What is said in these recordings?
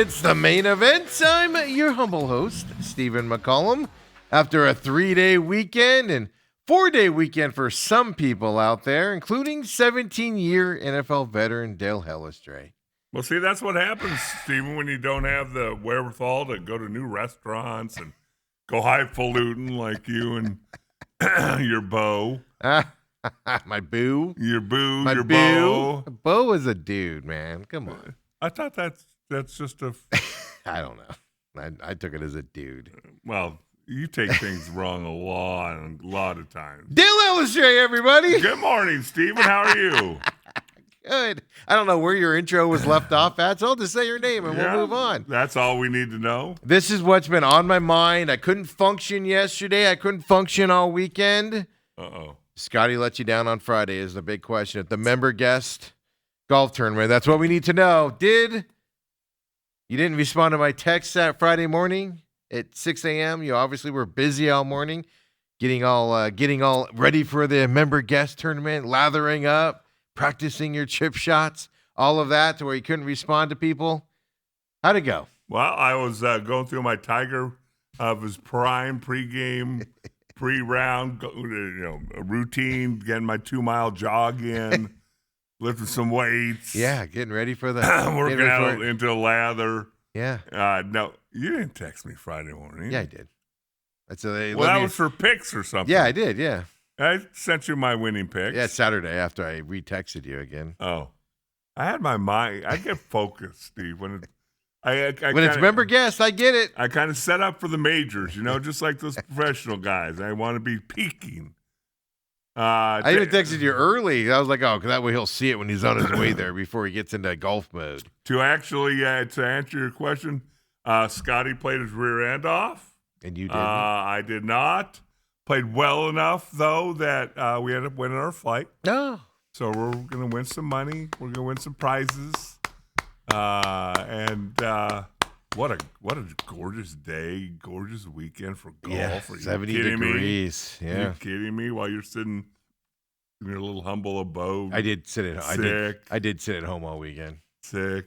It's the main event. I'm your humble host, Stephen McCollum. After a 3-day weekend and 4-day weekend for some people out there, including 17-year NFL veteran Dale Hellestrae. Well, see, that's what happens, Stephen, when you don't have the wherewithal to go to new restaurants and go highfalutin like you and your beau. My boo. Your boo, My your boo. beau. Beau is a dude, man. Come on. I thought that's just a... I don't know. I took it as a dude. Well, you take things wrong a lot of times. Dale Hellestrae, everybody. Good morning, Stephen. How are you? Good. I don't know where your intro was left off at, so I'll just say your name and we'll move on. That's all we need to know. This is what's been on my mind. I couldn't function yesterday. I couldn't function all weekend. Uh-oh. Scotty let you down on Friday is the big question. At the member guest golf tournament, that's what we need to know. You didn't respond to my text that Friday morning at 6 a.m.? You obviously were busy all morning, getting all ready for the member guest tournament, lathering up, practicing your chip shots, all of that to where you couldn't respond to people. How'd it go? Well, I was going through my Tiger of his prime pregame, pre-round, routine, getting my 2-mile jog in, lifting some weights. Yeah, getting ready for the working out into a lather. Yeah. No, you didn't text me Friday morning. Yeah, I did. That was for picks or something. Yeah, I did. Yeah. I sent you my winning picks. Yeah, Saturday after I retexted you again. Oh, I had my mind. I get focused, Steve. When it's member guest, I get it. I kind of set up for the majors, just like those professional guys. I want to be peaking. I even texted you early. I was like, oh, because that way he'll see it when he's on his way there before he gets into golf mode. To answer your question, Scotty played his rear end off. And you did? I did not. Played well enough, though, that we ended up winning our flight. Oh. So we're going to win some money. We're going to win some prizes. And what a gorgeous day, gorgeous weekend for golf. Yeah, 70 degrees. Me? Yeah. Are you kidding me? While you're sitting in your little humble abode. I did sit at home. Sick. I did sit at home all weekend. Sick.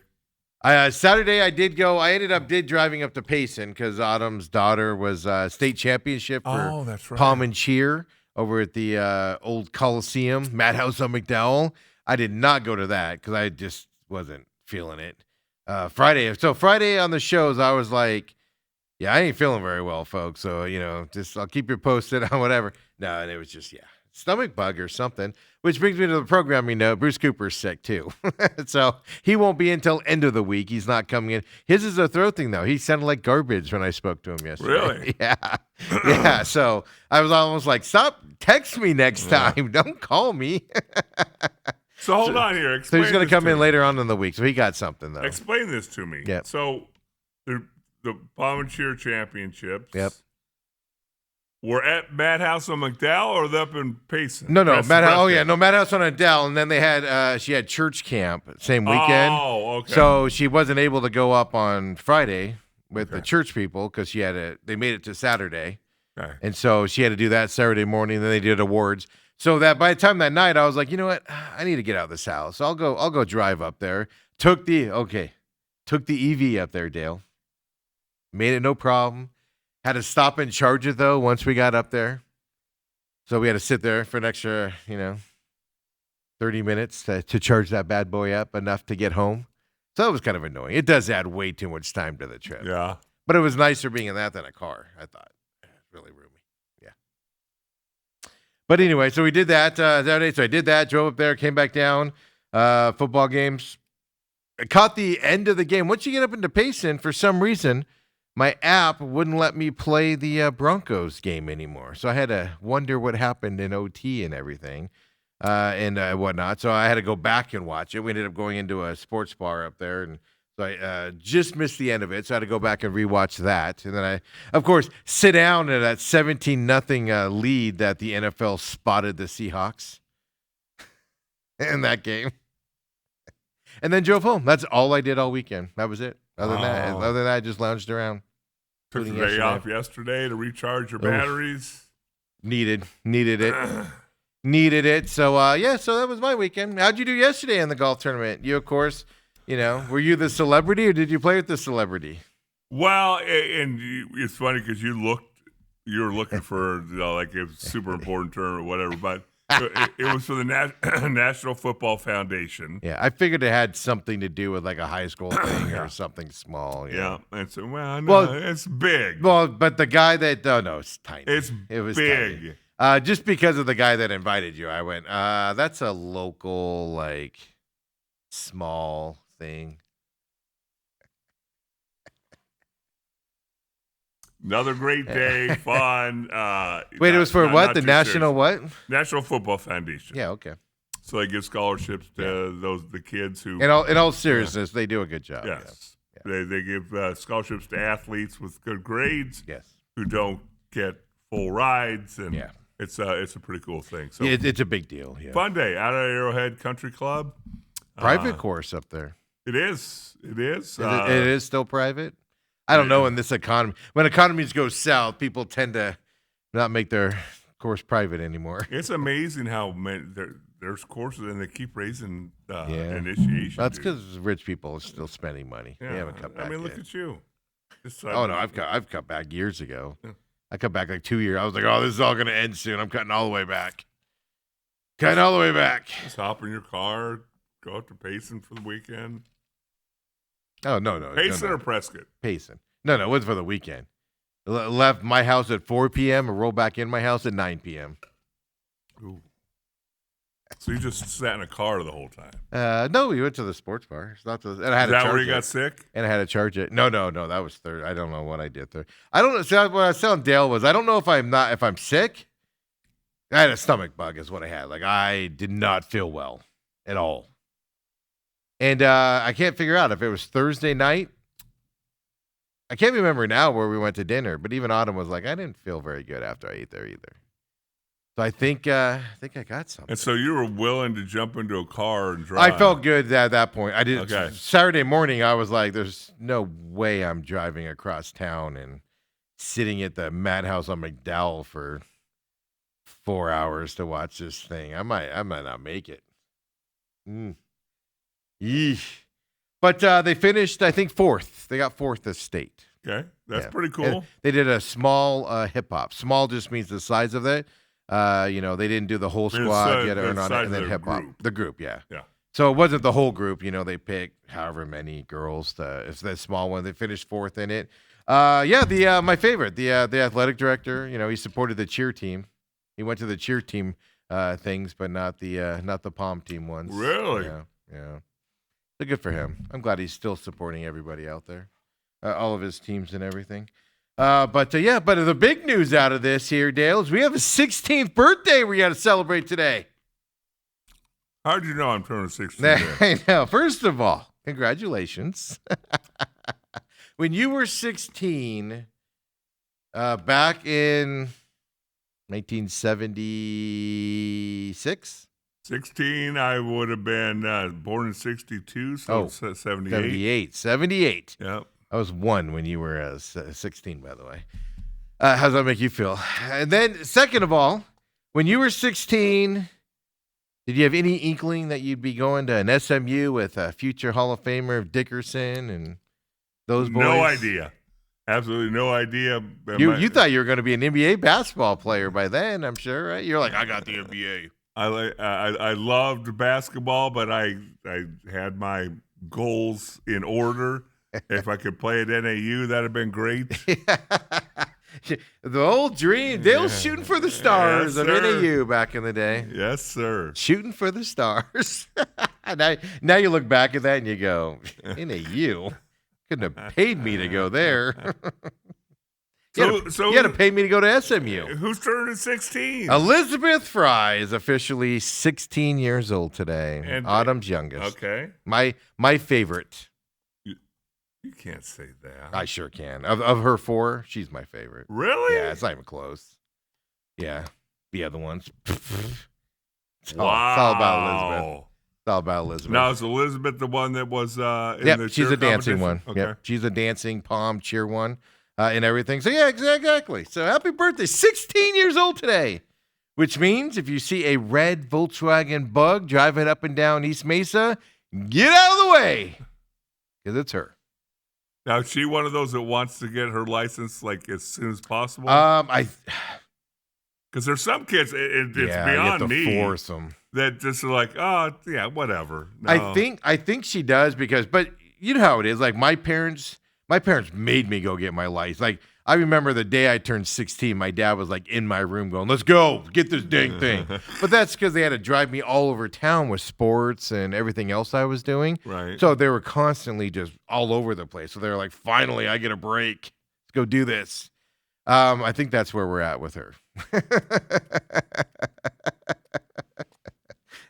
Saturday I did go. I ended up driving up to Payson because Autumn's daughter was state championship for that's right. Palm and Cheer over at the old Coliseum, Madhouse on McDowell. I did not go to that because I just wasn't feeling it. Friday on the shows, I was like, yeah, I ain't feeling very well, folks. So, just I'll keep you posted on whatever. No, and it was just, stomach bug or something, which brings me to the programming note. Bruce Cooper's sick too. So he won't be until end of the week. He's not coming in. His is a throat thing though. He sounded like garbage when I spoke to him yesterday. Really? Yeah. Yeah. So I was almost like, stop, text me next time. Don't call me. So hold on here. So he's going to come in later on in the week. So he got something though. Explain this to me. Yeah. So the Palm and Cheer Championships. Yep. We're at Madhouse on McDowell or up in Payson? No, Madhouse. Oh yeah, no, Madhouse on McDowell, and then they had she had church camp same weekend. Oh, okay. So she wasn't able to go up on Friday with the church people because they made it to Saturday, and so she had to do that Saturday morning. Then they did awards. So that by the time that night, I was like, you know what, I need to get out of this house. I'll go drive up there. Took the EV up there, Dale. Made it no problem. Had to stop and charge it, though, once we got up there. So we had to sit there for an extra, 30 minutes to charge that bad boy up enough to get home. So it was kind of annoying. It does add way too much time to the trip. Yeah. But it was nicer being in that than a car, I thought. Really roomy. Yeah. But anyway, so we did that Saturday. So I did that, drove up there, came back down. Football games. I caught the end of the game. Once you get up into Payson, for some reason, my app wouldn't let me play the Broncos game anymore. So I had to wonder what happened in OT and everything and whatnot. So I had to go back and watch it. We ended up going into a sports bar up there. And so I just missed the end of it. So I had to go back and rewatch that. And then I, of course, sit down at that 17-0 lead that the NFL spotted the Seahawks in that game. And then drove home. That's all I did all weekend. That was it. Other than that, I just lounged around. Took the day off yesterday to recharge your batteries. Needed it. Needed it. So, so that was my weekend. How'd you do yesterday in the golf tournament? You, of course, You know, were you the celebrity or did you play with the celebrity? Well, it's funny because you were looking for like a super important term or whatever, but it was for the National Football Foundation. Yeah, I figured it had something to do with like a high school thing or something small. Yeah, and so Well, it's big. Well, but the guy that no, it's tiny. It was big. big. Just because of the guy that invited you, I went. That's a local like small thing. Another great day, fun. Wait, it was for what? The National serious. what? National Football Foundation. Yeah, okay. So they give scholarships to the kids who. In all seriousness, they do a good job. Yes, Yeah. they give scholarships to athletes with good grades. Yes. Who don't get full rides, and Yeah. it's a pretty cool thing. So It's a big deal. Yeah. fun day out at Arrowhead Country Club. Private course up there. It is. It is. It is still private. I don't know in this economy. When economies go south, people tend to not make their course private anymore. It's amazing how many there's courses and they keep raising Yeah. initiation. That's dues. because rich people are still spending money. Yeah. They haven't cut back I mean, yet. look at you. Oh no, I've cut back years ago. Yeah. I cut back like 2 years. I was like, oh, this is all going to end soon. I'm cutting all the way back. Cutting all the way back. Just hop in your car, go out to Payson for the weekend. Oh no, Payson no. or Prescott? Payson. No, it was for the weekend. Left my house at 4 p.m. and rolled back in my house at 9 p.m. Ooh. So you just sat in a car the whole time? No, we went to the sports bar. It's not and I had Is that to where you charge got it. sick? And I had to charge it. No, that was third. I don't know what I did third. I don't know. See, what I was telling Dale was I don't know if I'm sick. I had a stomach bug is what I had. Like I did not feel well at all. And I can't figure out if it was Thursday night. I can't remember now where we went to dinner, but even Autumn was like, I didn't feel very good after I ate there either. So I think I got something. And so you were willing to jump into a car and drive? I felt good at that point. I did. Okay. Saturday morning, I was like, "There's no way I'm driving across town and sitting at the Madhouse on McDowell for 4 hours to watch this thing. I might not make it." Yeesh. But they finished, I think, fourth. They got fourth this state. Okay, that's Yeah. pretty cool. And they did a small hip hop. Small just means the size of it. They didn't do the whole I mean, squad. the You had to earn on it, size and then of the hip hop. group. The group, yeah. Yeah. So it wasn't the whole group. They picked however many girls. It's that small one. They finished fourth in it. My favorite, the athletic director. He supported the cheer team. He went to the cheer team things, but not the pom team ones. Really? Yeah. So good for him. I'm glad he's still supporting everybody out there, all of his teams and everything. But the big news out of this here, Dale, is we have a 16th birthday we got to celebrate today. How did you know I'm turning 16 today? I know. First of all, congratulations. When you were 16, back in 1976? 16, I would have been born in 62, so it's 78. 78. Yep. I was 1 when you were 16, by the way. How does that make you feel? And then, second of all, when you were 16, did you have any inkling that you'd be going to an SMU with a future Hall of Famer Dickerson and those boys? No idea. Absolutely no idea. You thought you were going to be an NBA basketball player by then, I'm sure, right? You're like, I got the NBA. I loved basketball, but I had my goals in order. If I could play at NAU, that'd have been great. The old dream. They were shooting for the stars of sir. NAU back in the day. Yes, sir. Shooting for the stars. now you look back at that and you go, NAU couldn't have paid me to go there. You had to pay me to go to SMU. Who's turning 16? Elizabeth Fry is officially 16 years old today. And- Autumn's youngest. Okay. My favorite. You can't say that. I sure can. Of her 4, she's my favorite. Really? Yeah, it's not even close. Yeah. The other ones. It's Wow. all about Elizabeth. It's all about Elizabeth. Now, is Elizabeth the one that was in the She's cheer a dancing one. competition? Okay. Yep, she's a dancing pom cheer one and everything. So, yeah, exactly. So, happy birthday. 16 years old today, which means if you see a red Volkswagen Bug driving up and down East Mesa, get out of the way. because it's her. Now, is she one of those that wants to get her license like as soon as possible? I Because there's some kids, it's yeah, you have beyond to me, force them. that just are like, oh, yeah, whatever. No. I think she does because, but you know how it is. Like my parents made me go get my license. Like I remember the day I turned 16, my dad was like in my room going, "Let's go, get this dang thing." But that's because they had to drive me all over town with sports and everything else I was doing. Right. So they were constantly just all over the place. So they're like, "Finally, I get a break. Let's go do this." I think that's where we're at with her.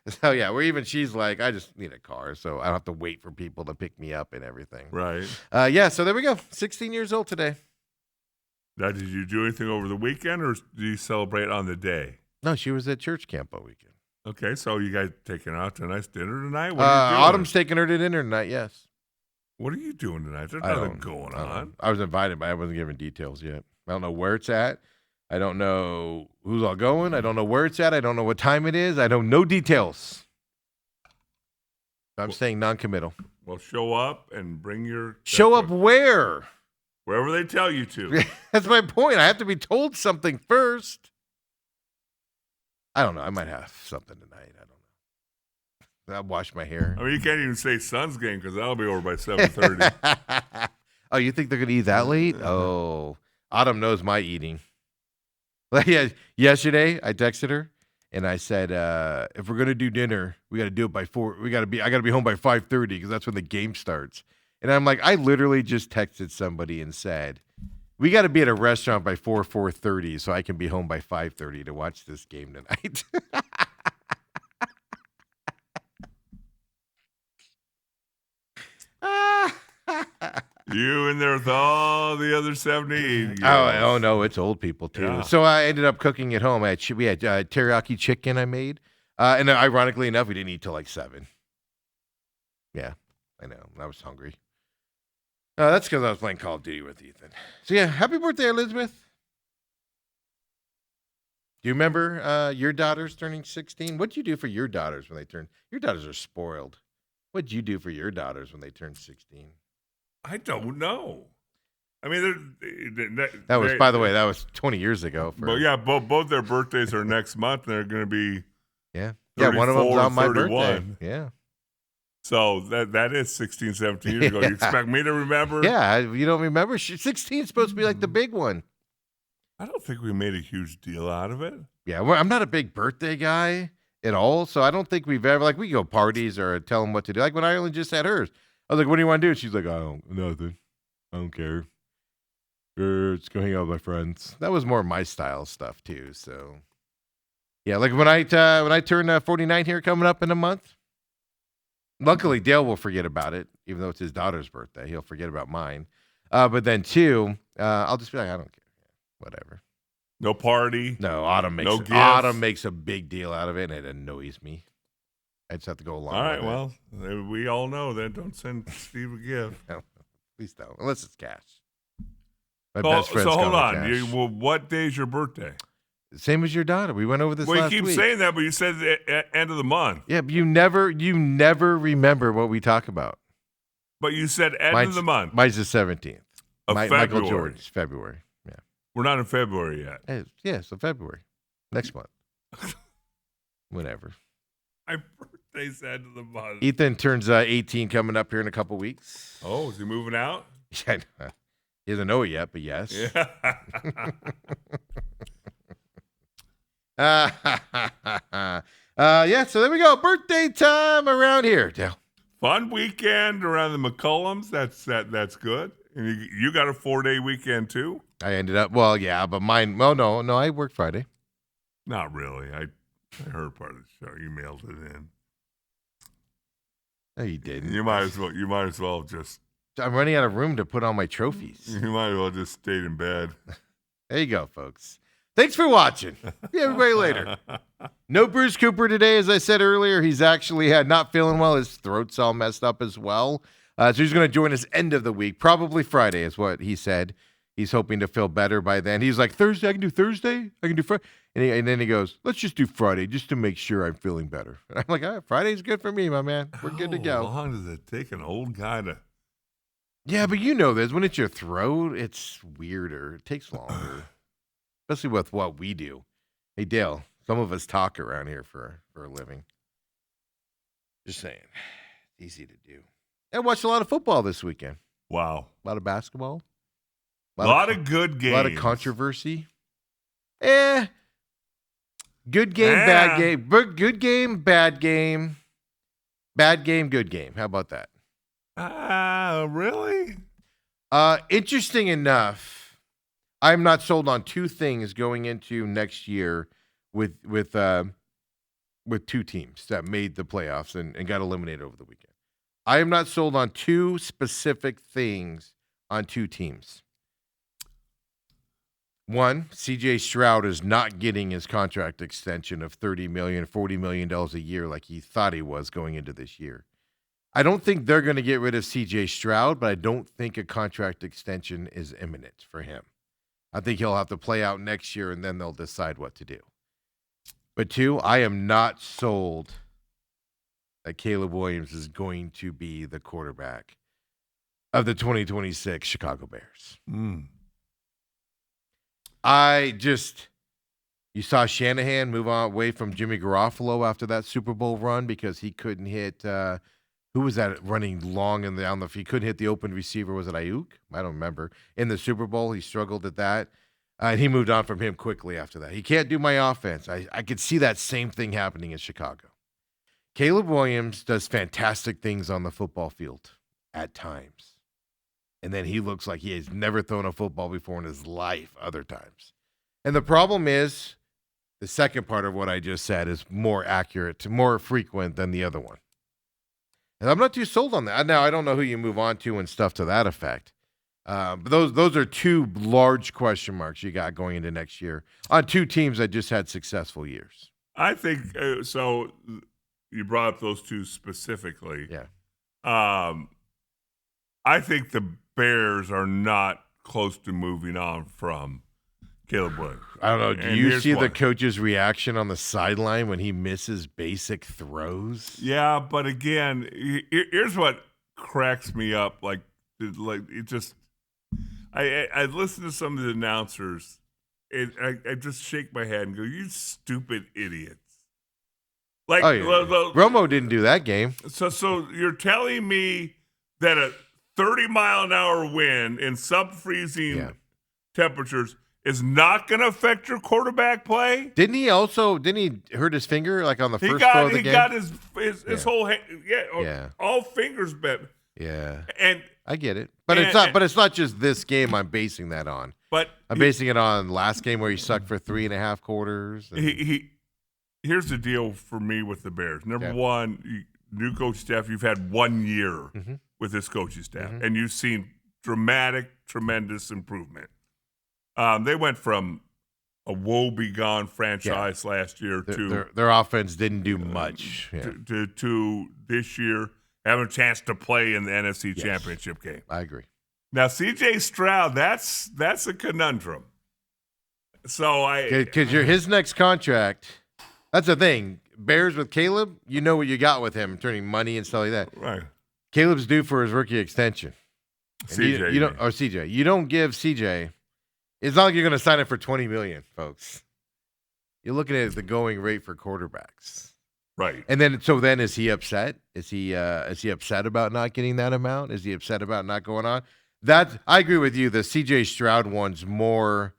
So yeah, she's like, I just need a car, so I don't have to wait for people to pick me up and everything. Right. Yeah, so there we go. 16 years old today. Now, did you do anything over the weekend, or do you celebrate on the day? No, she was at church camp all weekend. Okay, so you guys taking her out to a nice dinner tonight? What are you doing? Autumn's taking her to dinner tonight, yes. What are you doing tonight? There's I nothing don't- going I don't- on. I was invited, but I wasn't given details yet. I don't know where it's at. I don't know who's all going. I don't know where it's at. I don't know what time it is. I don't know details. I'm saying non-committal. Well, show up and bring your... Show up where? Wherever they tell you to. That's my point. I have to be told something first. I don't know. I might have something tonight. I don't know. I'll wash my hair. I mean, you can't even say Suns game because that'll be over by 7:30. Oh, you think they're going to eat that late? Oh, Autumn knows my eating. Like, yeah, yesterday, I texted her and I said, if we're going to do dinner, we got to do it by 4. I got to be home by 5:30 because that's when the game starts. And I'm like, I literally just texted somebody and said, we got to be at a restaurant by 4:30 so I can be home by 5:30 to watch this game tonight. You in there with all the other 78. Oh no, it's old people too. Yeah. So I ended up cooking at home. We had teriyaki chicken I made, and ironically enough, we didn't eat till like 7. Yeah, I know. I was hungry. That's because I was playing Call of Duty with Ethan. So yeah, happy birthday, Elizabeth. Do you remember your daughters turning 16? What'd you do for your daughters when they turned? Your daughters are spoiled. What'd you do for your daughters when they turned 16? I don't know. I mean, That was, by the way, that was 20 years ago. But yeah, both their birthdays are next month. And they're going to be yeah, one of them's 34 on my 31. birthday. Yeah. So that is 16, 17 years ago. Yeah. You expect me to remember? Yeah, you don't remember? 16 is supposed to be like the big one. I don't think we made a huge deal out of it. Yeah, well, I'm not a big birthday guy at all, so I don't think we've ever, like, we go parties or tell them what to do. Like when I only just had hers, I was like, what do you want to do? She's like, nothing. I don't care. Just go hang out with my friends. That was more my style stuff too. So, yeah, like when I turn 49 here coming up in a month. Luckily, Dale will forget about it, even though it's his daughter's birthday. He'll forget about mine. But then too, I'll just be like, I don't care. Whatever. No party. No, Autumn makes a big deal out of it, and it annoys me. I just have to go along. All right, with well, we all know then. Don't send Steve a gift. No, please don't, unless it's cash. My So, best friend's hold got on. cash. What day is your birthday? Same as your daughter. We went over this Well, last you keep week. saying that, but you said the end of the month. Yeah, but you never remember what we talk about. But you said end of the month. Mine's the 17th. Of Michael February. Jordan's February. Yeah. We're not in February yet. Yeah, so February. Next month. Whatever. My birthday's the end of the month. Ethan turns 18 coming up here in a couple weeks. Oh, is he moving out? Yeah, he doesn't know it yet, but yes. Yeah. Yeah, so there we go. Birthday time around here, Dale. Fun weekend around the McCullums. That's good. And you got a 4-day weekend too? I ended up, well, yeah, but mine, well, no, I worked Friday. Not really. I heard part of the show. You mailed it in. No, you didn't. You might as well just. I'm running out of room to put on my trophies. You might as well just stayed in bed. There you go, folks. Thanks for watching. See everybody later. No Bruce Cooper today, as I said earlier. He's actually not feeling well. His throat's all messed up as well. So he's going to join us end of the week, probably Friday is what he said. He's hoping to feel better by then. He's like, Thursday, I can do Thursday. I can do Friday. And then he goes, let's just do Friday just to make sure I'm feeling better. And I'm like, all right, Friday's good for me, my man. We're good to How go. long does it take an old guy to Yeah, but you know this. When it's your throat, it's weirder. It takes longer, especially with what we do. Hey, Dale, some of us talk around here for a living. Just saying. It's easy to do. I watched a lot of football this weekend. Wow. A lot of basketball. A lot of good games. A lot of controversy. Good game, bad game. Good game, bad game. Bad game, good game. How about that? Really? Interesting enough, I'm not sold on two things going into next year with two teams that made the playoffs and got eliminated over the weekend. I am not sold on two specific things on two teams. One, C.J. Stroud is not getting his contract extension of $30 million, $40 million a year like he thought he was going into this year. I don't think they're going to get rid of C.J. Stroud, but I don't think a contract extension is imminent for him. I think he'll have to play out next year, and then they'll decide what to do. But two, I am not sold that Caleb Williams is going to be the quarterback of the 2026 Chicago Bears. You saw Shanahan move on away from Jimmy Garoppolo after that Super Bowl run because he couldn't hit who was that running long and down the field? He couldn't hit the open receiver. Was it Ayuk? I don't remember. In the Super Bowl, he struggled at that. And he moved on from him quickly after that. He can't do my offense. I could see that same thing happening in Chicago. Caleb Williams does fantastic things on the football field at times. And then he looks like he has never thrown a football before in his life other times. And the problem is the second part of what I just said is more accurate, more frequent than the other one. And I'm not too sold on that. Now, I don't know who you move on to and stuff to that effect. But those are two large question marks you got going into next year on two teams that just had successful years. I think so. You brought up those two specifically. Yeah. I think the Bears are not close to moving on from Caleb Williams. I don't know. Do you see the coach's reaction on the sideline when he misses basic throws? Yeah, but again, here's what cracks me up. Like it just. I listen to some of the announcers, and I just shake my head and go, "You stupid idiots!" Like, Romo didn't do that game. So you're telling me that a 30-mile-an-hour wind in sub-freezing temperatures is not going to affect your quarterback play? Didn't he hurt his finger like on the first throw of the game? He got his whole hand, all fingers bent. Yeah. And I get it. But it's not just this game I'm basing that on. But I'm basing it on last game where he sucked for 3.5 quarters. Here's the deal for me with the Bears. Number one, new coach staff, you've had 1 year with this coaching staff, and you've seen dramatic, tremendous improvement. They went from a woe-begone franchise last year to their offense didn't do much to this year having a chance to play in the NFC Championship game. I agree. Now, C.J. Stroud, that's a conundrum. So because his next contract. That's the thing. Bears with Caleb, you know what you got with him, turning money and stuff like that. Right. Caleb's due for his rookie extension. CJ. You don't give CJ. It's not like you're going to sign him for $20 million, folks. You're looking at the going rate for quarterbacks. Right. And then is he upset? Is he upset about not getting that amount? Is he upset about not going on? I agree with you. The CJ Stroud one's more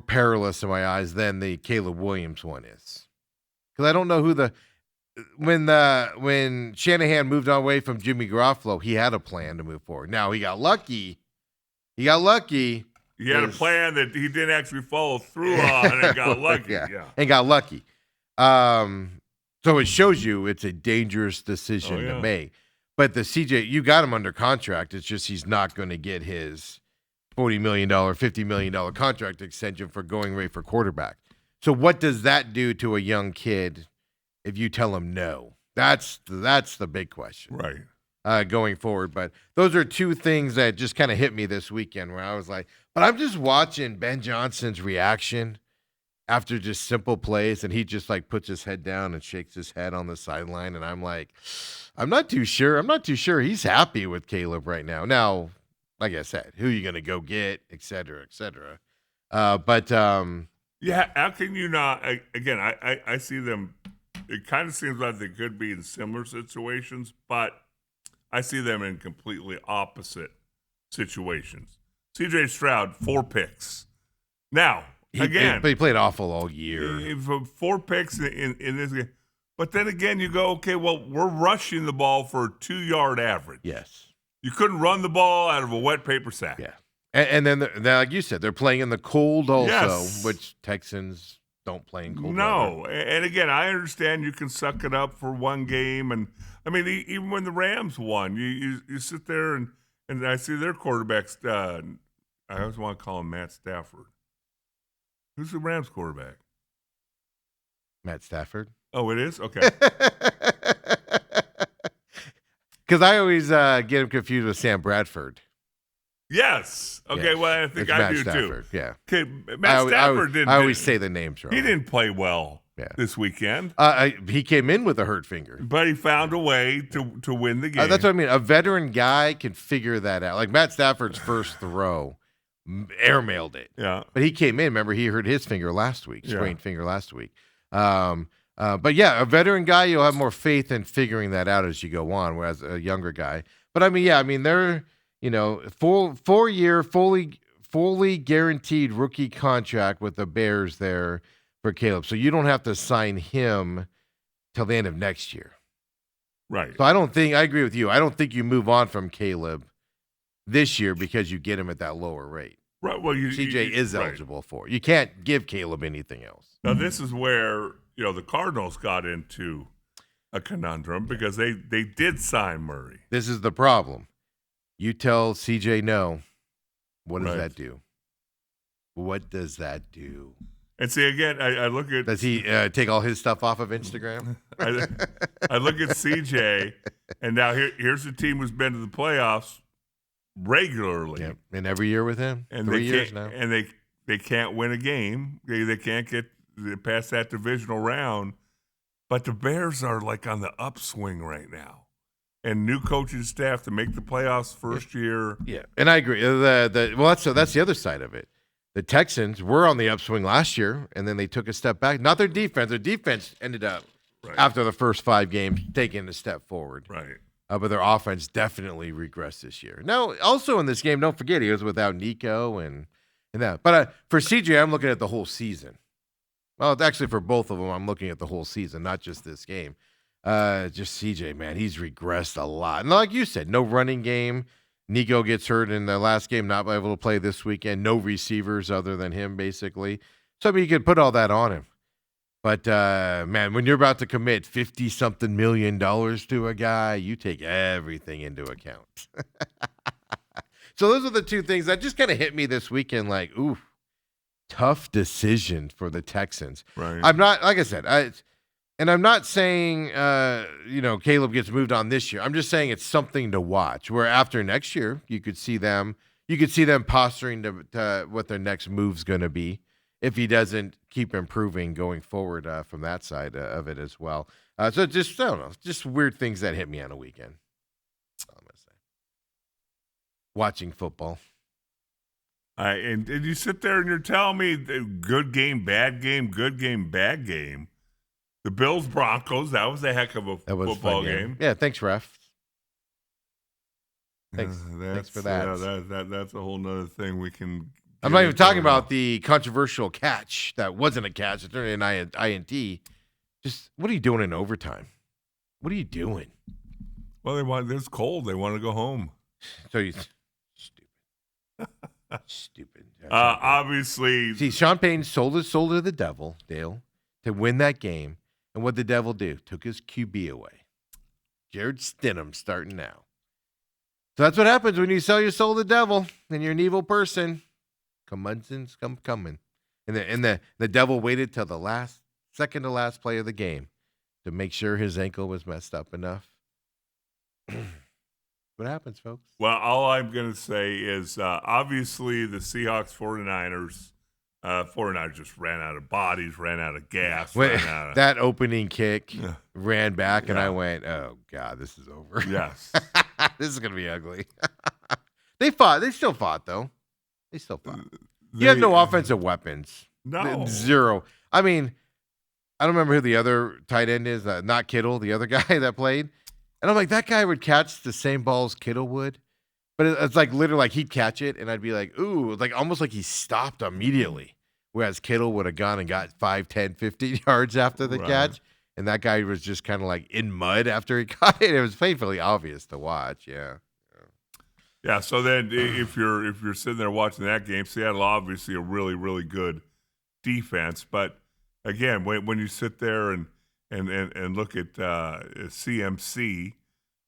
perilous in my eyes than the Caleb Williams one is. Because I don't know who when Shanahan moved away from Jimmy Garoppolo, he had a plan to move forward. Now he got lucky. He had a plan that he didn't actually follow through on and got lucky. And got lucky. So it shows you it's a dangerous decision to make. But the CJ, you got him under contract. It's just he's not going to get his $40 million, $50 million contract extension for going rate for quarterback. So what does that do to a young kid if you tell him no? That's the big question. Right. Going forward. But those are two things that just kind of hit me this weekend where I was like, but I'm just watching Ben Johnson's reaction after just simple plays, and he just like puts his head down and shakes his head on the sideline, and I'm like, I'm not too sure. I'm not too sure he's happy with Caleb right now. Now, like I said, who are you going to go get, et cetera, et cetera. But Yeah, how can you not? Again, I see them. It kind of seems like they could be in similar situations, but I see them in completely opposite situations. CJ Stroud, 4 picks. Now, again, he played awful all year. 4 picks in this game. But then again, you go, okay, well, we're rushing the ball for a 2-yard average. Yes. You couldn't run the ball out of a wet paper sack. Yeah. And then, like you said, they're playing in the cold also, Yes. which Texans don't play in cold weather. No. And again, I understand you can suck it up for one game. And I mean, even when the Rams won, you sit there and I see their quarterbacks. I always want to call him Matt Stafford. Who's the Rams quarterback? Matt Stafford. Oh, it is? Okay. Because I always get him confused with Sam Bradford. Yes. Okay, Yes. well, I think It's I Matt do Stafford. too. Yeah. Okay, Matt Stafford didn't. I always say the names wrong. He didn't play well Yeah. this weekend, He came in with a hurt finger. but he found a way to win the game. That's what I mean. A veteran guy can figure that out. Like Matt Stafford's first throw, airmailed it. Yeah. But he came in. Remember, he hurt his finger last week, Yeah. sprained finger last week. But yeah, a veteran guy, you'll have more faith in figuring that out as you go on, whereas a younger guy. But I mean, they're, 4-year, fully guaranteed rookie contract with the Bears there for Caleb. So you don't have to sign him till the end of next year. Right. So I agree with you. I don't think you move on from Caleb this year because you get him at that lower rate. Right. Well, CJ is right. eligible for it. You can't give Caleb anything else. Now, this is where, the Cardinals got into a conundrum because they did sign Murray. This is the problem. You tell CJ no. What does Right. that do? What does that do? And see, again, I look at Does he take all his stuff off of Instagram? I look at CJ, and now here's the team who's been to the playoffs regularly. Yep. And every year with him? And 3 they years can't, now. and they can't win a game. They can't get past that divisional round. But the Bears are like on the upswing right now, and new coaching staff to make the playoffs first year. Yeah, and I agree. That's the other side of it. The Texans were on the upswing last year, and then they took a step back. Not their defense. Their defense ended up Right. after the first 5 games taking a step forward. Right. But their offense definitely regressed this year. Now, also in this game, don't forget he was without Nico and that. But for CJ, I'm looking at the whole season. Well, actually, for both of them, I'm looking at the whole season, not just this game. Just CJ, man, he's regressed a lot. And like you said, no running game. Nico gets hurt in the last game, not able to play this weekend. No receivers other than him, basically. So, I mean, you could put all that on him. But, man, when you're about to commit $50-something million to a guy, you take everything into account. So those are the two things that just kind of hit me this weekend like, ooh, tough decision for the Texans. Right. I'm not, like I said, I'm not saying, Caleb gets moved on this year. I'm just saying it's something to watch. Where after next year, you could see them posturing to what their next move's going to be if he doesn't keep improving going forward from that side of it as well. So just, I don't know, just weird things that hit me on a weekend. That's all I'm going to say. Watching football. And you sit there and you're telling me good game, bad game, good game, bad game. The Bills Broncos, that was a heck of a That was a football fun game. Yeah, thanks, ref. Thanks. Thanks for that. Yeah, that's a whole nother thing we can. I'm not even talking about the controversial catch that wasn't a catch. It turned into an INT. Just what are you doing in overtime? What are you doing? Well, it's cold. They want to go home. So you stupid. Stupid. Obviously, See, Sean Payton sold his soul to the devil, Dale, to win that game. And what did the devil do? Took his QB away. Jared Stidham starting now. So that's what happens when you sell your soul to the devil and you're an evil person. Curmudgeons come coming. And the devil waited till the second to last play of the game to make sure his ankle was messed up enough. What happens, folks? well, all I'm going to say is obviously the Seahawks 49ers 49ers just ran out of bodies, ran out of gas, When, ran out of that opening kick Yeah. ran back, and Yeah. I went, "Oh God, this is over. yes. This is gonna be ugly." They fought. They still fought, though. They still fought. You have They- no offensive weapons. No. Zero. I mean, I don't remember who the other tight end is. Not Kittle, the other guy that played. And I'm like, that guy would catch the same balls Kittle would. But it's like literally like he'd catch it, and I'd be like, ooh, like almost like he stopped immediately. Whereas Kittle would have gone and got 5, 10, 15 yards after the Right. catch. And that guy was just kind of like in mud after he caught it. It was painfully obvious to watch. Yeah. Yeah, so then if you're sitting there watching that game, Seattle obviously a really, really good defense. But again, when you sit there and look at CMC,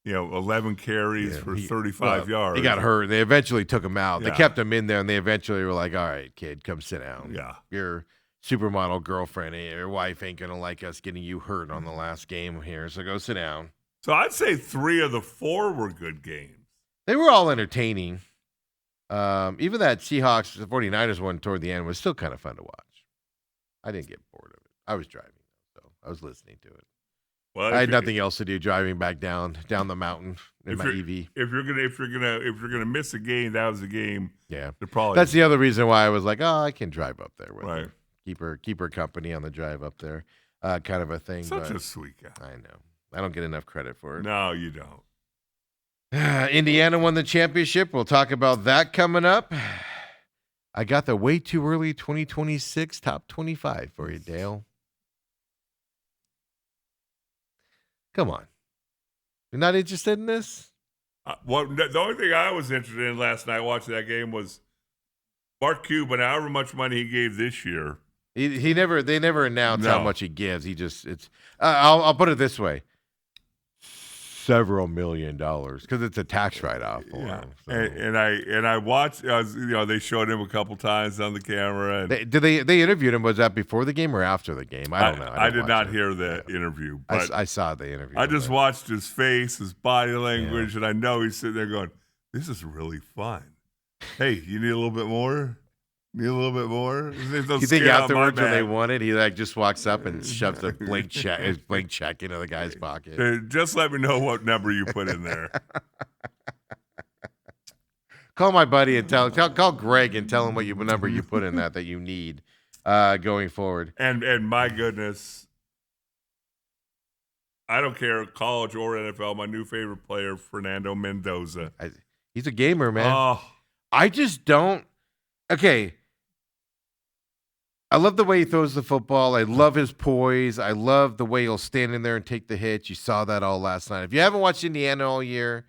11 carries Yeah, for he- 35 well, yards. He got hurt. They eventually took him out. They Yeah. kept him in there, and they eventually were like, all right, kid, come sit down. Yeah. Your supermodel girlfriend, your wife ain't going to like us getting you hurt on the last game here, so go sit down. So I'd say 3 of the 4 were good games. They were all entertaining. Even that Seahawks, the 49ers one toward the end was still kind of fun to watch. I didn't get bored of it. I was driving, so I was listening to it. Well, I had nothing else to do driving back down the mountain in if my you're- EV. If you're gonna miss a game, that was a game. Yeah. To probably That's the other reason why I was like, oh, I can drive up there with Right. her. Keep her company on the drive up there, kind of a thing. such but a sweet guy. I know. I don't get enough credit for it. No, you don't. Indiana won the championship. We'll talk about that coming up. I got the way too early 2026 top 25 for you, Dale. Come on. You're not interested in this? The only thing I was interested in last night watching that game was Mark Cuban, however much money he gave this year. They never announce how No. much he gives. It's I'll put it this way. Several $1 million because it's a tax write-off for him. So. And I watched. They showed him a couple times on the camera. And They interviewed him? Was that before the game or after the game? I don't know. I didn't did watch not it. hear the interview, but I saw the interview. I just but- watched his face, his body language, and I know he's sitting there going, "This is really fun." Hey, you need a little bit more? Need a little bit more? You think afterwards when they won it, he just walks up and shoves a blank check into the guy's pocket. Just let me know what number you put in there. Call my buddy and call Greg and tell him what number you put in that you need going forward. And my goodness, I don't care, college or NFL, my new favorite player, Fernando Mendoza. He's a gamer, man. Oh, I just don't. Okay. I love the way he throws the football. I love his poise. I love the way he'll stand in there and take the hits. You saw that all last night. If you haven't watched Indiana all year,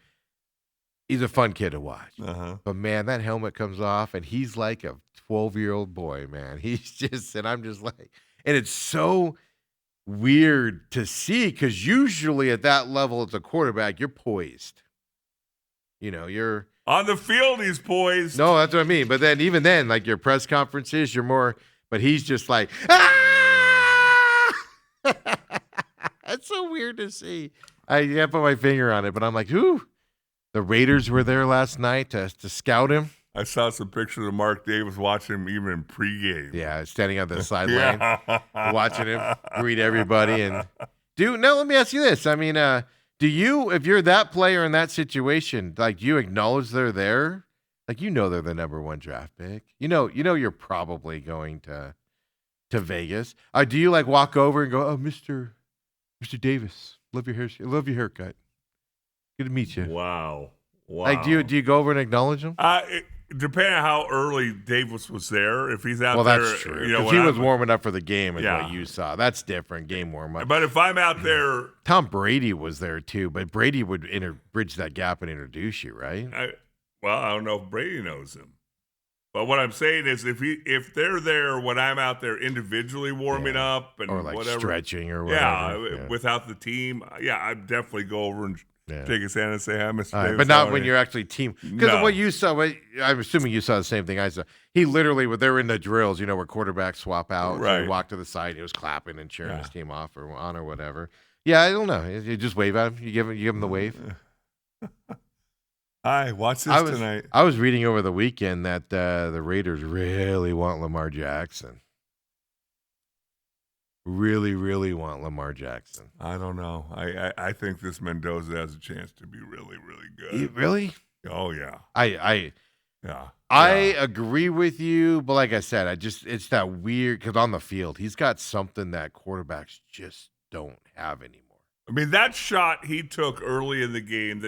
he's a fun kid to watch. But man, that helmet comes off, and he's like a 12-year-old boy, man. He's just, and I'm just like, and it's so weird to see because usually at that level as a quarterback, you're poised. You're on the field, he's poised. no, that's what I mean. But then even then, like your press conferences, you're more. But he's just like, ah! That's so weird to see. I can't put my finger on it, but I'm like, ooh. The Raiders were there last night to scout him. I saw some pictures of Mark Davis watching him even in pregame. Yeah, standing on the sideline, Yeah. watching him greet everybody. And let me ask you this. I mean, do you, if you're that player in that situation, like, do you acknowledge they're there? Like, they're the number 1 draft pick. You're probably going to Vegas. Do you like walk over and go, "Oh, Mr. Davis, love your haircut. Good to meet you." Wow. Like, do you go over and acknowledge him? Depending on how early Davis was there, if he's out Well, there, that's true. when If he was I'm- warming up for the game, is Yeah. what you saw. That's different. Game warm up. But if I'm out there, Tom Brady was there too, but Brady would bridge that gap and introduce you, right? I don't know if Brady knows him. But what I'm saying is, if they're there when I'm out there individually warming up and Or like whatever, stretching or whatever. yeah, without the team, I'd definitely go over and shake his hand and say, "Hi, Mr. All right, Davis." but how not are when you?" you're actually team. Because No. what you saw, I'm assuming you saw the same thing I saw. He literally, when they were in the drills, where quarterbacks swap out, Right. he walked to the side, he was clapping and cheering Yeah. his team off or on or whatever. Yeah, I don't know. You just wave at him. You give him the wave. Hi, watch this tonight. I was reading over the weekend that the Raiders really want Lamar Jackson. Really, really want Lamar Jackson. I don't know. I think this Mendoza has a chance to be really, really good. Really? Oh yeah. I Yeah. agree with you, but like I said, it's that weird because on the field he's got something that quarterbacks just don't have anymore. I mean, that shot he took early in the game.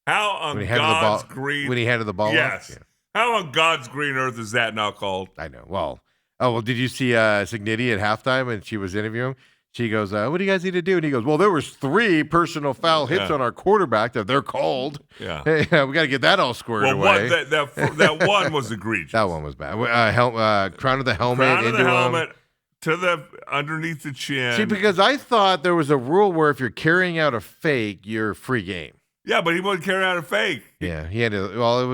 How on When he handed God's the ball, green? when he handed the ball, Yes. off? Yeah. How on God's green earth is that not called? I know. Well, did you see Signetti at halftime and she was interviewing him? She goes, "What do you guys need to do?" And he goes, "Well, there was 3 personal foul hits on our quarterback that they're called. Yeah, we got to get that all squared away." That one was egregious. That one was bad. Crown of the helmet. Crown of the into helmet to the underneath the chin. See, because I thought there was a rule where if you're carrying out a fake, you're free game. Yeah, but he wasn't carrying out a fake. Yeah, he had to. Well, it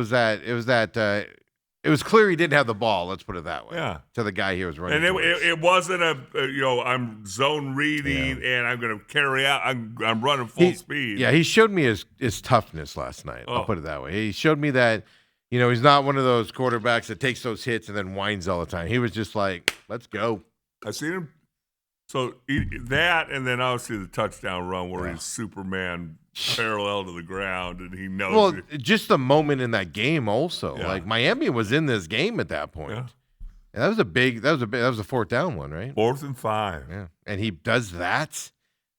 was clear he didn't have the ball. Let's put it that way. Yeah. To the guy he was running. And it wasn't I'm zone reading and I'm going to carry out. I'm running full speed. Yeah, he showed me his toughness last night. I'll put it that way. He showed me that, he's not one of those quarterbacks that takes those hits and then whines all the time. He was just like, let's go. I seen him. So that, and then obviously the touchdown run where he's Superman parallel to the ground, and he knows. Well, just the moment in that game, also, Yeah. like Miami was in this game at that point. Yeah. And that was a 4th down one, right? 4th and 5. Yeah, and he does that.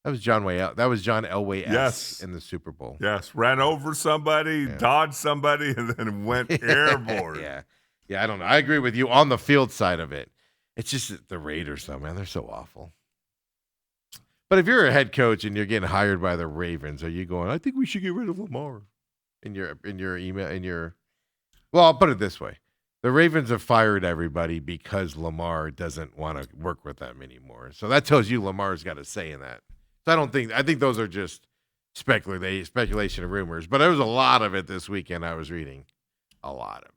That was John Elway Yes. in the Super Bowl. Yes, ran over somebody, dodged somebody, and then went airborne. Yeah. I don't know. I agree with you on the field side of it. It's just the Raiders, though, man. They're so awful. But if you're a head coach and you're getting hired by the Ravens, are you going, I think we should get rid of Lamar in your email, well, I'll put it this way. The Ravens have fired everybody because Lamar doesn't want to work with them anymore. So that tells you Lamar's got a say in that. So I think those are just speculation and rumors, but there was a lot of it this weekend I was reading. A lot of it.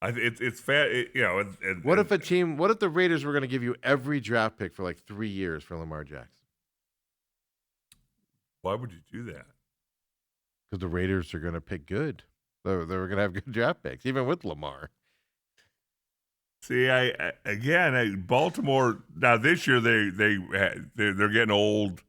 It's fair, What if the Raiders were going to give you every draft pick for like 3 years for Lamar Jackson? Why would you do that? Because the Raiders are going to pick good. They're going to have good draft picks, even with Lamar. See, Baltimore now this year they're getting old.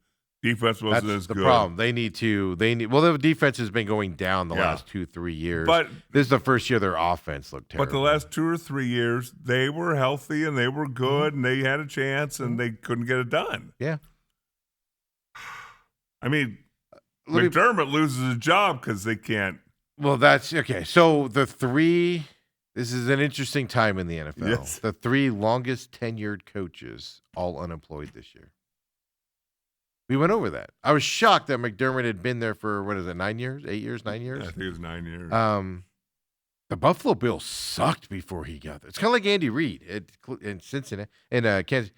Defense wasn't as good. That's the problem. Well, their defense has been going down the last 2-3 years. But this is the first year their offense looked terrible. But the last 2 or 3 years, they were healthy and they were good and they had a chance and they couldn't get it done. Yeah. I mean, McDermott loses his job because they can't. Well, that's okay. So this is an interesting time in the NFL. Yes. The 3 longest tenured coaches all unemployed this year. We went over that. I was shocked that McDermott had been there for, 9 years, 8 years, 9 years? I think it was 9 years. The Buffalo Bills sucked before he got there. It's kind of like Andy Reid in Cincinnati. Kansas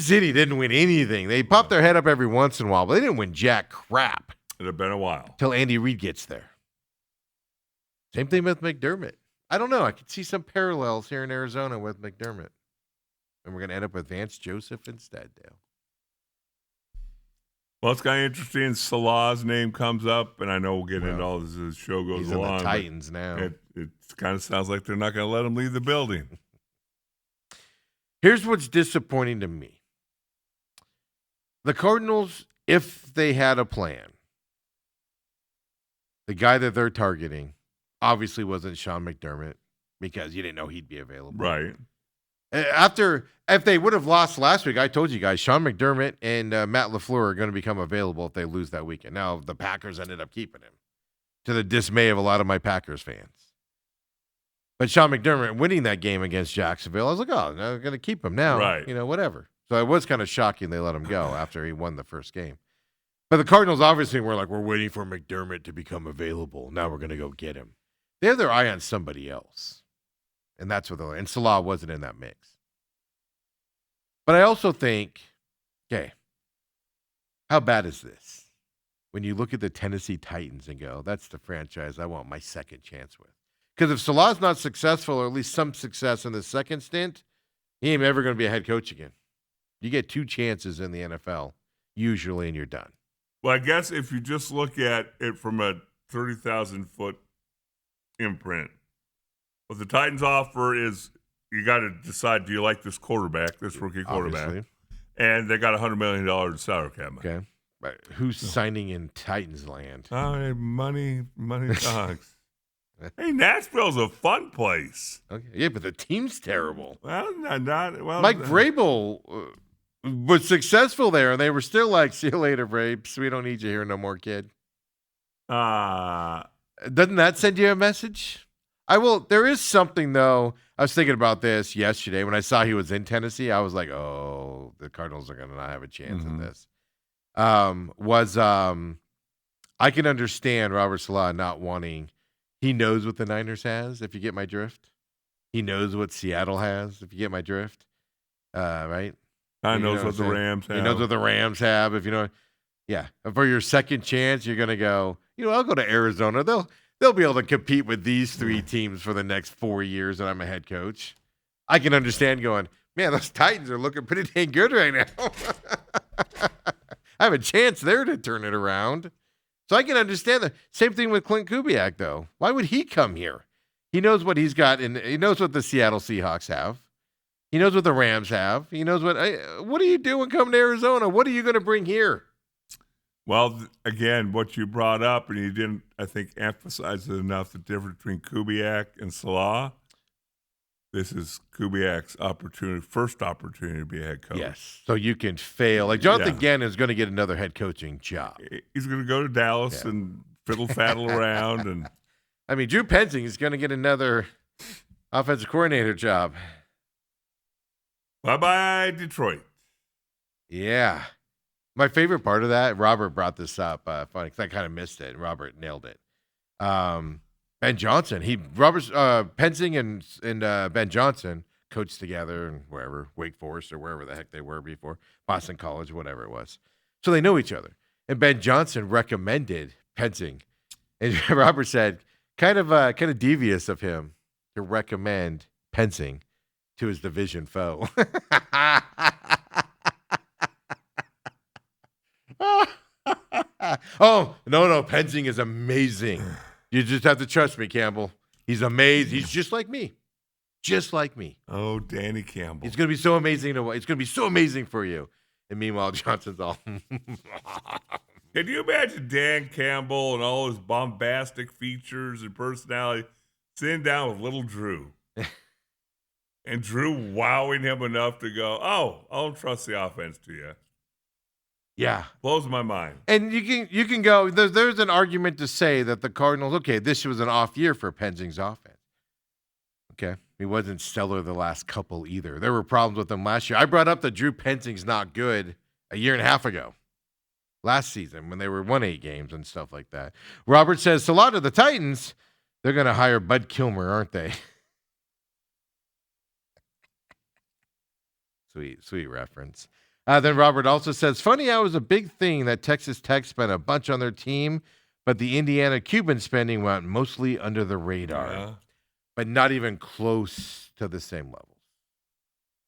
City didn't win anything. They popped their head up every once in a while, but they didn't win jack crap. It had been a while. Till Andy Reid gets there. Same thing with McDermott. I don't know. I could see some parallels here in Arizona with McDermott. And we're going to end up with Vance Joseph instead, Dale. Well, it's kind of interesting. Salah's name comes up, and I know we'll get into all this as the show goes along. He's in the Titans now. It kind of sounds like they're not going to let him leave the building. Here's what's disappointing to me. The Cardinals, if they had a plan, the guy that they're targeting obviously wasn't Sean McDermott because you didn't know he'd be available. Right. If they would have lost last week, I told you guys, Sean McDermott and Matt LaFleur are going to become available if they lose that weekend. Now, the Packers ended up keeping him, to the dismay of a lot of my Packers fans. But Sean McDermott winning that game against Jacksonville, I was like, oh, they're going to keep him now. Right. Whatever. So it was kind of shocking they let him go after he won the first game. But the Cardinals obviously were like, we're waiting for McDermott to become available. Now we're going to go get him. They have their eye on somebody else. And that's what and Salah wasn't in that mix. But I also think, okay, how bad is this? When you look at the Tennessee Titans and go, that's the franchise I want my second chance with. Because if Salah's not successful, or at least some success in the second stint, he ain't ever going to be a head coach again. You get 2 chances in the NFL, usually, and you're done. Well, I guess if you just look at it from a 30,000 foot imprint, what the Titans offer is you got to decide, do you like this quarterback, this rookie quarterback? Obviously. And they got $100 million in salary cap. Okay. But who's signing in Titans land? Oh, money talks. Hey, Nashville's a fun place. Okay. Yeah, but the team's terrible. Well, not well. Mike Vrabel was successful there, and they were still like, "See you later, Vrabes. We don't need you here no more, kid." Doesn't that send you a message? I will. There is something though. I was thinking about this yesterday when I saw he was in Tennessee. I was like, "Oh, the Cardinals are going to not have a chance at this." I can understand Robert Saleh not wanting. He knows what the Niners has. If you get my drift, he knows what Seattle has. If you get my drift, right? I You knows know what the I'm saying? Rams have. He knows what the Rams have. If you know, yeah. And for your second chance, you're gonna go. I'll go to Arizona. They'll be able to compete with these three teams for the next 4 years that I'm a head coach. I can understand going, man, those Titans are looking pretty dang good right now. I have a chance there to turn it around. So I can understand that. Same thing with Clint Kubiak, though. Why would he come here? He knows what he's got, and he knows what the Seattle Seahawks have. He knows what the Rams have. He knows what are you doing coming to Arizona? What are you going to bring here? Well, again, what you brought up, and you didn't, I think, emphasize it enough, the difference between Kubiak and Salah. This is Kubiak's first opportunity to be a head coach. Yes. So you can fail. Like Jonathan Gannon is going to get another head coaching job. He's going to go to Dallas and fiddle-faddle around. And I mean, Drew Pensing is going to get another offensive coordinator job. Bye-bye, Detroit. Yeah. My favorite part of that, Robert brought this up, funny, because I kind of missed it. Robert nailed it. Ben Johnson, Pensing and Ben Johnson coached together and wherever, Wake Forest or wherever the heck they were before, Boston College, whatever it was. So they know each other. And Ben Johnson recommended Pensing. And Robert said, kind of devious of him to recommend Pensing to his division foe. Oh, no, Pensing is amazing. You just have to trust me, Campbell. He's amazing. He's just like me. Just like me. Oh, Danny Campbell. It's going to be so amazing. It's going to be so amazing for you. And meanwhile, Johnson's all. Can you imagine Dan Campbell and all his bombastic features and personality sitting down with little Drew? And Drew wowing him enough to go, oh, I don't trust the offense to you. Yeah. Blows my mind. And you can go, there's an argument to say that the Cardinals, okay, this was an off year for Pensing's offense. Okay. He wasn't stellar the last couple either. There were problems with him last year. I brought up that Drew Pensing's not good a year and a half ago. Last season when they were 1-8 games and stuff like that. Robert says, a lot of the Titans, they're going to hire Bud Kilmer, aren't they? Sweet reference. Then Robert also says, funny how it was a big thing that Texas Tech spent a bunch on their team, but the Indiana Cuban spending went mostly under the radar, but not even close to the same level.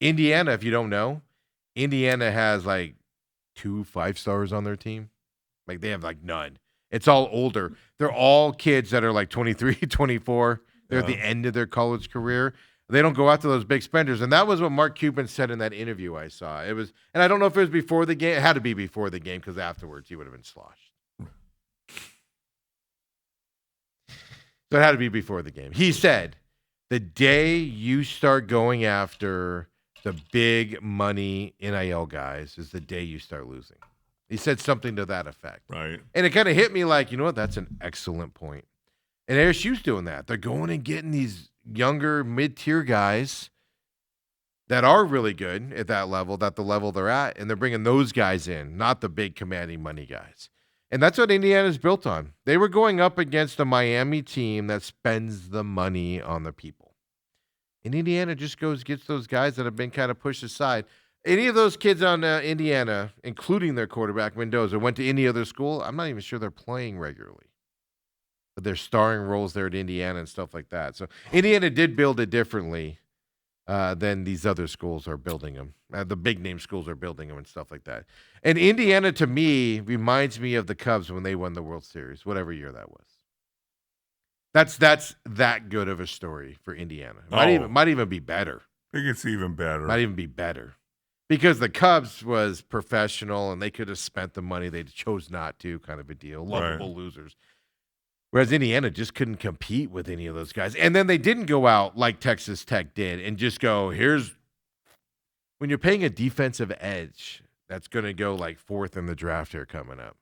Indiana, if you don't know, Indiana has like 2 5-stars on their team. Like they have like none. It's all older. They're all kids that are like 23, 24. They're at the end of their college career. They don't go after those big spenders. And that was what Mark Cuban said in that interview I saw. It was, and I don't know if it was before the game. It had to be before the game because afterwards he would have been sloshed. So it had to be before the game. He said, the day you start going after the big money NIL guys is the day you start losing. He said something to that effect. Right. And it kind of hit me like, you know what? That's an excellent point. And ASU's doing that. They're going and getting these younger mid-tier guys that are really good at that level, the level they're at, and they're bringing those guys in, not the big commanding money guys. And that's what Indiana's built on. They were going up against a Miami team that spends the money on the people. And Indiana just gets those guys that have been kind of pushed aside. Any of those kids on Indiana, including their quarterback, Mendoza, went to any other school, I'm not even sure they're playing regularly. But they're starring roles there at Indiana and stuff like that. So Indiana did build it differently than these other schools are building them. The big name schools are building them and stuff like that. And Indiana, to me, reminds me of the Cubs when they won the World Series, whatever year that was. That's that good of a story for Indiana. Might even be better. I think it's even better. Might even be better. Because the Cubs was professional and they could have spent the money. They chose not to, kind of a deal. Lovable losers. Whereas Indiana just couldn't compete with any of those guys. And then they didn't go out like Texas Tech did and just go, when you're paying a defensive edge that's going to go like fourth in the draft here coming up,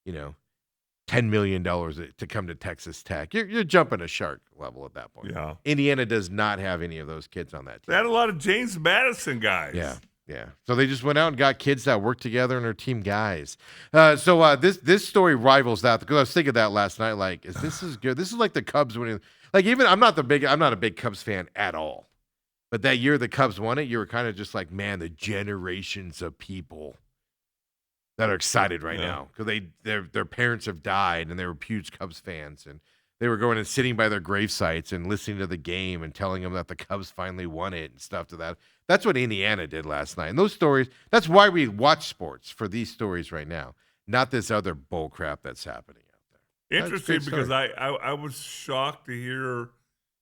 $10 million to come to Texas Tech. You're jumping a shark level at that point. Yeah. Indiana does not have any of those kids on that team. They had a lot of James Madison guys. Yeah. So they just went out and got kids that work together and are team guys. So this story rivals that, because I was thinking that last night. Like, this is good? This is like the Cubs winning. Like, even I'm not a big Cubs fan at all. But that year the Cubs won it, you were kind of just like, man, the generations of people that are excited right now because their parents have died and they were huge Cubs fans, and they were going and sitting by their grave sites and listening to the game and telling them that the Cubs finally won it and stuff to that. That's what Indiana did last night. And those stories, that's why we watch sports, for these stories right now, not this other bull crap that's happening out there. Interesting, because I was shocked to hear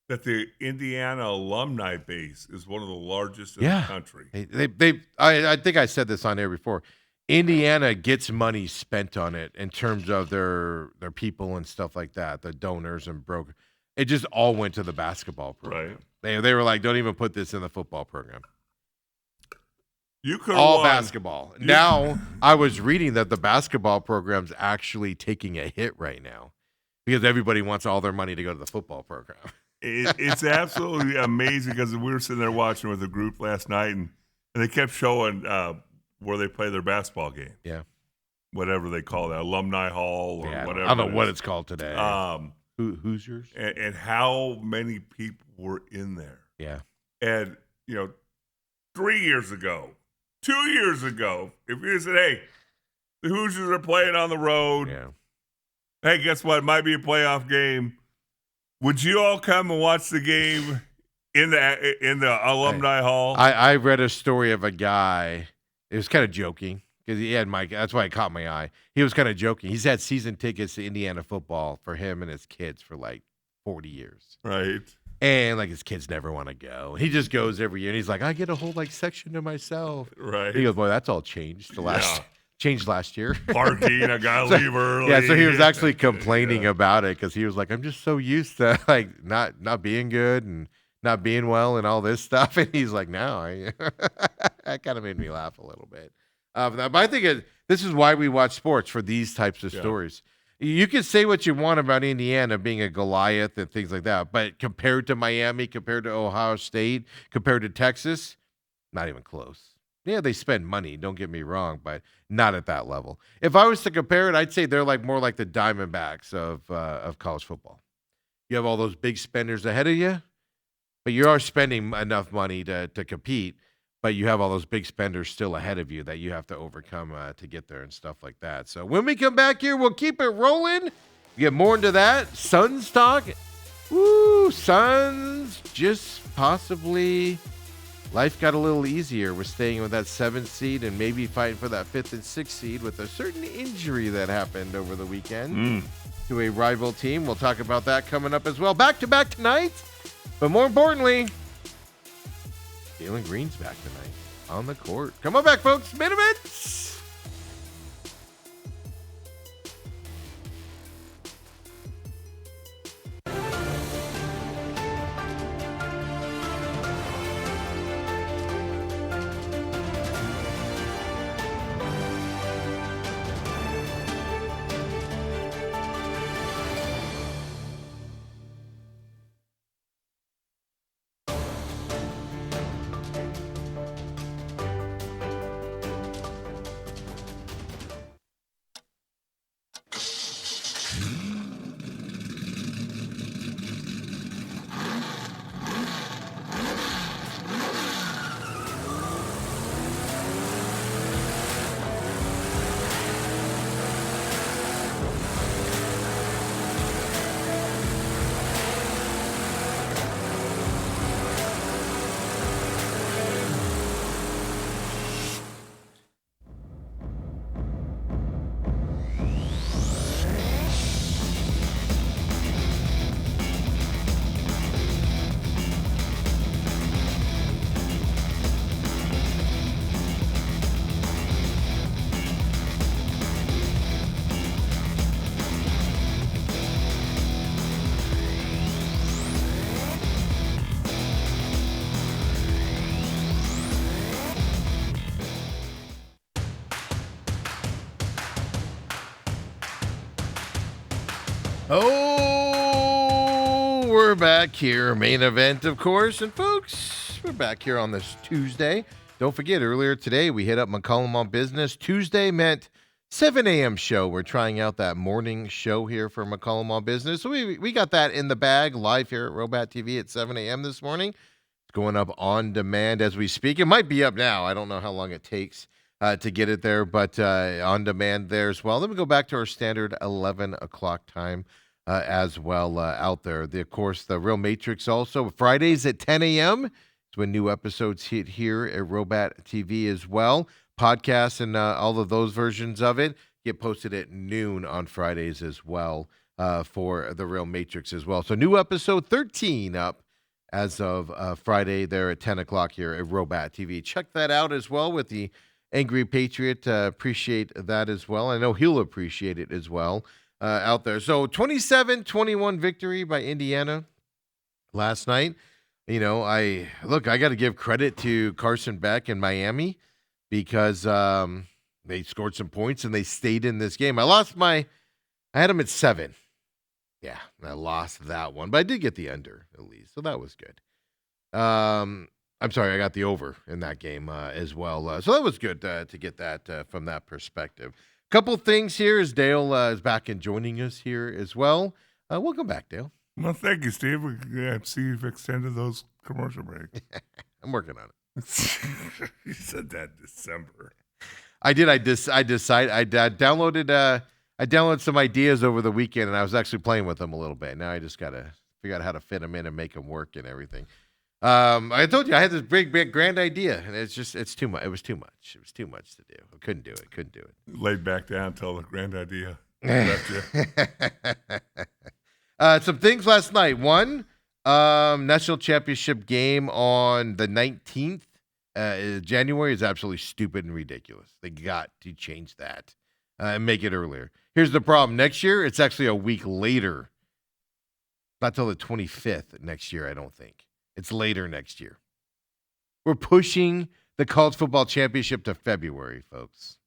that the Indiana alumni base is one of the largest in the country. I think I said this on air before. Indiana gets money spent on it in terms of their people and stuff like that, the donors and brokers. It just all went to the basketball program. Right. They were like, don't even put this in the football program. You could all basketball. Now, I was reading that the basketball program's actually taking a hit right now because everybody wants all their money to go to the football program. It's absolutely amazing, because we were sitting there watching with a group last night, and they kept showing where they play their basketball game. Yeah. Whatever they call that, Alumni Hall or whatever. I don't know what it's called today. Hoosiers? And how many people were in there. Yeah. And, 3 years ago, 2 years ago, if you said, hey, the Hoosiers are playing on the road. Yeah. Hey, guess what? It might be a playoff game. Would you all come and watch the game in the Alumni Hall? I read a story of a guy. It was kind of joking because he had that's why it caught my eye. He was kind of joking. He's had season tickets to Indiana football for him and his kids for like 40 years. Right. And like his kids never want to go. He just goes every year, and he's like, I get a whole like section to myself. Right. He goes, boy, that's all changed changed last year. Parking, I gotta leave early. Yeah, so he was actually complaining about it because he was like, I'm just so used to like not being good and not being well and all this stuff. And he's like, no, that kind of made me laugh a little bit. But I think this is why we watch sports, for these types of stories. You can say what you want about Indiana being a Goliath and things like that, but compared to Miami, compared to Ohio State, compared to Texas, not even close. Yeah, they spend money, don't get me wrong, but not at that level. If I was to compare it, I'd say they're like more like the Diamondbacks of college football. You have all those big spenders ahead of you, but you are spending enough money to compete, but you have all those big spenders still ahead of you that you have to overcome to get there and stuff like that. So when we come back here, we'll keep it rolling. Get more into that. Suns talk. Woo, Suns just possibly... Life got a little easier with staying with that 7th seed and maybe fighting for that 5th and 6th seed with a certain injury that happened over the weekend to a rival team. We'll talk about that coming up as well. Back-to-back tonight. But more importantly, Jalen Green's back tonight on the court. Come on back, folks. Minimits. Oh, we're back here. Main event, of course. And folks, we're back here on this Tuesday. Don't forget, earlier today, we hit up McCollum on Business. Tuesday meant 7 a.m. show. We're trying out that morning show here for McCollum on Business. So we got that in the bag live here at Robat TV at 7 a.m. this morning. It's going up on demand as we speak. It might be up now. I don't know how long it takes to get it there, but on demand there as well. Then we go back to our standard 11 o'clock time as well out there. Of course, the Real Matrix also. Fridays at 10 a.m. is when new episodes hit here at Robat TV as well. Podcasts and all of those versions of it get posted at noon on Fridays as well for the Real Matrix as well. So new episode 13 up as of Friday there at 10 o'clock here at Robat TV. Check that out as well with the Angry Patriot. Appreciate that as well. I know he'll appreciate it as well out there. So 27-21 victory by Indiana last night. You know, I got to give credit to Carson Beck in Miami because they scored some points and they stayed in this game. I had them at 7. Yeah, I lost that one, but I did get the under at least, so that was good. I'm sorry, I got the over in that game as well. So that was good to get that from that perspective. Couple things here as Dale is back and joining us here as well. Welcome back, Dale. Well, thank you, Steve. See you've extended those commercial breaks. I'm working on it. You said that in December. I did. I downloaded some ideas over the weekend, and I was actually playing with them a little bit. Now I just got to figure out how to fit them in and make them work and everything. I told you I had this big grand idea, and it's too much. It was too much. It was too much to do. I couldn't do it. Laid back down until the grand idea left you. Some things last night. One, national championship game on the 19th January is absolutely stupid and ridiculous. They got to change that and make it earlier. Here's the problem. Next year, it's actually a week later. Not till the 25th next year, I don't think. It's later next year. We're pushing the college football championship to February, folks,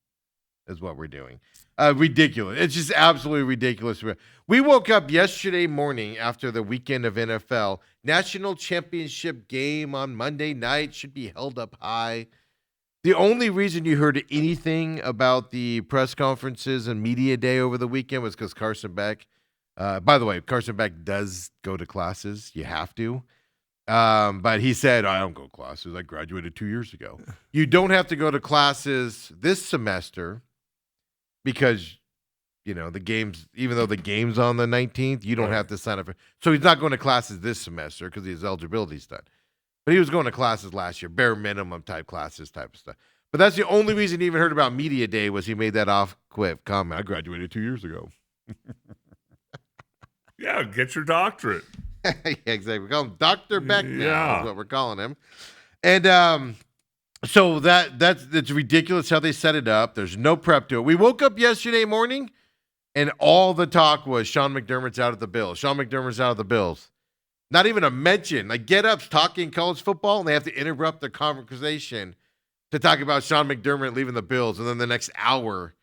is what we're doing. Ridiculous. It's just absolutely ridiculous. We woke up yesterday morning after the weekend of NFL. National championship game on Monday night should be held up high. The only reason you heard anything about the press conferences and media day over the weekend was because Carson Beck. By the way, Carson Beck does go to classes. You have to. But he said, I don't go to classes. I graduated 2 years ago. You don't have to go to classes this semester because, you know, the games, even though the game's on the 19th, you don't have to sign up for. So he's not going to classes this semester because his eligibility's done. But he was going to classes last year, bare minimum type classes type of stuff. But that's the only reason he even heard about Media Day was he made that off-quip comment. I graduated 2 years ago. Yeah, get your doctorate. Yeah, exactly. We call him Dr. Beck now. Yeah. Is what we're calling him. And so that's ridiculous how they set it up. There's no prep to it. We woke up yesterday morning, and all the talk was Sean McDermott's out of the Bills. Sean McDermott's out of the Bills. Not even a mention. Like, Get Up's talking college football, and they have to interrupt their conversation to talk about Sean McDermott leaving the Bills. And then the next hour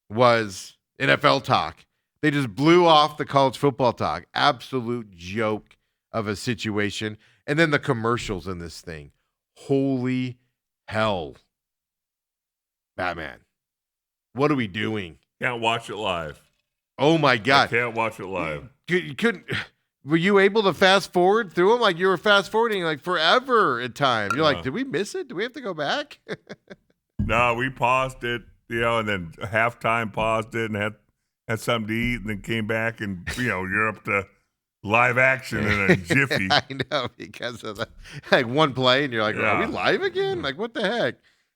was NFL talk. They just blew off the college football talk. Absolute joke of a situation. And then the commercials in this thing. Holy hell. Batman. What are we doing? Can't watch it live. Oh, my I God. can't watch it live. You couldn't. Were you able to fast forward through them? Like, you were fast forwarding like forever at time. You're like, did we miss it? Do we have to go back? No, we paused it, and then halftime paused it and had something to eat, and then came back, and you're up to live action in a jiffy. I know, because of like one play, and you're like, are we live again? Like, what the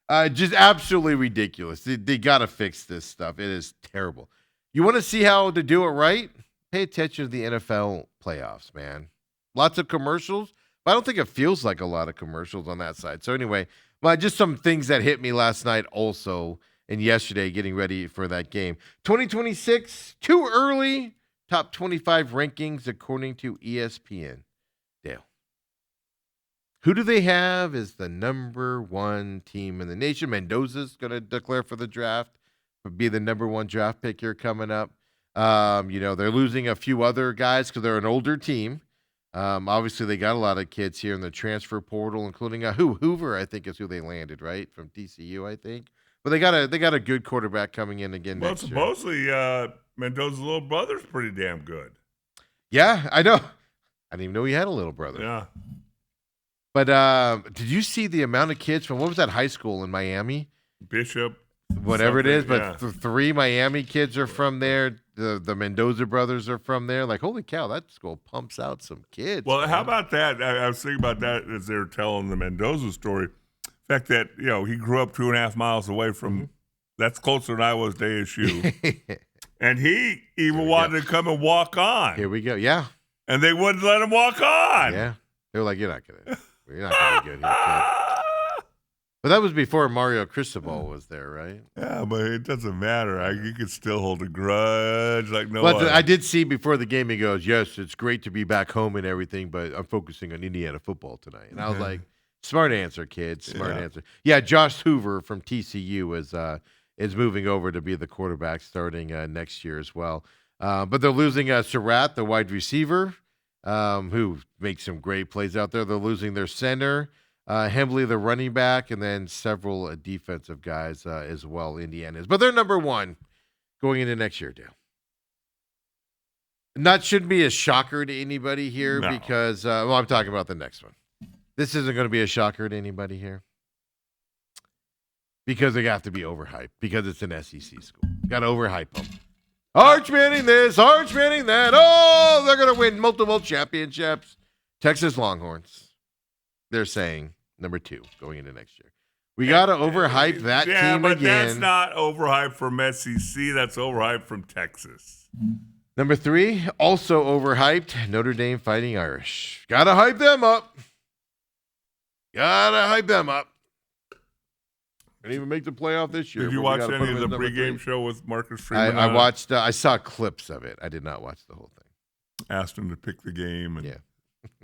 heck? Just absolutely ridiculous. They got to fix this stuff. It is terrible. You want to see how to do it right? Pay attention to the NFL playoffs, man. Lots of commercials, but I don't think it feels like a lot of commercials on that side. So anyway, just some things that hit me last night also and yesterday getting ready for that game. 2026, too early. Top 25 rankings according to ESPN. Dale. Who do they have as the number one team in the nation? Mendoza's going to declare for the draft, be the number one draft pick here coming up. They're losing a few other guys because they're an older team. Obviously, they got a lot of kids here in the transfer portal, including Hoover, I think is who they landed, right? From TCU, I think. But they got a good quarterback coming in again Well, next year. supposedly Mendoza's little brother's pretty damn good. Yeah, I know. I didn't even know he had a little brother. Yeah. But did you see the amount of kids from, what was that high school in Miami? Bishop. Whatever it is, but yeah. 3 Miami kids are from there. The Mendoza brothers are from there. Like, holy cow, that school pumps out some kids. Well, man. how about that? I was thinking about that as they were telling the Mendoza story. The fact that, he grew up 2.5 miles away from, that's closer than I was to ASU. And he even wanted to come and walk on. Here we go. Yeah. And they wouldn't let him walk on. Yeah. They're like, you're not going to be good here, kid. But that was before Mario Cristobal was there, right? Yeah, but it doesn't matter. You could still hold a grudge like no But other. I did see before the game, he goes, yes, it's great to be back home and everything, but I'm focusing on Indiana football tonight. And I was like, smart answer, kid. Smart answer. Yeah, Josh Hoover from TCU is moving over to be the quarterback starting next year as well. But they're losing Surratt, the wide receiver, who makes some great plays out there. They're losing their center. Hembley, the running back, and then several defensive guys as well, Indiana is. But they're number 1 going into next year, Dale. Not shouldn't be a shocker to anybody here because, I'm talking about the next one. This isn't going to be a shocker to anybody here because they have to be overhyped because it's an SEC school. Got to overhype them. Arch Manning this, Arch Manning that. Oh, they're going to win multiple championships. Texas Longhorns, they're saying. Number 2 going into next year. We got to overhype that team again. Yeah, but that's not overhyped from SEC. That's overhyped from Texas. Number 3, also overhyped, Notre Dame Fighting Irish. Got to hype them up. Didn't even make the playoff this year. Did you watch any of the pregame show with Marcus Freeman? I watched. I saw clips of it. I did not watch the whole thing. Asked him to pick the game. And, yeah.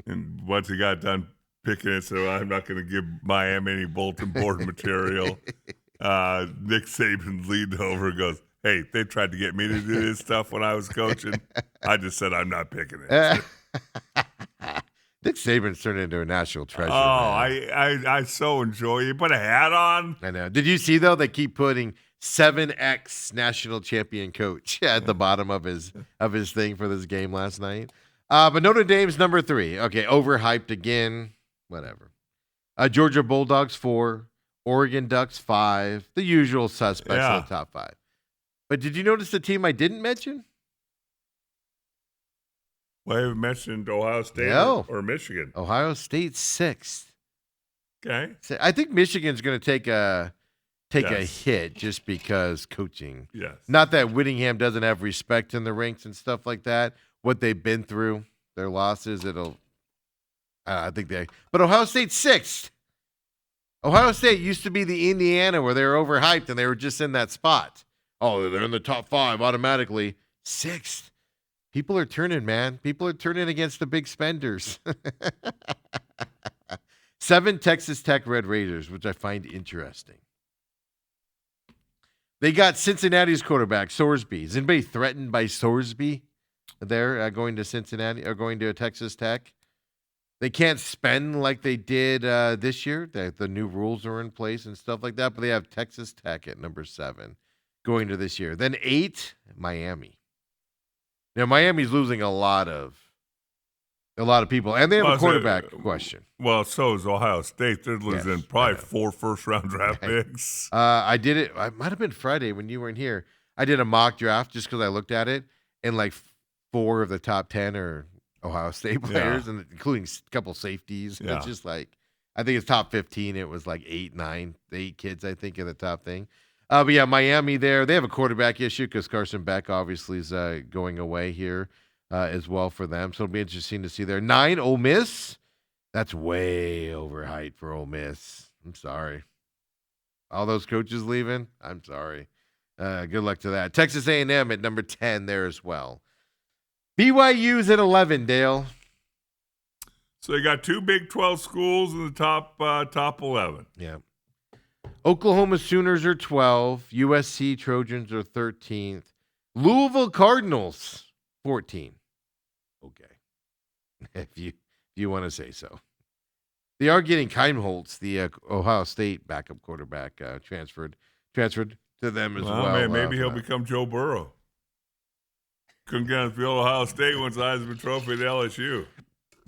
And once he got done picking it, so I'm not going to give Miami any bulletin board material. Nick Saban leaned over and goes, hey, they tried to get me to do this stuff when I was coaching. I just said I'm not picking it. Nick Saban's turned into a national treasure. Oh, I so enjoy it. Put a hat on. I know. Did you see, though, they keep putting 7X national champion coach at the bottom of his thing for this game last night? But Notre Dame's number 3. Okay, overhyped again. Whatever. Georgia Bulldogs 4, Oregon Ducks 5, the usual suspects in the top 5. But did you notice the team I didn't mention? Well, I haven't mentioned Ohio State or Michigan. Ohio State 6th. Okay. So I think Michigan's going to take a hit just because coaching. Yes. Not that Whittingham doesn't have respect in the ranks and stuff like that. What they've been through, their losses, but Ohio State's 6th. Ohio State used to be the Indiana where they were overhyped and they were just in that spot. Oh, they're in the top 5 automatically. 6th. People are turning, man. People are turning against the big spenders. 7 Texas Tech Red Raiders, which I find interesting. They got Cincinnati's quarterback, Sorsby. Is anybody threatened by Sorsby there going to Cincinnati or going to Texas Tech? They can't spend like they did this year. The new rules are in place and stuff like that. But they have Texas Tech at number 7 going to this year. Then 8, Miami. Now Miami's losing a lot of people, and they have a quarterback question. Well, so is Ohio State. They're losing probably 4 first-round draft picks. I did it. It might have been Friday when you weren't here. I did a mock draft just because I looked at it, and like 4 of the top 10 are Ohio State players, and including a couple safeties. Yeah. It's just like, I think it's top 15. It was like 8 kids, I think, in the top thing. But yeah, Miami there. They have a quarterback issue because Carson Beck obviously is going away here as well for them. So it'll be interesting to see there. 9, Ole Miss. That's way overhyped for Ole Miss. I'm sorry. All those coaches leaving. I'm sorry. Good luck to that. Texas A&M at number 10 there as well. BYU's at 11, Dale. So you got 2 Big 12 schools in the top 11. Yeah. Oklahoma Sooners are 12. USC Trojans are 13th. Louisville Cardinals 14. Okay. if you want to say so. They are getting Keimholz, the Ohio State backup quarterback, transferred to them as well. Man, maybe he'll for that. become Joe Burrow. Couldn't get on the field. Ohio State wins the Heisman Trophy at LSU.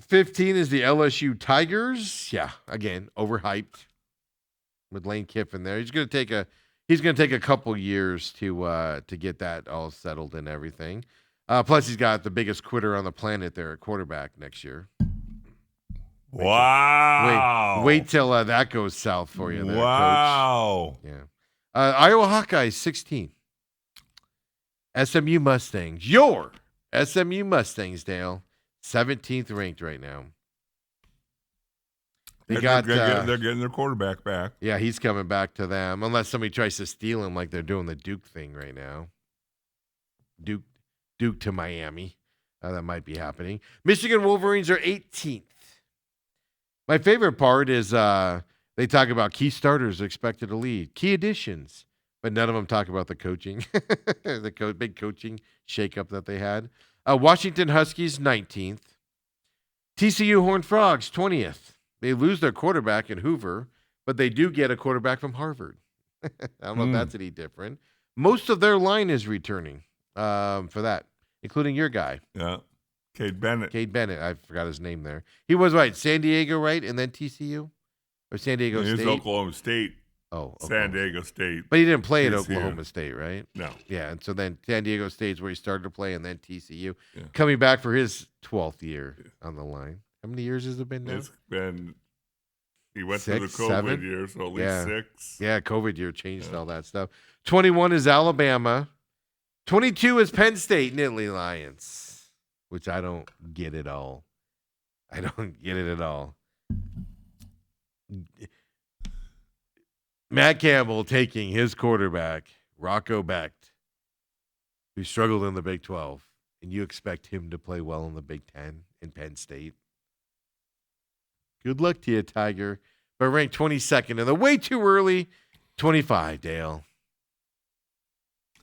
15 is the LSU Tigers. Yeah, again, overhyped with Lane Kiffin there. He's going to take a couple years to get that all settled and everything. Plus, he's got the biggest quitter on the planet there at quarterback next year. Wow. Wait till that goes south for you there, wow. Coach. Yeah. Iowa Hawkeyes 16. SMU Mustangs. Your SMU Mustangs, Dale. 17th ranked right now. They're getting their quarterback back. Yeah, he's coming back to them, unless somebody tries to steal him like they're doing the Duke thing right now. Duke to Miami. That might be happening. Michigan Wolverines are 18th. My favorite part is they talk about key starters expected to lead, key additions, but none of them talk about the coaching, big coaching shakeup that they had. Washington Huskies 19th. TCU Horned Frogs 20th. They lose their quarterback in Hoover, but they do get a quarterback from Harvard. I don't know if that's any different. Most of their line is returning for that, including your guy. Yeah. Cade Bennett. I forgot his name there. He was right. San Diego, right? And then TCU? Or San Diego State? It was Oklahoma State. Oh, San Diego State. But he didn't play at Oklahoma State, right? No. Yeah, and so then San Diego State's where he started to play, and then TCU. Yeah. Coming back for his 12th year on the line. How many years has it been now? It's been, he went 6, through the COVID 7? year, so at least 6. Yeah, COVID year changed all that stuff. 21 is Alabama. 22 is Penn State Nittany Lions, which I don't get at all. I don't get it at all. Matt Campbell taking his quarterback, Rocco Becht, who struggled in the Big 12, and you expect him to play well in the Big 10 in Penn State. Good luck to you, Tiger. But ranked 22nd, and they're way too early. 25, Dale.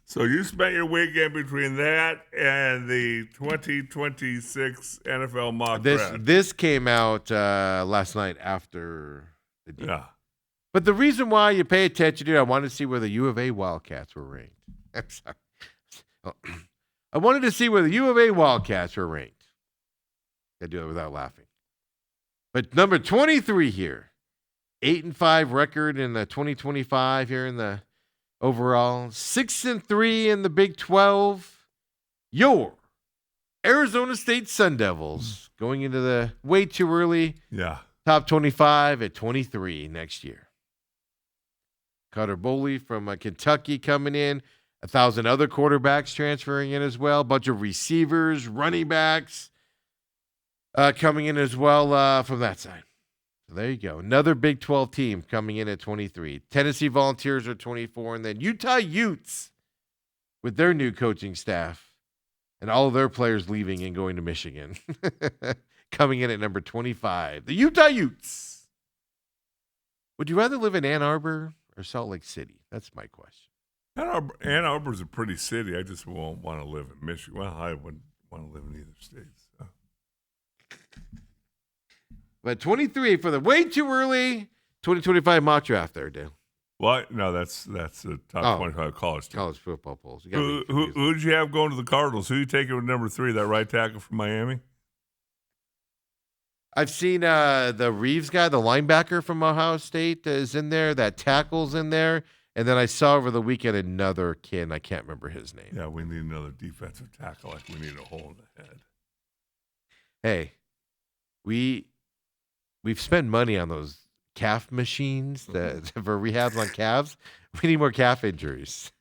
So you spent your weekend between that and the 2026 NFL mock draft. This came out last night after the deal. Yeah. But the reason why you pay attention to it, I wanted to see where the U of A Wildcats were ranked. I'm sorry. I wanted to see where the U of A Wildcats were ranked. I do it without laughing. But number 23 here, 8-5 record in the 2025 here in the overall, 6-3 in the Big 12. Your Arizona State Sun Devils going into the way too early. Yeah. Top 25 at 23 next year. Cutter Boley from Kentucky coming in. 1,000 other quarterbacks transferring in as well. A bunch of receivers, running backs coming in as well from that side. So there you go. Another Big 12 team coming in at 23. Tennessee Volunteers are 24. And then Utah Utes with their new coaching staff and all of their players leaving and going to Michigan. Coming in at number 25. The Utah Utes. Would you rather live in Ann Arbor or Salt Lake City? That's my question. Ann Arbor's a pretty city. I just won't want to live in Michigan. Well, I wouldn't want to live in either state. So. But 23 for the way too early 2025 mock draft there, Dale. What? No, that's the top 25 college team. College football polls. Who did you have going to the Cardinals? Who you taking with number 3, that right tackle from Miami? I've seen the Reeves guy, the linebacker from Ohio State is in there. That tackle's in there. And then I saw over the weekend another kid, and I can't remember his name. Yeah, we need another defensive tackle like we need a hole in the head. Hey, we've spent money on those calf machines for rehabs on calves. We need more calf injuries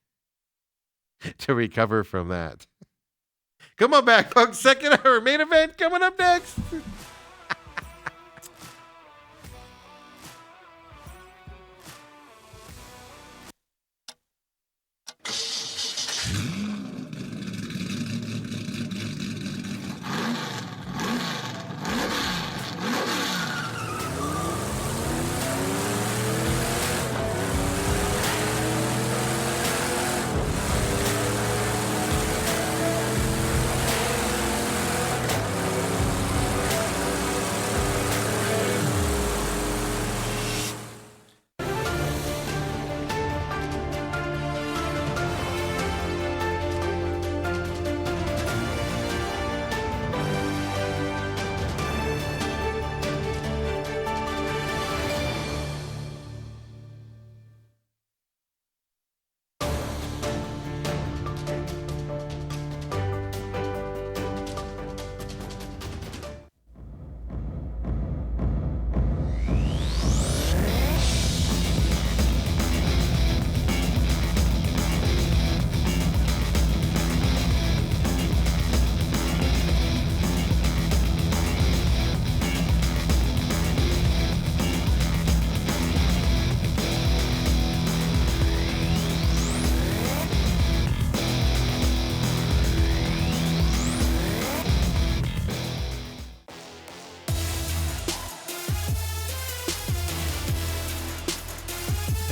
to recover from that. Come on back, folks. Second hour main event coming up next.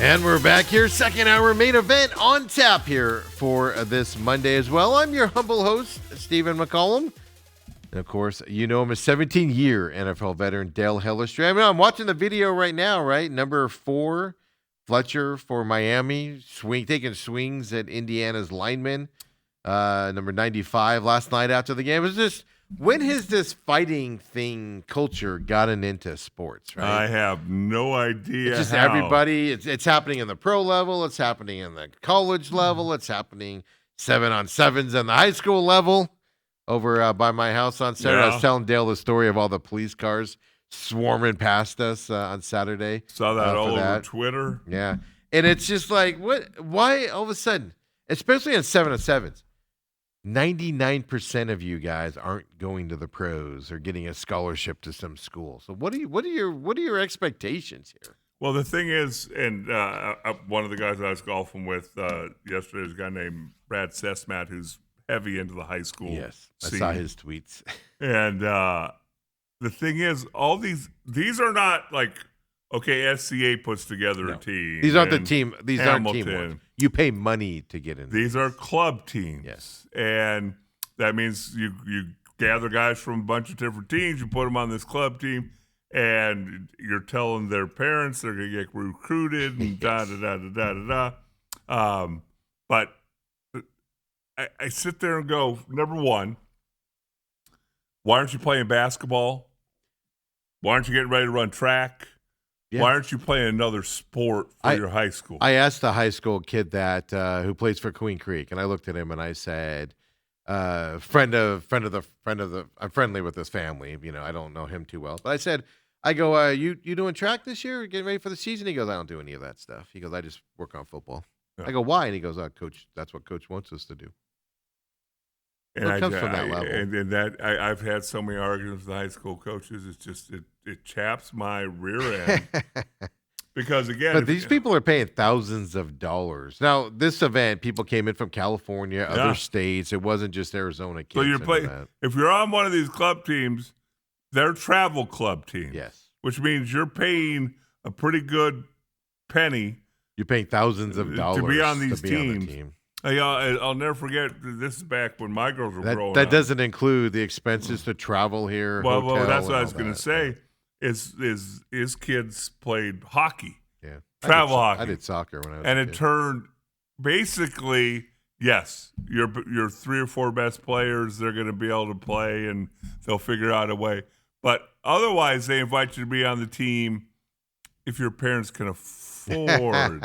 And we're back here, second hour main event on tap here for this Monday as well. I'm your humble host, Stephen McCollum. And of course, you know him as 17-year NFL veteran Dale Hellestrand. I mean, I'm watching the video right now, right? Number 4, Fletcher for Miami, taking swings at Indiana's lineman. Number 95 last night after the game. It was just, when has this fighting thing culture gotten into sports, right? I have no idea. It's just how. everybody. It's happening in the pro level. It's happening in the college level. It's happening 7-on-7s in the high school level. Over by my house on Saturday, I was telling Dale the story of all the police cars swarming past us on Saturday. Saw that all over Twitter. Yeah, and it's just like, what? Why all of a sudden, especially on 7-on-7s, 99% of you guys aren't going to the pros or getting a scholarship to some school. So what are your expectations here? Well, the thing is, and one of the guys I was golfing with yesterday is a guy named Brad Sesmat, who's heavy into the high school. Yes, scene. I saw his tweets. And the thing is, all these are not like, okay, SCA puts together a team. These aren't the team. These Hamilton. aren't teamwork. You pay money to get in. These are club teams. Yes. And that means you gather guys from a bunch of different teams, you put them on this club team, and you're telling their parents they're going to get recruited and da-da-da-da-da-da-da. But I sit there and go, number one, why aren't you playing basketball? Why aren't you getting ready to run track? Yeah. Why aren't you playing another sport for your high school? I asked the high school kid that who plays for Queen Creek, and I looked at him and I said, I'm friendly with this family. You know, I don't know him too well, but I said, you doing track this year? Getting ready for the season? He goes, I don't do any of that stuff. He goes, I just work on football. Yeah. I go, why? And he goes, Coach, that's what Coach wants us to do. And it comes from that level. And that I've had so many arguments with high school coaches. It's just it chaps my rear end because again. But these people are paying thousands of dollars. Now, this event, people came in from California, other states. It wasn't just Arizona kids. So you're playing. If you're on one of these club teams, they're travel club teams. Yes, which means you're paying a pretty good penny. You're paying thousands of dollars to be on these teams. On the team. I'll never forget. This is back when my girls were growing up. That doesn't include the expenses to travel here. Well, that's what I was going to say. Is kids played hockey? Yeah, hockey. I did soccer when I was and a it kid. Turned basically yes. Your 3 or 4 best players, they're going to be able to play, and they'll figure out a way. But otherwise, they invite you to be on the team if your parents can afford.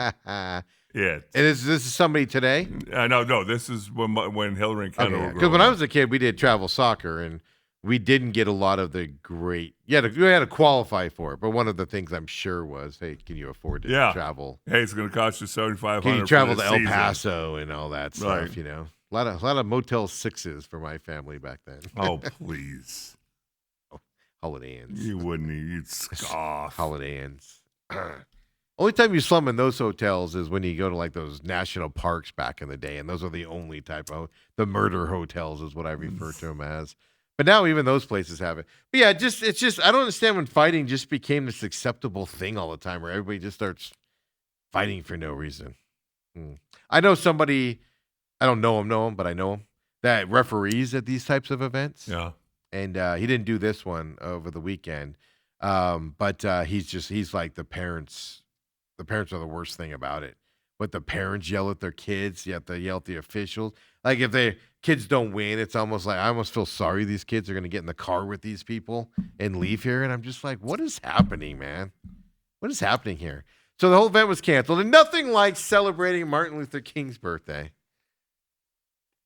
Yeah, and this is somebody today? No. This is when Hillary and Kendall were growing. Because when I was a kid, we did travel soccer, and we didn't get a lot of the great. You had to qualify for it, but one of the things I'm sure was, hey, can you afford to travel? Hey, it's going to cost you $7,500. Can you travel to El Paso and all that stuff? Right. You know, a lot of Motel 6s for my family back then. Oh, please. Holiday Inns. You wouldn't. You'd scoff. Holiday Inns. Only time you slum in those hotels is when you go to like those national parks back in the day, and those are the only type of the murder hotels is what I refer to them as. But now even those places have it. But yeah, it's just I don't understand when fighting just became this acceptable thing all the time, where everybody just starts fighting for no reason. I know somebody, I don't know him, but I know him that referees at these types of events. Yeah, and he didn't do this one over the weekend, but he's like the parents. The parents are the worst thing about it. But the parents yell at their kids, you have to yell at the officials. Like if the kids don't win, it's almost like I almost feel sorry these kids are going to get in the car with these people and leave here. And I'm just like, what is happening, man? What is happening here? So the whole event was canceled, and nothing like celebrating Martin Luther King's birthday.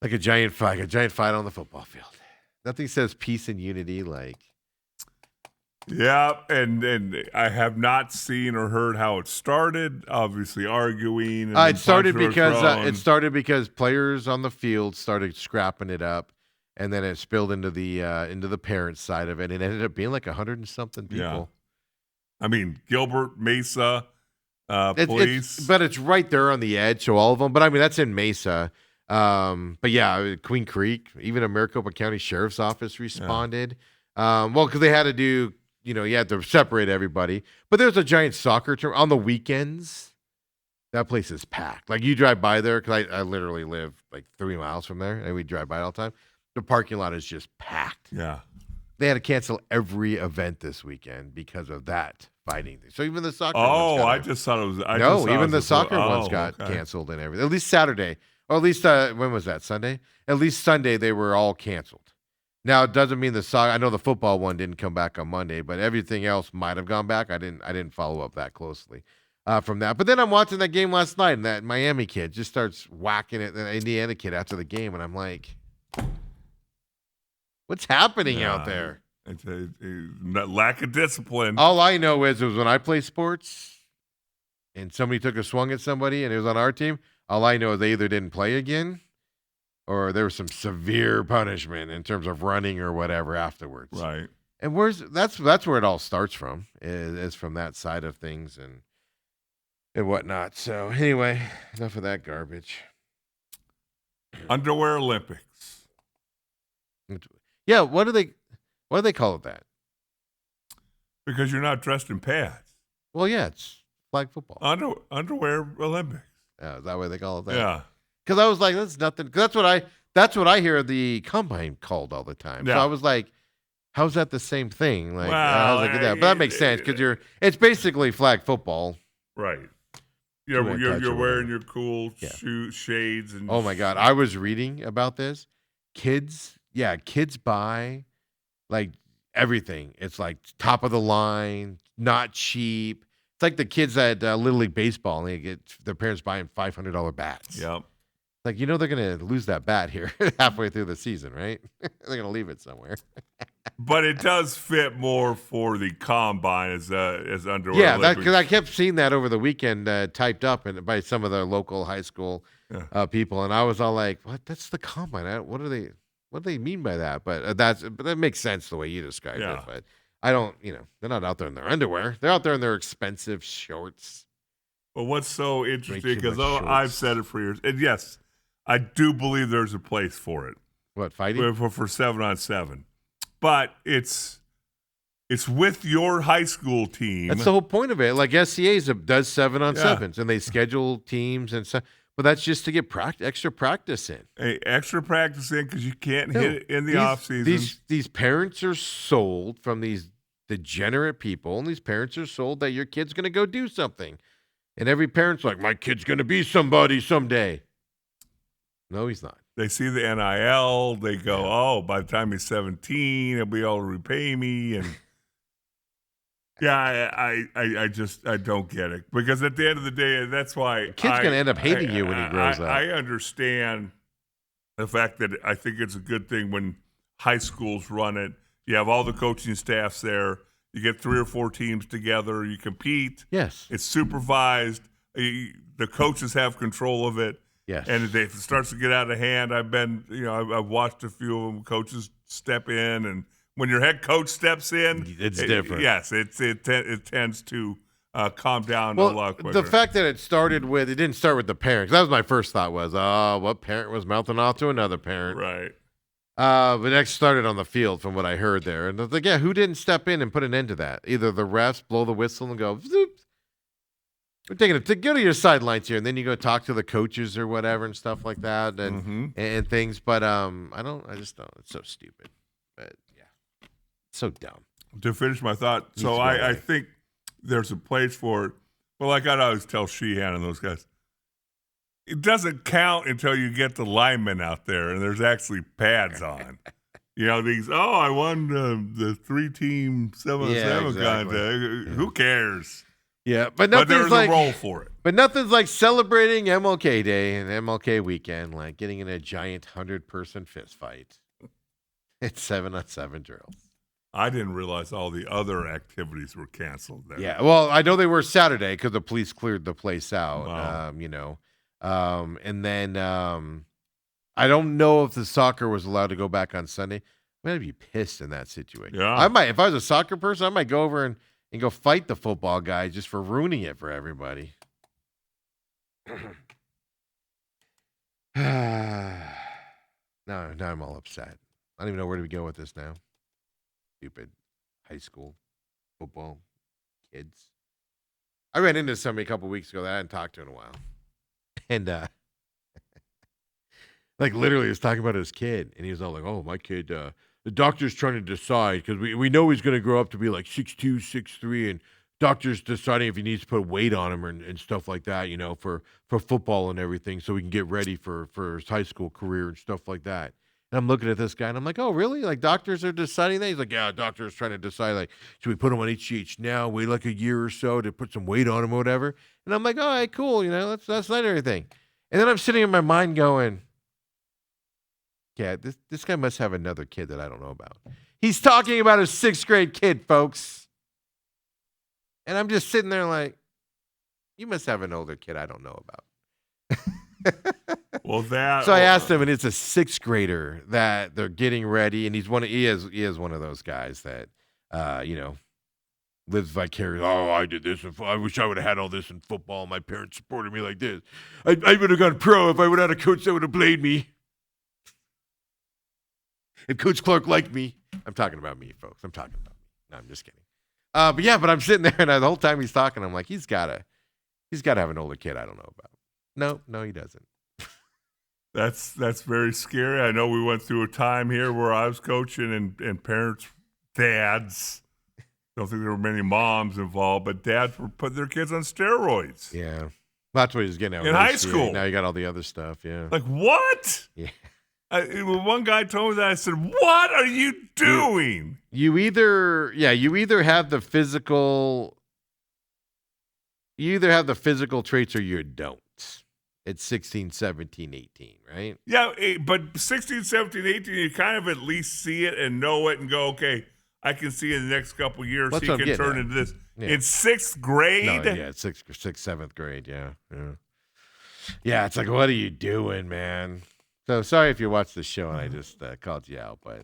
Like a giant fight on the football field. Nothing says peace and unity like. Yeah, and I have not seen or heard how it started. Obviously, arguing. And it started because players on the field started scrapping it up, and then it spilled into the parents' side of it, and it ended up being like 100 and something people. Yeah. I mean, Gilbert, Mesa, police, but it's right there on the edge. So all of them. But I mean, that's in Mesa. But yeah, Queen Creek, even a Maricopa County Sheriff's Office responded. Yeah. Because they had to do. You had to separate everybody. But there's a giant soccer tournament on the weekends. That place is packed. Like you drive by there, because I literally live like 3 miles from there, and we drive by it all the time. The parking lot is just packed. Yeah. They had to cancel every event this weekend because of that fighting thing. So even the soccer ones Oh, got I just thought it was. I just no, thought it even was the a- soccer ones oh, got okay. canceled and everything. At least Saturday, or at least when was that? Sunday. At least Sunday they were all canceled. Now it doesn't mean the soccer. I know the football one didn't come back on Monday, but everything else might have gone back. I didn't follow up that closely from that. But then I'm watching that game last night, and that Miami kid just starts whacking at the Indiana kid after the game, and I'm like, what's happening out Yeah. there? It's a lack of discipline. All I know is it was when I play sports and somebody took a swung at somebody and it was on our team. All I know is they either didn't play again or there was some severe punishment in terms of running or whatever afterwards. Right. And that's where it all starts from, is from that side of things and whatnot. So anyway, enough of that garbage. Underwear Olympics. Yeah, what do they call it that? Because you're not dressed in pads. Well, yeah, it's flag football. Underwear Olympics. Is that what they call it that? Yeah. Because I was like, that's nothing. 'Cause that's what I hear the combine called all the time. So Yeah. I was like, how's that the same thing? Like, Well, how's it get that? But that makes sense because it's basically flag football. Right. Two-hand You're touch you're or wearing whatever. your cool Yeah. shades and. Oh my God. I was reading about this. Kids buy like everything. It's like top of the line, not cheap. It's like the kids at Little League Baseball and they get their parents buying $500 bats. Yep. Like, they're going to lose that bat here halfway through the season, right? They're going to leave it somewhere. But it does fit more for the combine as underwear. Yeah, Olympics. because I kept seeing that over the weekend typed up by some of the local high school people, and I was all like, "What? That's the combine? What do they mean by that?" But that makes sense the way you described Yeah. it. But I don't, they're not out there in their underwear. They're out there in their expensive shorts. But what's so interesting, too because much I've shorts. said it for years, and yes, I do believe there's a place for it What, fighting? for 7-on-7, but it's with your high school team. That's the whole point of it. Like SCA does 7-on-7s, and they schedule teams and stuff. But that's just to get extra practice in. Extra practice in because you can't No, hit it in the off season. These parents are sold from these degenerate people, and these parents are sold that your kid's going to go do something. And every parent's like, my kid's going to be somebody someday. No, he's not. They see the NIL. They go, oh, by the time he's 17, he'll be able to repay me. And yeah, I don't get it, because at the end of the day, that's why Kid's going to end up hating you when he grows up. I understand the fact that I think it's a good thing when high schools run it. You have all the coaching staffs there. You get 3 or 4 teams together. You compete. Yes. It's supervised. The coaches have control of it. Yes. And if it starts to get out of hand, I've watched a few of them. Coaches step in, and when your head coach steps in, It's different. Yes, it tends to calm down a Well, lot quicker. the fact that it didn't start with the parents. That was my first thought was, what parent was mouthing off to another parent? Right. But next started on the field from what I heard there. And I was like, yeah, who didn't step in and put an end to that? Either the refs blow the whistle and go, zoop. We're taking it to go to your sidelines here, and then you go talk to the coaches or whatever and stuff like that and things. But I just don't. It's so stupid. But yeah, so dumb. To finish my thought, Needs so to go I away. think there's a place for it. Well, like I always tell Sheehan and those guys, it doesn't count until you get the linemen out there and there's actually pads on. These, I won the 3-team 7-on-7 Yeah, exactly. contest. Who cares? Yeah, but But there's nothing's like a role for it. But nothing's like celebrating MLK Day and MLK weekend, like getting in a giant 100-person fist fight. It's 7-on-7 drills. I didn't realize all the other activities were canceled there. Yeah, well, I know they were Saturday because the police cleared the place out. Wow. And then I don't know if the soccer was allowed to go back on Sunday. I'm gonna be pissed in that situation. Yeah. I might, if I was a soccer person, I might go over and go fight the football guy just for ruining it for everybody. Now I'm all upset. I don't even know where do we go with this now. Stupid high school football kids. I ran into somebody a couple weeks ago that I hadn't talked to in a while. And like literally was talking about his kid. And he was all like, oh, my kid, the doctor's trying to decide because we know he's going to grow up to be like 6'2", 6'3", and doctor's deciding if he needs to put weight on him and stuff like that, for football and everything so he can get ready for his high school career and stuff like that. And I'm looking at this guy and I'm like, oh, really? Like doctors are deciding that? He's like, yeah, doctor's trying to decide, like, should we put him on HGH now, wait like a year or so to put some weight on him or whatever? And I'm like, all right, cool, that's not everything. And then I'm sitting in my mind going, yeah, this guy must have another kid that I don't know about. He's talking about his 6th grade kid, folks. And I'm just sitting there like, you must have an older kid I don't know about. Well, So I asked him, and it's a 6th grader that they're getting ready, and he is one of those guys that, lives vicarious. Oh, I did this. I wish I would have had all this in football. My parents supported me like this. I would have gone pro if I would have had a coach that would have played me. If Coach Clark liked me. I'm talking about me, folks. I'm talking about me. No, I'm just kidding. But I'm sitting there, and the whole time he's talking, I'm like, he's got to have an older kid I don't know about. No, he doesn't. That's very scary. I know we went through a time here where I was coaching and parents, dads, don't think there were many moms involved, but dads were putting their kids on steroids. Yeah. That's what he's getting at. In high school. Now you got all the other stuff, yeah. Like, what? Yeah. When one guy told me that, I said, what are you doing? You either have the physical traits or you don't. It's 16, 17, 18, right? Yeah, but 16, 17, 18, you kind of at least see it and know it and go, okay, I can see in the next couple of years he can turn into this. Yeah. In 6th grade? No, yeah, 6th, 7th grade, yeah. Yeah, it's like, what are you doing, man? So sorry if you watched the show and I just called you out, but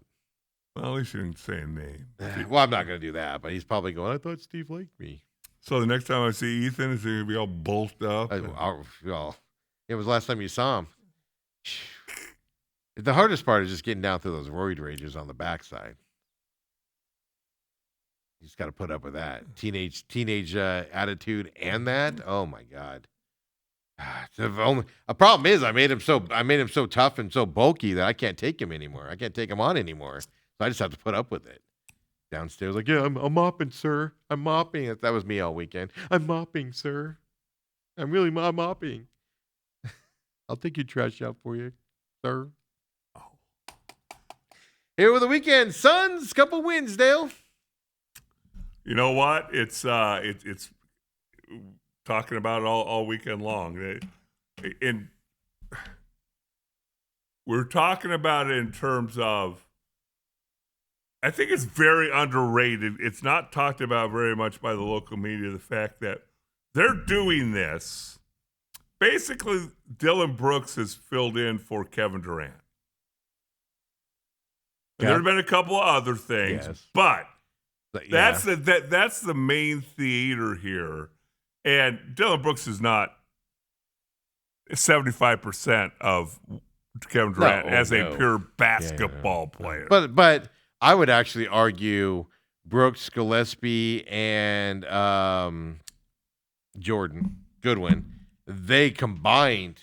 well, at least you didn't say a name. Well, I'm not going to do that, but he's probably going, I thought Steve liked me. So the next time I see Ethan, is he going to be all bulked up? Well, it was last time you saw him. The hardest part is just getting down through those roid rages on the backside. You just got to put up with that. Teenage attitude and that. Oh, my God. A problem is I made him so tough and so bulky that I can't take him anymore. I can't take him on anymore. So I just have to put up with it. Downstairs, like, yeah, I'm mopping, sir. I'm mopping. That was me all weekend. I'm mopping, sir. I'm mopping. I'll take your trash out for you, sir. Here with the weekend, Suns, couple wins, Dale. You know what? It's talking about it all weekend long. And we're talking about it in terms of, I think it's very underrated. It's not talked about very much by the local media, the fact that they're doing this. Basically, Dylan Brooks has filled in for Kevin Durant. Yeah. There have been a couple of other things, yes. but yeah. that's the main theater here. And Dylan Brooks is not 75% of Kevin Durant as a pure basketball player. But I would actually argue Brooks, Gillespie, and Jordan Goodwin, they combined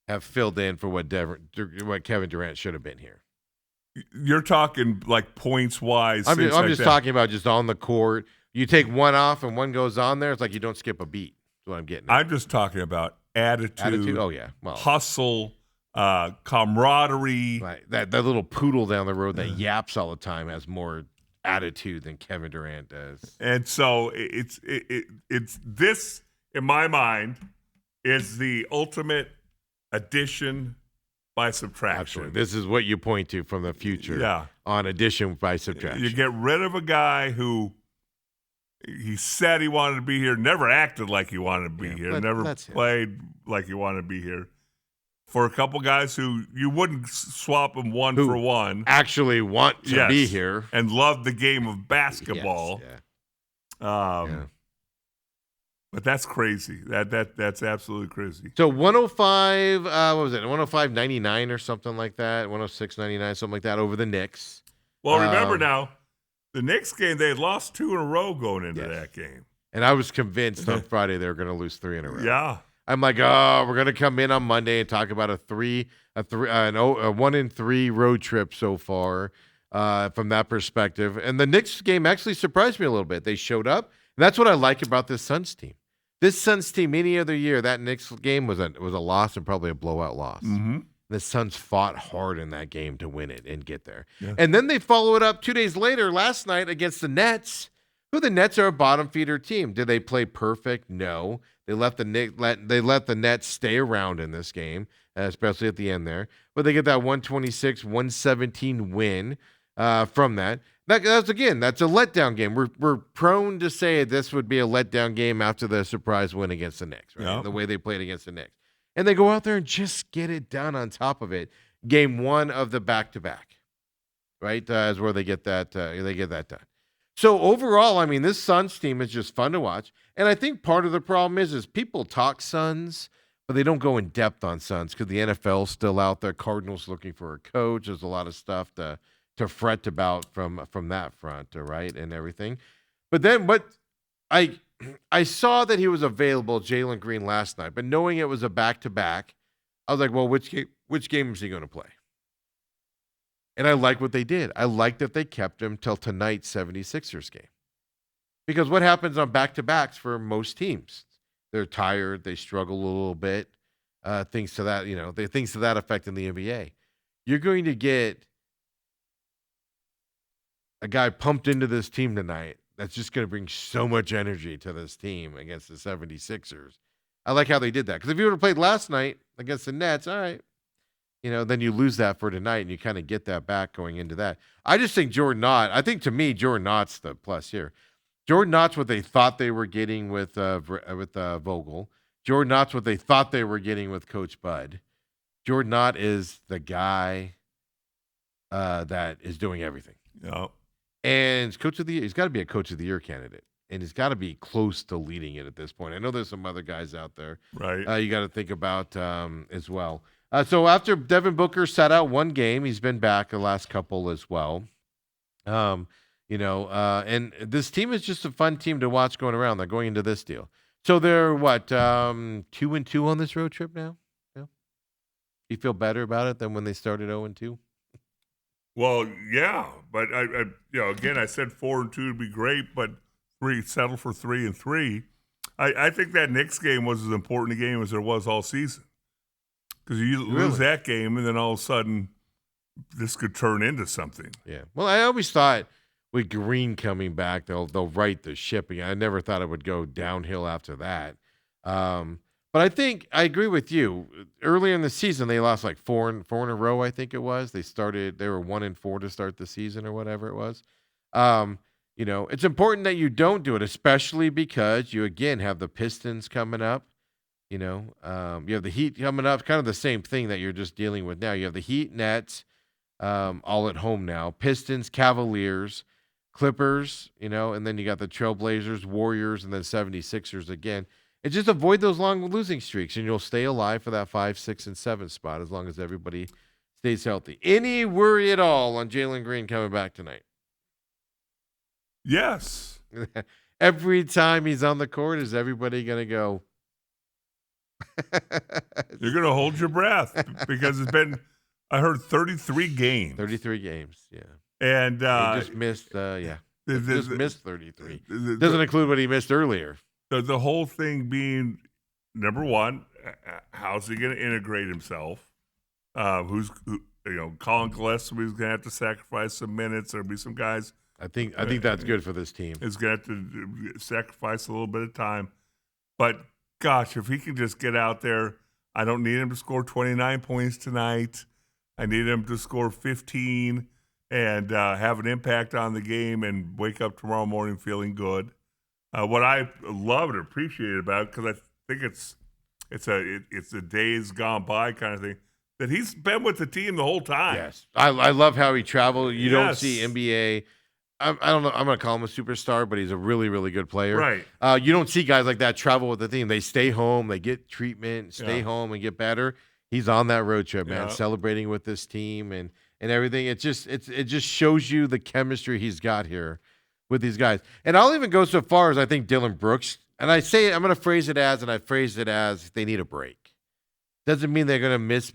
have filled in for what Kevin Durant should have been here. You're talking like points wise. I'm just talking about just on the court. You take one off and one goes on there. It's like you don't skip a beat. That's what I'm getting at. I'm just talking about attitude. Oh, yeah. Well, hustle, camaraderie. Right. That little poodle down the road that yaps all the time has more attitude than Kevin Durant does. And so it's this, in my mind, is the ultimate addition by subtraction. Absolutely. This is what you point to from the future on addition by subtraction. You get rid of a guy who he said he wanted to be here, never acted like he wanted to be here, never played like he wanted to be here. For a couple guys who you wouldn't swap them one for one. Actually want to be here. And love the game of basketball. Yes, But that's crazy. That's absolutely crazy. So 105, what was it? 105.99 or something like that. 106.99, something like that over the Knicks. Well, remember now, the Knicks game, they had lost 2 in a row going into that game. And I was convinced on Friday they were going to lose 3 in a row. Yeah. I'm like, oh, we're going to come in on Monday and talk about a 1-3 road trip so far from that perspective. And the Knicks game actually surprised me a little bit. They showed up. And that's what I like about this Suns team. This Suns team, any other year, that Knicks game was a loss and probably a blowout loss. Mm-hmm. The Suns fought hard in that game to win it and get there. Yeah. And then they follow it up 2 days later, last night, against the Nets, who the Nets are a bottom feeder team. Did they play perfect? No. They let the Nets stay around in this game, especially at the end there. But they get that 126-117 win from that. That's a letdown game. We're prone to say this would be a letdown game after the surprise win against the Knicks, right? Yep. The way they played against the Knicks. And they go out there and just get it done on top of it. Game 1 of the back-to-back, right? Is where they get that done. So overall, I mean, this Suns team is just fun to watch. And I think part of the problem is people talk Suns, but they don't go in depth on Suns because the NFL's still out there. Cardinals looking for a coach. There's a lot of stuff to fret about from that front, right, and everything. But then I saw that he was available, Jalen Green, last night, but knowing it was a back-to-back, I was like, well, which game is he going to play? And I like what they did. I like that they kept him till tonight's 76ers game. Because what happens on back-to-backs for most teams? They're tired. They struggle a little bit. Things to that effect in the NBA. You're going to get a guy pumped into this team tonight that's just going to bring so much energy to this team against the 76ers. I like how they did that. Because if you would have played last night against the Nets, all right, then you lose that for tonight, and you kind of get that back going into that. I just think Jordan Knott's the plus here. Jordan Knott's what they thought they were getting with Vogel. Jordan Knott's what they thought they were getting with Coach Bud. Jordan Knott is the guy that is doing everything. Yeah. And Coach of the Year, he's got to be a Coach of the Year candidate, and he's got to be close to leading it at this point. I know there's some other guys out there, Right. you got to think about as well. So after Devin Booker sat out one game, he's been back the last couple as well. And this team is just a fun team to watch going around. They're going into this deal. So they're 2-2 on this road trip now? Yeah. You feel better about it than when they started 0-2? Well, yeah, but again, I said 4-2 would be great, but settle for 3-3. I think that Knicks game was as important a game as there was all season. Because you lose that game, and then all of a sudden, this could turn into something. Yeah. Well, I always thought with Green coming back, they'll right the ship again. I never thought it would go downhill after that. But I think I agree with you. Earlier in the season, they lost like four in a row. I think it was. They were 1-4 to start the season or whatever it was. It's important that you don't do it, especially because you again have the Pistons coming up. You have the Heat coming up, kind of the same thing that you're just dealing with now. You have the Heat, Nets, all at home now. Pistons, Cavaliers, Clippers, and then you got the Trailblazers, Warriors, and then 76ers again. And just avoid those long losing streaks, and you'll stay alive for that 5, 6, and 7 spot as long as everybody stays healthy. Any worry at all on Jalen Green coming back tonight? Yes. Every time he's on the court, is everybody going to go? You're going to hold your breath because it's been, I heard 33 games. 33 games, yeah. And he just missed, missed 33. Doesn't include what he missed earlier. The whole thing being, number one, how's he going to integrate himself? Colin Gillespie's going to have to sacrifice some minutes. There'll be some guys. I think that's good for this team. Is going to have to sacrifice a little bit of time. But gosh, if he can just get out there, I don't need him to score 29 points tonight. I need him to score 15 and have an impact on the game and wake up tomorrow morning feeling good. What I love and appreciate about it, because I think it's a days gone by kind of thing, that he's been with the team the whole time. Yes, I love how he traveled. You don't see NBA. I don't know. I'm going to call him a superstar, but he's a really, really good player. Right. You don't see guys like that travel with the team. They stay home, they get treatment, stay home, and get better. He's on that road trip, man, celebrating with this team and everything. It just shows you the chemistry he's got here with these guys. And I'll even go so far as I think Dylan Brooks, and I say I'm going to phrase it as, and I phrased it as they need a break. Doesn't mean they're going to miss,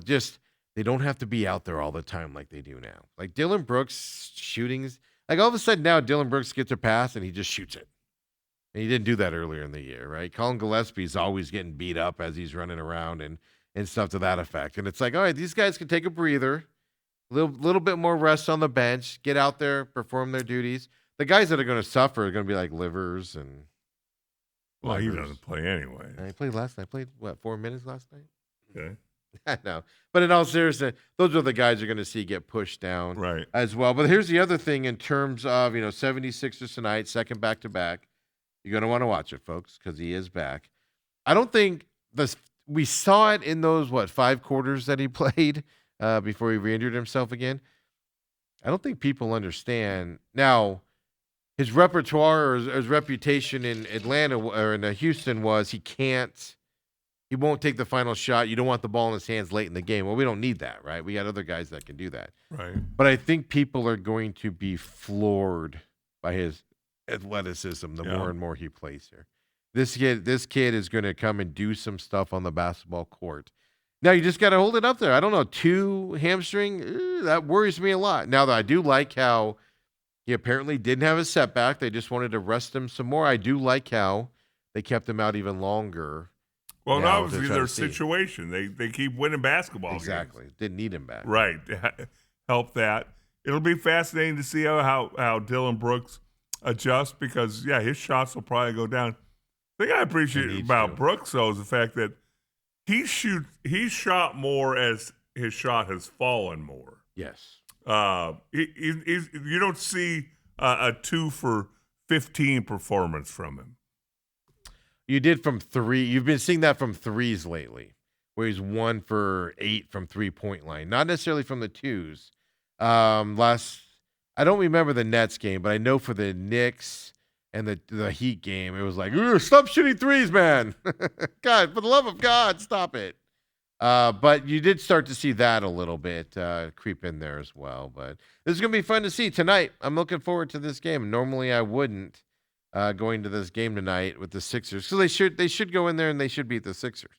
just they don't have to be out there all the time like they do now. Like Dylan Brooks shootings, like all of a sudden now Dylan Brooks gets a pass and he just shoots it. And he didn't do that earlier in the year, right? Colin Gillespie's always getting beat up as he's running around and stuff to that effect. And it's like, all right, these guys can take a breather, little bit more rest on the bench, get out there, perform their duties. The guys that are going to suffer are going to be like Livers and. Well, he doesn't play anyway. I played last night. I played, 4 minutes last night? Okay. I know. But in all seriousness, those are the guys you're going to see get pushed down Right. as well. But here's the other thing in terms of, 76ers tonight, second back-to-back. You're going to want to watch it, folks, because he is back. I don't think we saw it in those, 5 quarters that he played before he re-injured himself again. I don't think people understand. Now, his repertoire or his reputation in Atlanta or in Houston was he won't take the final shot. You don't want the ball in his hands late in the game. Well, we don't need that, right? We got other guys that can do that. Right. But I think people are going to be floored by his athleticism the more and more he plays here. This kid is going to come and do some stuff on the basketball court. Now, you just got to hold it up there. I don't know, 2 hamstring, that worries me a lot. Now, I do like how he apparently didn't have a setback. They just wanted to rest him some more. I do like how they kept him out even longer. Well, obviously their situation. They keep winning basketball games. Exactly. Didn't need him back. Right. Help that. It'll be fascinating to see how Dylan Brooks adjusts because, his shots will probably go down. The thing I appreciate about Brooks, though, is the fact that he's shot more as his shot has fallen more. Yes. You don't see a 2 for 15 performance from him. You did from 3. You've been seeing that from threes lately, where he's 1 for 8 from 3-point line. Not necessarily from the twos. I don't remember the Nets game, but I know for the Knicks and the Heat game, it was like, stop shooting threes, man. God, for the love of God, stop it. But you did start to see that a little bit creep in there as well. But this is going to be fun to see tonight. I'm looking forward to this game. Normally I wouldn't going to this game tonight with the Sixers because they should go in there and they should beat the Sixers.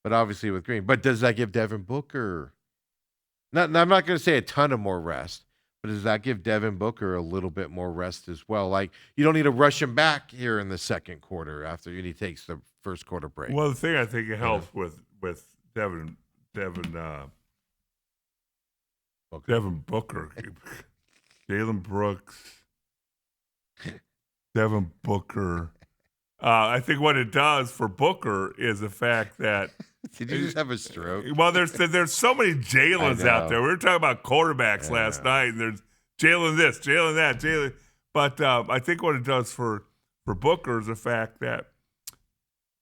But obviously with Green. But does that give Devin Booker? I'm not going to say a ton of more rest, but does that give Devin Booker a little bit more rest as well? Like you don't need to rush him back here in the second quarter after he takes the first quarter break. Well, the thing I think it helps with Devin Booker, Jalen Brooks, Devin Booker. I think what it does for Booker is the fact that did you just have a stroke? Well, there's so many Jalen's out there. We were talking about quarterbacks last night, and there's Jalen this, Jalen that, Jalen. But I think what it does for Booker is the fact that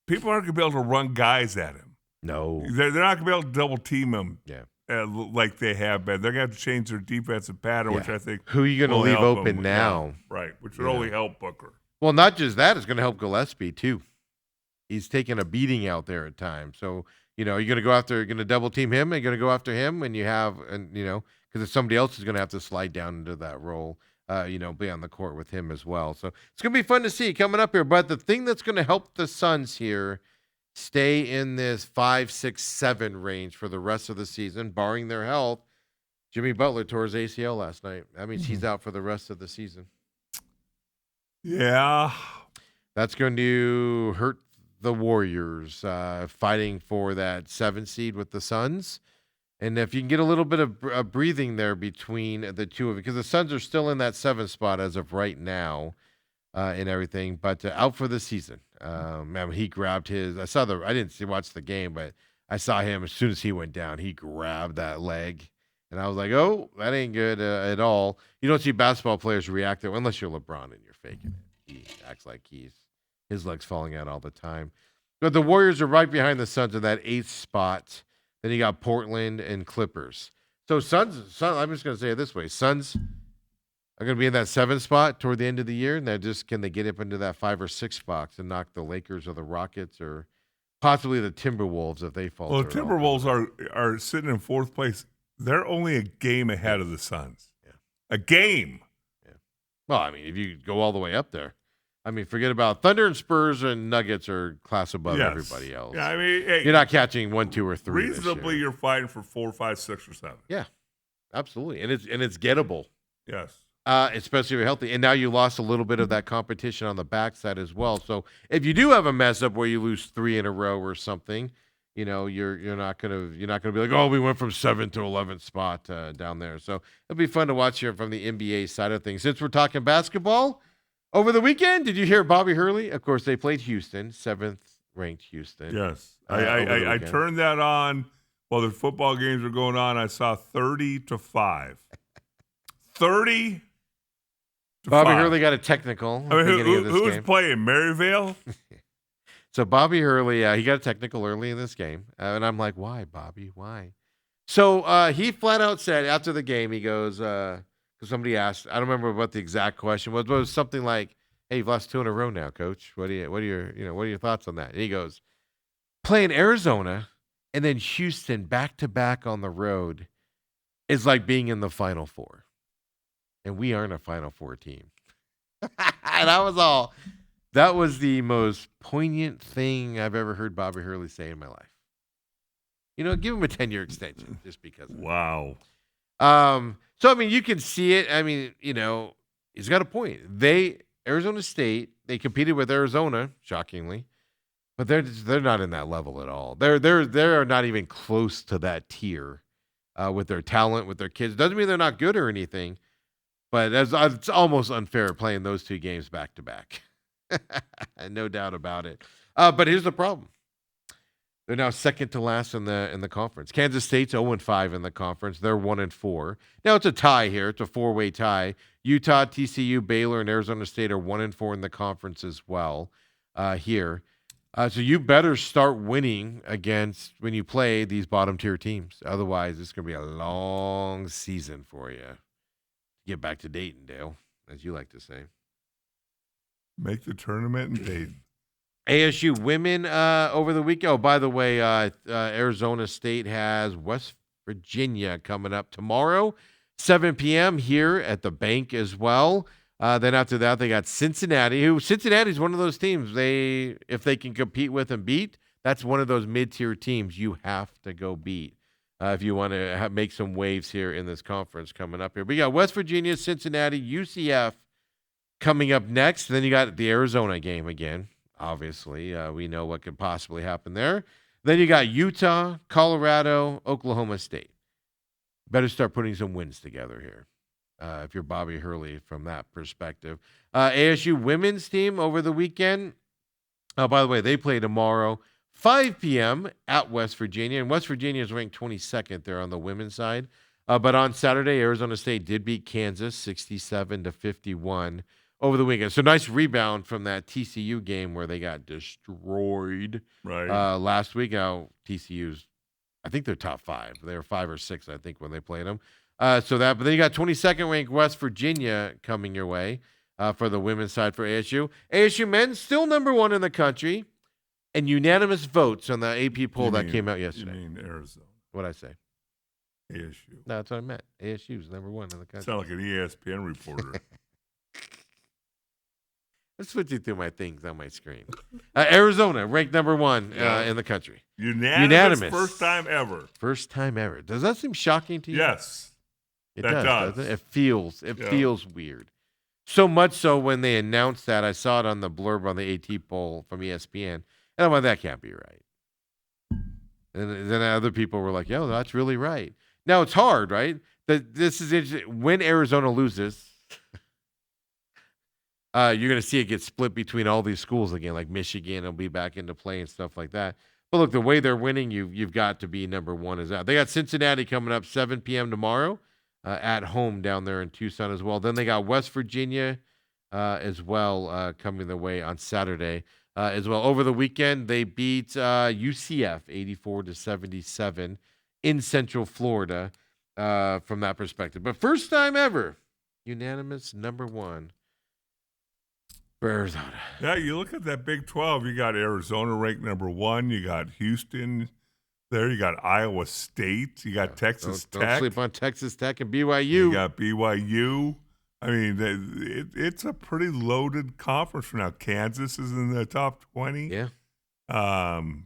people aren't going to be able to run guys at him. No. They're not going to be able to double team him like they have been. They're going to have to change their defensive pattern, which I think who are you going to leave open now? Right, which would only help Booker. Well, not just that, it's going to help Gillespie too. He's taking a beating out there at times. So, you're going to go after, you're going to double team him, and you're going to go after him when you have, because somebody else is going to have to slide down into that role, be on the court with him as well. So it's going to be fun to see coming up here. But the thing that's going to help the Suns here stay in this 5, 6, 7 range for the rest of the season, barring their health. Jimmy Butler tore his ACL last night. That means he's out for the rest of the season. Yeah. That's going to hurt the Warriors fighting for that 7 seed with the Suns. And if you can get a little bit of breathing there between the two of it, because the Suns are still in that 7 spot as of right now and everything, but out for the season. He grabbed his, I didn't watch the game, but I saw him as soon as he went down, he grabbed that leg. And I was like, oh, that ain't good at all. You don't see basketball players react to it unless you're LeBron and you're faking it. He acts like his leg's falling out all the time. But the Warriors are right behind the Suns in that 8th spot. Then you got Portland and Clippers. So Suns, I'm just going to say it this way. Suns are going to be in that 7th spot toward the end of the year. And can they get up into that 5 or 6 spots and knock the Lakers or the Rockets or possibly the Timberwolves if they fall? Well, the Timberwolves are sitting in 4th place. They're only a game ahead of the Suns. Yeah. A game. Yeah. Well, I mean, if you go all the way up there, I mean, forget about Thunder and Spurs and Nuggets are class above Yes. everybody else. Yeah, I mean, hey, You're not catching 1, 2, or 3. reasonably, this year. you're fighting for 4, 5, 6, or 7. Yeah, absolutely, and it's gettable, Yes. especially if you're healthy. And now you lost a little bit of that competition on the backside as well. So if you do have a mess up where you lose 3 in a row or something, you know, you're not gonna be like, oh, we went from 7th to 11th spot down there. So it'll be fun to watch here from the NBA side of things. Since we're talking basketball, over the weekend, did you hear Bobby Hurley? Of course, they played Houston, 7th ranked Houston. Yes. over the I weekend. turned that on while the football games were going on. I saw 30-5. 30 to Bobby 5. Hurley got a technical. I mean, at the beginning of this who was game. playing? Maryvale? So Bobby Hurley, he got a technical early in this game, and I'm like, why, Bobby? Why? So he flat out said after the game, he goes, because somebody asked, I don't remember what the exact question was, but it was something like, "Hey, you've lost 2 in a row now, Coach. What are your thoughts on that?" And he goes, "Playing Arizona and then Houston back to back on the road is like being in the Final Four, and we aren't a Final Four team." And that was the most poignant thing I've ever heard Bobby Hurley say in my life. You know, give him a 10-year extension just because. Of it. Wow. So I mean, you can see it. I mean, you know, he's got a point. Arizona State, they competed with Arizona, shockingly, but they're not in that level at all. They're not even close to that tier with their talent, with their kids. Doesn't mean they're not good or anything, but it's almost unfair playing those 2 games back to back. No doubt about it. But here's the problem. They're now second to last in the conference. Kansas State's 0-5 in the conference. They're 1-4. Now it's a tie here. It's a 4-way tie. Utah, TCU, Baylor, and Arizona State are 1-4 in the conference as well here. So you better start winning against when you play these bottom tier teams. Otherwise, it's going to be a long season for you. Get back to Dayton, Dale, as you like to say. Make the tournament in Dayton. ASU women over the weekend. Oh, by the way, Arizona State has West Virginia coming up tomorrow, 7 p.m. here at the bank as well. Then after that, they got Cincinnati. Cincinnati's one of those teams. If they can compete with and beat, that's one of those mid-tier teams you have to go beat if you want to make some waves here in this conference coming up here. But yeah, West Virginia, Cincinnati, UCF coming up next. Then you got the Arizona game again. Obviously, we know what could possibly happen there. Then you got Utah, Colorado, Oklahoma State. Better start putting some wins together here if you're Bobby Hurley from that perspective. ASU women's team over the weekend. Oh, by the way, they play tomorrow, 5 p.m. at West Virginia. And West Virginia is ranked 22nd there on the women's side. But on Saturday, Arizona State did beat Kansas 67-51. Over the weekend. So nice rebound from that TCU game where they got destroyed last week. Now TCU's, I think they're top 5. They were 5 or 6, I think, when they played them. But then you got 22nd ranked West Virginia coming your way for the women's side for ASU. ASU men still number 1 in the country, and unanimous votes on the AP poll that came out yesterday. You mean Arizona? What'd I say? ASU. No, that's what I meant. ASU's number 1 in the country. Sound like an ESPN reporter. I'm switching through my things on my screen. Arizona, ranked number 1 in the country. Unanimous. First time ever. First time ever. Does that seem shocking to you? Yes. It does. doesn't it? It feels weird. So much so when they announced that, I saw it on the blurb on the AT poll from ESPN, and I'm like, that can't be right. And then other people were like, yo, that's really right. Now, it's hard, right? This is interesting. When Arizona loses, you're going to see it get split between all these schools again, like Michigan will be back into play and stuff like that. But look, the way they're winning, you've got to be number 1 is out. They got Cincinnati coming up 7 p.m. tomorrow at home down there in Tucson as well. Then they got West Virginia as well coming their way on Saturday as well. Over the weekend, they beat UCF 84-77 in Central Florida from that perspective. But first time ever, unanimous number 1. Arizona. Yeah, you look at that Big 12, you got Arizona ranked number 1, you got Houston there, you got Iowa State, you got Texas Tech. Don't sleep on Texas Tech and BYU. You got BYU. I mean, it's a pretty loaded conference for now. Kansas is in the top 20. Yeah.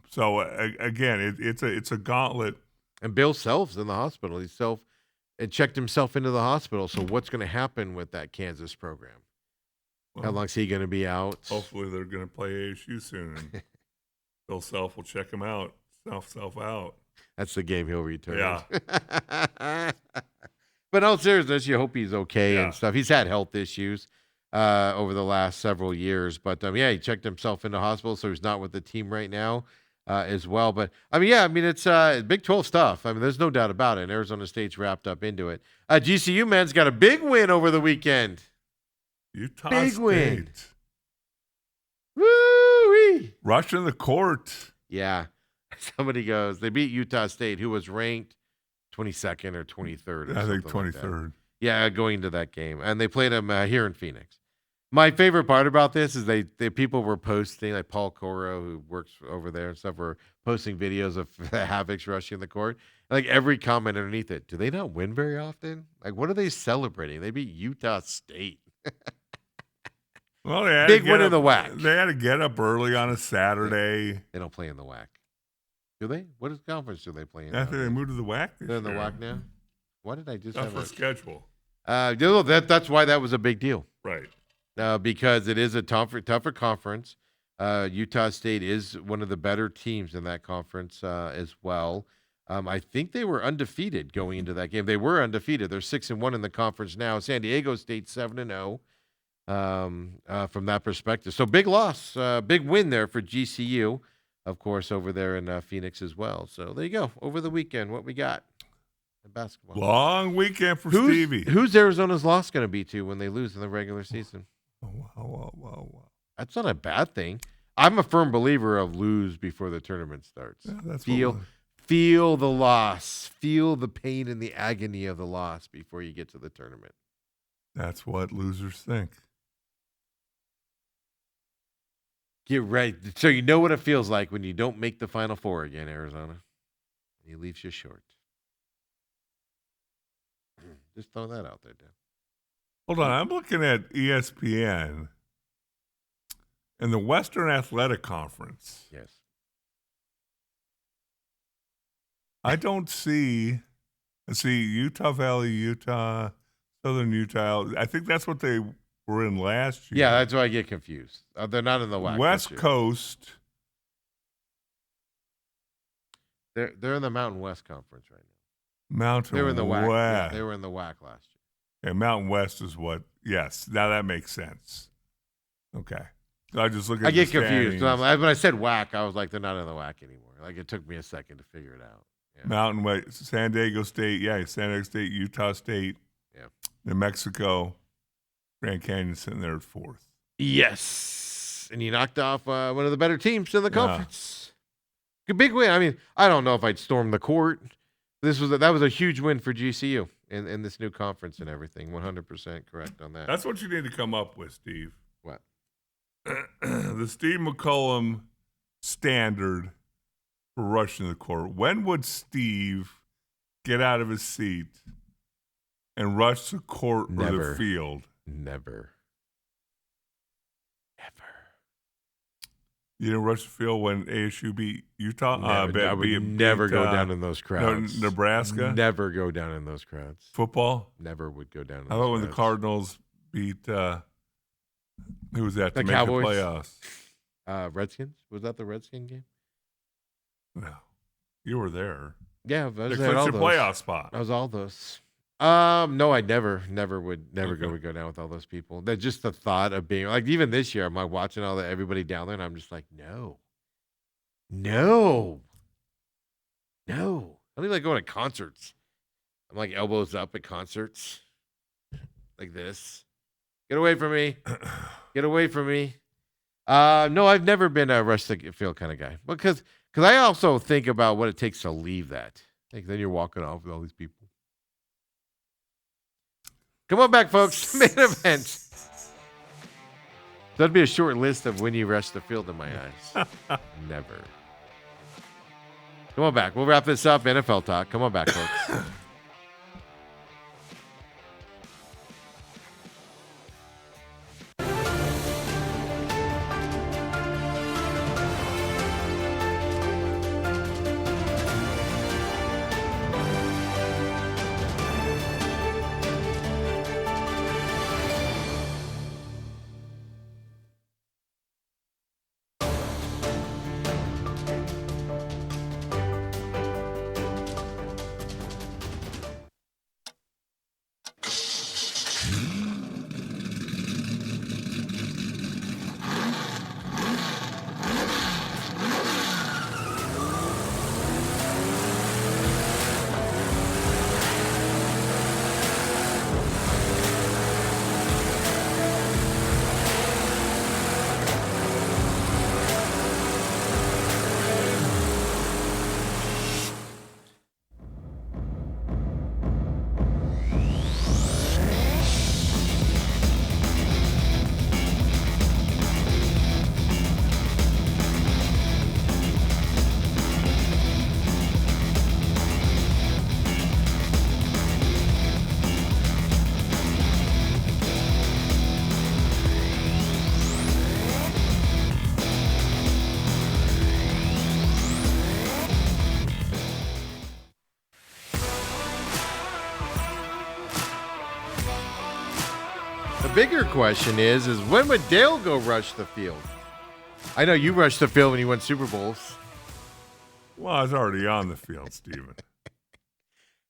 So again, it's a gauntlet. And Bill Self's in the hospital. And checked himself into the hospital. So what's going to happen with that Kansas program? How Well, long's he going to be out? hopefully they're going to play ASU soon, and Bill Self will check him out. Self out. That's the game he'll return. Yeah. But in all seriousness, you hope he's okay Yeah. and stuff. He's had health issues over the last several years. But, he checked himself into hospital, so he's not with the team right now as well. But, it's Big 12 stuff. I mean, there's no doubt about it. And Arizona State's wrapped up into it. GCU men's got a big win over the weekend. Utah Big State. win. Woo-wee. Rushing the court. Yeah. Somebody goes, they beat Utah State, who was ranked 22nd or 23rd. I think something like that. 23rd. Yeah, going into that game. And they played them here in Phoenix. My favorite part about this is they people were posting, like Paul Coro, who works over there and stuff, were posting videos of the Havocs rushing the court. Like every comment underneath it, do they not win very often? Like, what are they celebrating? They beat Utah State. Well, they had Big to get win in up- the WAC. They had to get up early on a Saturday. They don't play in the WAC. Do they? What conference do they play in? I think they nowadays? moved to the WAC. They're in the WAC now? Why did I just have Tougher a... schedule. That's why that was a big deal. Right. Because it is a tougher conference. Utah State is one of the better teams in that conference as well. I think they were undefeated going into that game. They were undefeated. They're 6-1 in the conference now. San Diego State 7-0 from that perspective. So big loss, big win there for GCU, of course, over there in Phoenix as well. So there you go. Over the weekend, what we got in basketball. Long weekend for Stevie. Who's Arizona's loss going to be to when they lose in the regular season? Oh, wow. That's not a bad thing. I'm a firm believer of lose before the tournament starts. Yeah, that's Feel the loss. Feel the pain and the agony of the loss before you get to the tournament. That's what losers think. Get ready. So you know what it feels like when you don't make the Final Four again, Arizona. He leaves you short. Just throw that out there, Dan. Hold on. I'm looking at ESPN and the Western Athletic Conference. Yes. I don't see. I see Utah Valley, Utah, Southern Utah. I think that's what they were in last year. Yeah, that's why I get confused. They're not in the WAC. West this year. Coast. They're in the Mountain West Conference right now. Mountain They were in the WAC. Yeah, West. they were in the WAC last year. Yeah, Mountain West is what. Yes, now that makes sense. Okay, so I just look at. I get the confused. standings. When I said WAC, I was like, they're not in the WAC anymore. Like it took me a second to figure it out. Yeah. Mountain West, San Diego State, San Diego State, Utah State, New Mexico, Grand Canyon sitting there at fourth. Yes, and you knocked off one of the better teams in the conference. A big win. I mean, I don't know if I'd storm the court. That was a huge win for GCU in this new conference and everything. 100% correct on that. That's what you need to come up with, Steve. What? The Steve McCullum standard for rushing the court. When would Steve get out of his seat and rush the court or Never. the field? Never. You didn't rush the field when ASU beat Utah? I would never go down in those crowds. Nebraska? Never go down in those crowds. Football? Never would go down in those How about when the crowds. Cardinals beat who was that to The make Cowboys? the playoffs? Redskins? Was that the Redskin game? No. You were there. Yeah, I They was clinched at all your those. playoff spot. That was all those. No, I never would go down with all those people. That just the thought of being like, even this year, I'm like watching all everybody down there, and I'm just like, no. I don't even like going to concerts. I'm like elbows up at concerts, like this. Get away from me. Get away from me. No, I've never been a rush the field kind of guy, because I also think about what it takes to leave that. Like then you're walking off with all these people. Come on back, folks. Main event. That'd be a short list of when you rush the field in my eyes. Never. Come on back. We'll wrap this up. NFL talk. Come on back, folks. The bigger question is when would Dale go rush the field? I know you rushed the field when you won Super Bowls. Well, I was already on the field, Steven.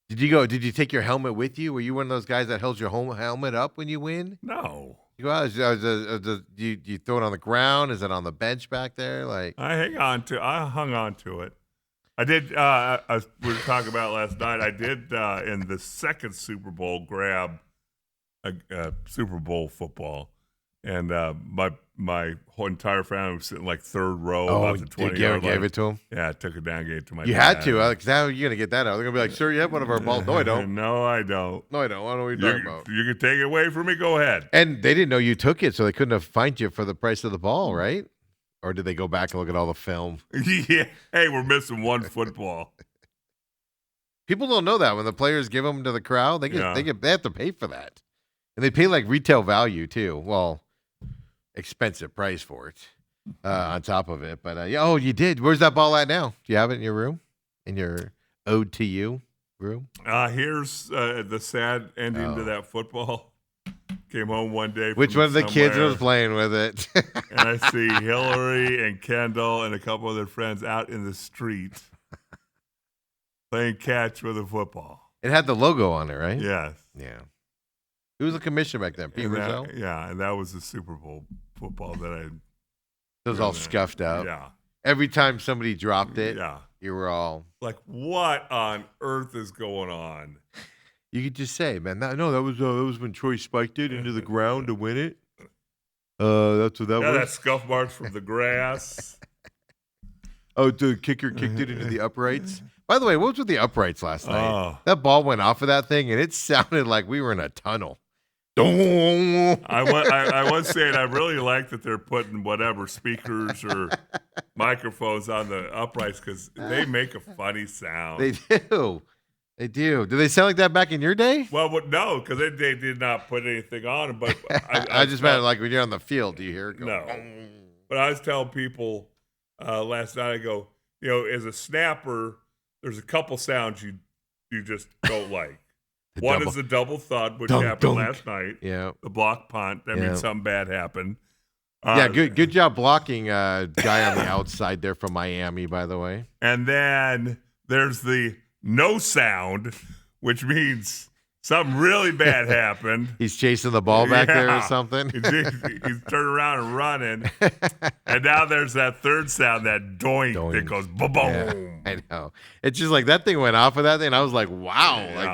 Did you go? Did you take your helmet with you? Were you one of those guys that holds your helmet up when you win? No. You go out. You throw it on the ground? Is it on the bench back there? Like I hung on to it. I did. As we were talking about last night, I did in the second Super Bowl grab a Super Bowl football, and my whole entire family was sitting like third row, about the 20-yard line. Gave it to him. Yeah, I took it down, gave it to my. You dad. had to. Alex, how are you gonna get that out? They're gonna be like, "Sir, you have one of our balls." No, I don't. No, I don't. No, I don't. I don't know what you're talking about. You can take it away from me. Go ahead. And they didn't know you took it, so they couldn't have fined you for the price of the ball, right? Or did they go back and look at all the film? Yeah. Hey, we're missing one football. People don't know that when the players give them to the crowd, they Yeah. they have to pay for that, and they pay like retail value too. Well, expensive price for it on top of it. But yeah, oh, you did. Where's that ball at now? Do you have it in your room? In your ode to you room? Here's the sad ending to that football. Came home one day. Which from one of the kids somewhere, was playing with it? and I see Hillary and Kendall and a couple other friends out in the street playing catch with a football. It had the logo on it, right? Yes. Yeah. Who was the commissioner back then? Pete And Rozelle? and that was the Super Bowl football that I. It was all scuffed up. Yeah. Every time somebody dropped it, Yeah. you were all. Like, what on earth is going on? You could just say, man, that was when Troy spiked it into the ground to win it. That's what that Yeah, was. that scuff marks from the grass. Oh, the kicker kicked it into the uprights. By the way, what was with the uprights last night? Oh. That ball went off of that thing, and it sounded like we were in a tunnel. I was saying I really like that they're putting whatever speakers or microphones on the uprights because they make a funny sound. They do. They do. Do they sound like that back in your day? Well, no, because they did not put anything on them. But I just meant like when you're on the field, do you hear it go? No. But I was telling people last night, I go, as a snapper, there's a couple sounds you just don't like. One is the double thud, which happened last night. Yeah. The block punt. That means something bad happened. Yeah, good job blocking guy on the outside there from Miami, by the way. And then there's the no sound, which means something really bad happened. He's chasing the ball back there or something. He's turning around and running. And now there's that third sound, that doink. That goes boom. Yeah, I know. It's just like that thing went off of that thing. And I was like, wow, Yeah. like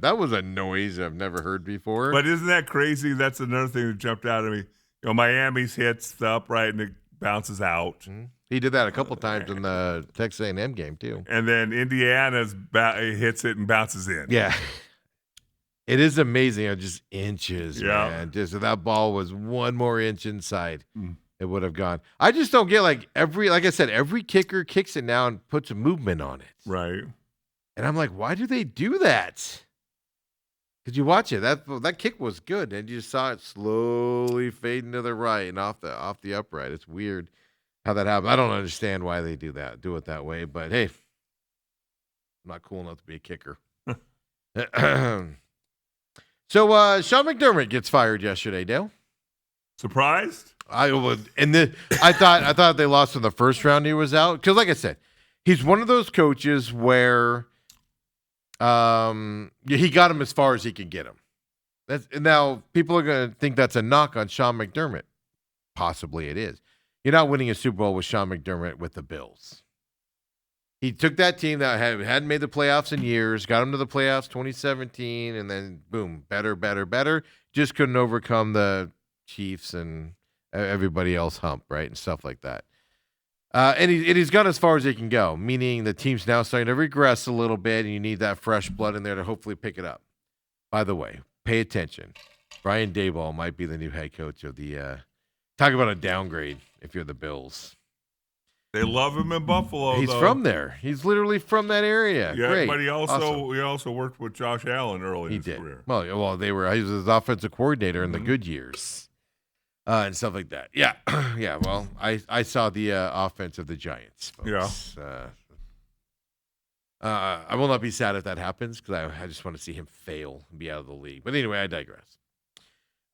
that was a noise I've never heard before. But isn't that crazy? That's another thing that jumped out at me. Miami's hits the upright and it bounces out. Mm-hmm. He did that a couple times in the Texas A&M game too. And then Indiana's hits it and bounces in. Yeah. It is amazing. Just inches, Yeah. man. Just if that ball was one more inch inside, it would have gone. I just don't get like I said, every kicker kicks it now and puts a movement on it. Right. And I'm like, why do they do that? Because you watch it, that kick was good, and you just saw it slowly fading to the right and off the upright. It's weird how that happened. I don't understand why they do it that way, but hey, I'm not cool enough to be a kicker. So Sean McDermott gets fired yesterday, Dale. Surprised? I thought they lost in the first round. He was out because, like I said, he's one of those coaches where he got him as far as he could get him. Now people are going to think that's a knock on Sean McDermott. Possibly it is. You're not winning a Super Bowl with Sean McDermott with the Bills. He took that team that hadn't made the playoffs in years, got them to the playoffs 2017, and then boom, better. Just couldn't overcome the Chiefs and everybody else hump, right, and stuff like that. And he's gone as far as he can go, meaning the team's now starting to regress a little bit, and you need that fresh blood in there to hopefully pick it up. By the way, pay attention. Brian Daboll might be the new head coach of the talk about a downgrade if you're the Bills. They love him in Buffalo. He's from there. He's literally from that area. Yeah, Great. but he Awesome. also worked with Josh Allen early He in his did. career. Well, he was his offensive coordinator in the good years, and stuff like that. Yeah, yeah. Well, I saw the offense of the Giants. Folks. Yeah. I will not be sad if that happens because I just want to see him fail and be out of the league. But anyway, I digress.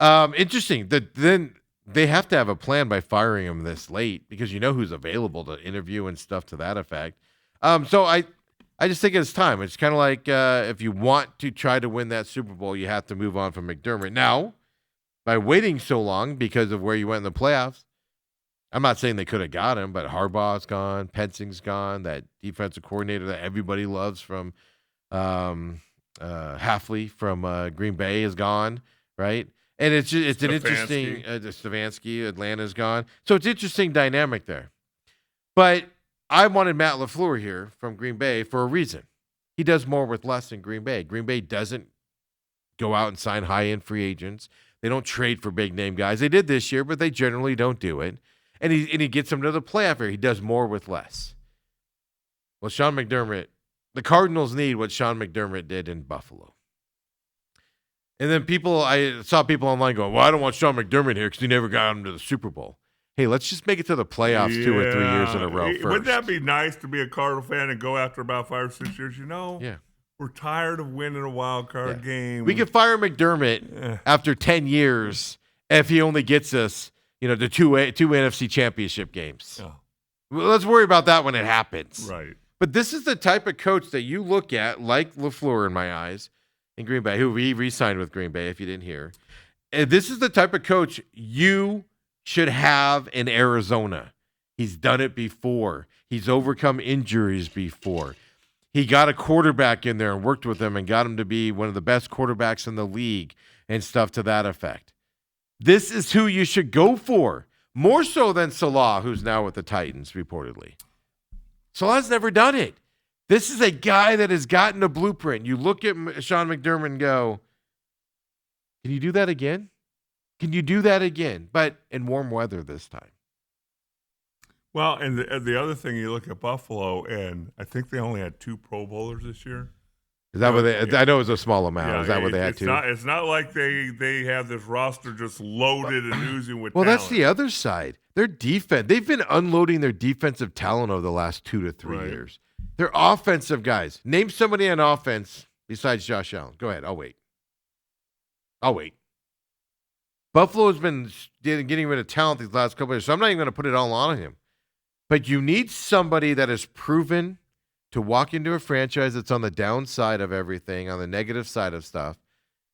Interesting. Then they have to have a plan by firing him this late because you know who's available to interview and stuff to that effect. So I just think it's time. It's kind of like if you want to try to win that Super Bowl, you have to move on from McDermott. Now, by waiting so long because of where you went in the playoffs, I'm not saying they could have got him, but Harbaugh's gone, Pensing's gone, that defensive coordinator that everybody loves from Halfley from Green Bay is gone, right? And it's an interesting Stefanski, Atlanta's gone. So it's interesting dynamic there. But I wanted Matt LaFleur here from Green Bay for a reason. He does more with less in Green Bay. Green Bay doesn't go out and sign high-end free agents. They don't trade for big-name guys. They did this year, but they generally don't do it. And he gets them to the playoff here. He does more with less. Well, Sean McDermott, the Cardinals need what Sean McDermott did in Buffalo. And then I saw people online going, well, I don't want Sean McDermott here because he never got him to the Super Bowl. Hey, let's just make it to the playoffs 2 or 3 years in a row first. Wouldn't that be nice to be a Cardinal fan and go after about 5 or 6 years? Yeah. We're tired of winning a wild card game. We could fire McDermott after 10 years if he only gets us, to two NFC championship games. Oh. Well, let's worry about that when it happens. Right. But this is the type of coach that you look at, like LaFleur in my eyes, in Green Bay, who he re-signed with Green Bay, if you didn't hear. And this is the type of coach you should have in Arizona. He's done it before. He's overcome injuries before. He got a quarterback in there and worked with him and got him to be one of the best quarterbacks in the league and stuff to that effect. This is who you should go for, more so than Salah, who's now with the Titans, reportedly. Salah's never done it. This is a guy that has gotten a blueprint. You look at Sean McDermott and go, can you do that again? Can you do that again? But in warm weather this time. Well, and the other thing, you look at Buffalo, and I think they only had 2 Pro Bowlers this year. Is that what they? I know it was a small amount. Yeah, is that what they had to? It's not like they have this roster just loaded and oozing with talent. That's the other side. Their defense. They've been unloading their defensive talent over the last 2 to 3 years. Their offensive guys. Name somebody on offense besides Josh Allen. Go ahead. I'll wait. Buffalo has been getting rid of talent these last couple of years, so I'm not even going to put it all on him. But you need somebody that is proven to walk into a franchise that's on the downside of everything, on the negative side of stuff,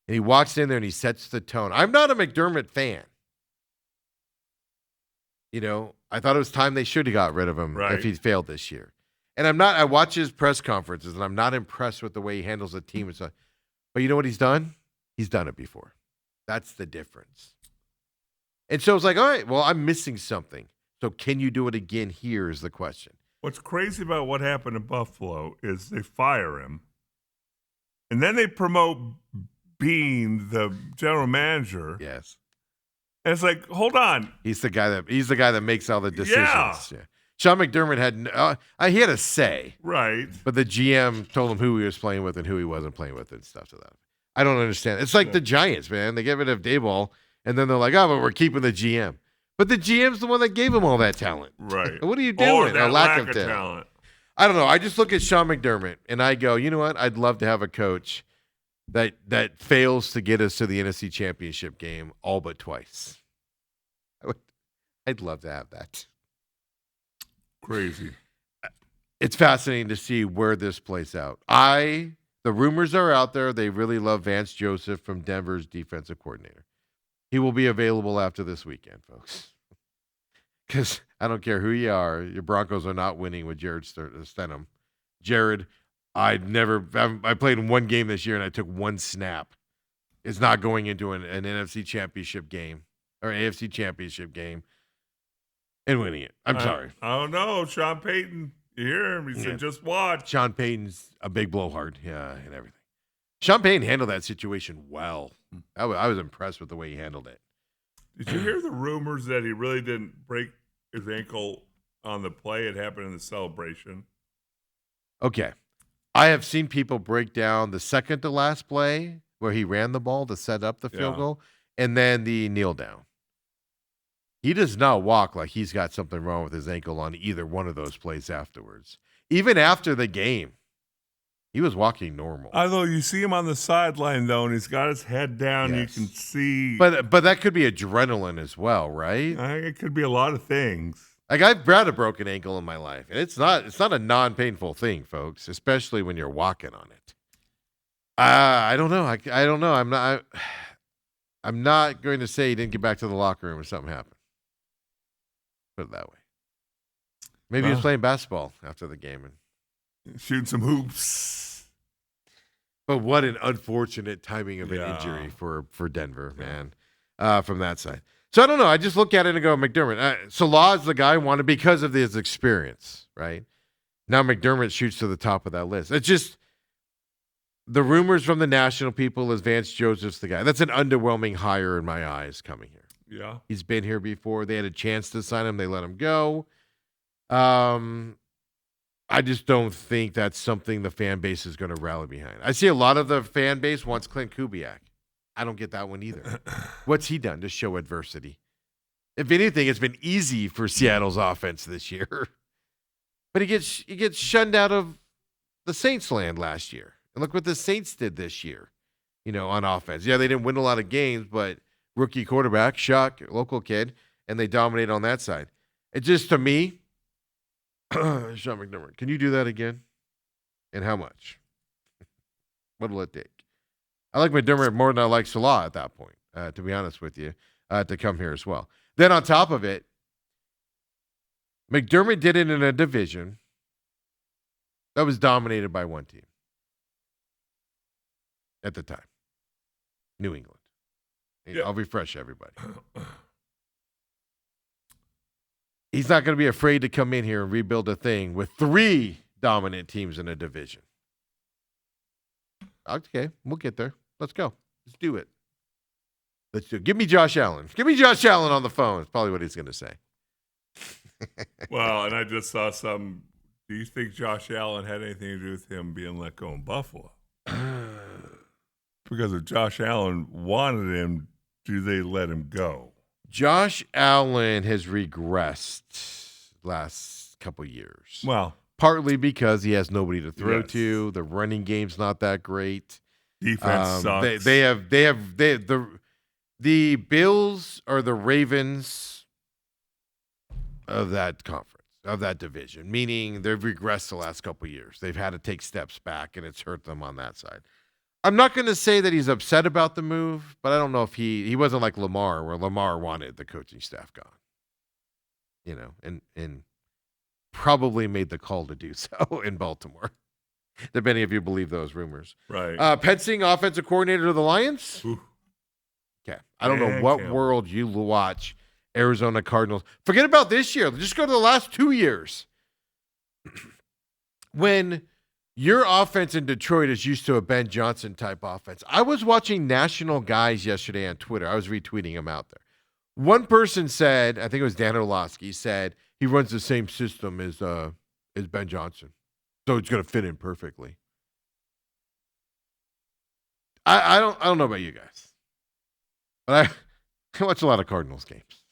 and he walks in there and he sets the tone. I'm not a McDermott fan. I thought it was time they should have got rid of him if he failed this year. And I watch his press conferences, and I'm not impressed with the way he handles the team and stuff. But you know what he's done? He's done it before. That's the difference. And so it's like, all right, well, I'm missing something. So can you do it again here is the question. What's crazy about what happened in Buffalo is they fire him, and then they promote Bean, the general manager. Yes. And it's like, hold on. He's the guy that makes all the decisions. Yeah. Sean McDermott he had a say. Right. But the GM told him who he was playing with and who he wasn't playing with and stuff to that. I don't understand. It's like the Giants, man. They get rid of Daboll, and then they're like, oh, but we're keeping the GM. But the GM's the one that gave him all that talent. Right. What are you doing? Or that lack of talent. I don't know. I just look at Sean McDermott, and I go, you know what? I'd love to have a coach that fails to get us to the NFC Championship game all but twice. I'd love to have that. Crazy. It's fascinating to see where this plays out. The rumors are out there. They really love Vance Joseph from Denver's defensive coordinator. He will be available after this weekend, folks. Because I don't care who you are, your Broncos are not winning with Jared Stidham. Jared, I played in one game this year and I took one snap. It's not going into an NFC Championship game or AFC Championship game and winning it. I'm sorry. I don't know. Sean Payton, you hear him? He said, just watch. Sean Payton's a big blowhard, and everything. Sean Payton handled that situation well. I was impressed with the way he handled it. Did you hear the rumors that he really didn't break his ankle on the play? It happened in the celebration. Okay. I have seen people break down the second to last play where he ran the ball to set up the field goal and then the kneel down. He does not walk like he's got something wrong with his ankle on either one of those plays afterwards. Even after the game, He was walking normal. Although you see him on the sideline, though, and he's got his head down, Yes. you can see. But that could be adrenaline as well, right? It could be a lot of things. Like I've had a broken ankle in my life, and it's not a non-painful thing, folks, especially when you're walking on it. I don't know. I don't know. I'm not going to say he didn't get back to the locker room or something happened. Put it that way. Maybe he was playing basketball after the game. Shooting some hoops. But what an unfortunate timing of an injury for Denver, man, from that side. So I don't know. I just look at it and go, McDermott. Salah is the guy I wanted because of his experience, right? Now McDermott shoots to the top of that list. It's just the rumors from the national people is Vance Joseph's the guy. That's an underwhelming hire in my eyes coming here. Yeah. He's been here before. They had a chance to sign him. They let him go. I just don't think that's something the fan base is going to rally behind. I see a lot of the fan base wants Clint Kubiak. I don't get that one either. What's he done to show adversity? If anything, it's been easy for Seattle's offense this year. But he gets shunned out of the Saints land last year. And look what the Saints did this year, on offense. Yeah, they didn't win a lot of games, but rookie quarterback, Shuck, local kid, and they dominate on that side. It just, to me, Sean McDermott, can you do that again? And how much? What'll it take? I like McDermott more than I like Salah at that point, to be honest with you, to come here as well. Then on top of it, McDermott did it in a division that was dominated by one team at the time, New England. Yeah. I'll refresh everybody. He's not going to be afraid to come in here and rebuild a thing with 3 dominant teams in a division. Okay, we'll get there. Let's go. Let's do it. Let's do it. Give me Josh Allen. Give me Josh Allen on the phone. It's probably what he's going to say. Well, and I just saw some. Do you think Josh Allen had anything to do with him being let go in Buffalo? Because if Josh Allen wanted him, do they let him go? Josh Allen has regressed last couple years. Well, partly because he has nobody to throw to. The running game's not that great. Defense sucks. The Bills are the Ravens of that conference, of that division, meaning they've regressed the last couple of years. They've had to take steps back, and it's hurt them on that side. I'm not going to say that he's upset about the move, but I don't know if he wasn't like Lamar, where Lamar wanted the coaching staff gone, and probably made the call to do so in Baltimore, if any of you believe those rumors. Right. Pensing, offensive coordinator of the Lions. Ooh. Okay. I don't know what world you watch Arizona Cardinals. Forget about this year. Just go to the last 2 years. When your offense in Detroit is used to a Ben Johnson type offense. I was watching national guys yesterday on Twitter. I was retweeting them out there. One person said, I think it was Dan Orlovsky, said he runs the same system as Ben Johnson. So it's going to fit in perfectly. I don't know about you guys. But I watch a lot of Cardinals games.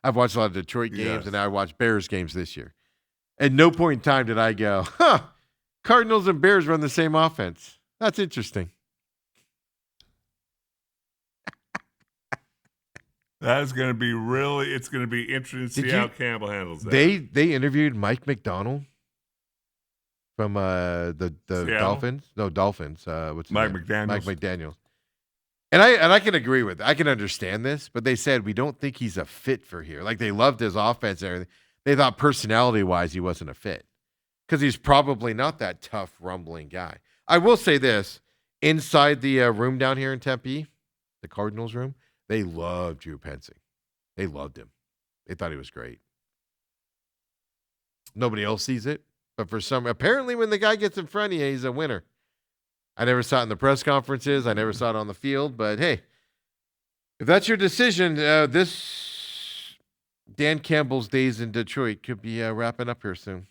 I've watched a lot of Detroit games, and I watched Bears games this year. At no point in time did I go, Cardinals and Bears run the same offense. That's interesting. That's going to be it's going to be interesting to see how Campbell handles that. They interviewed Mike McDonald from the Dolphins. No, Dolphins. What's Mike McDaniels. Mike McDaniels. And I can agree with it. I can understand this, but they said we don't think he's a fit for here. Like they loved his offense and everything. They thought personality-wise he wasn't a fit. Because he's probably not that tough, rumbling guy. I will say this. Inside the room down here in Tempe, the Cardinals room, they loved Drew Pensing. They loved him. They thought he was great. Nobody else sees it. But apparently when the guy gets in front of you, he's a winner. I never saw it in the press conferences. I never saw it on the field. But, hey, if that's your decision, this Dan Campbell's days in Detroit could be wrapping up here soon.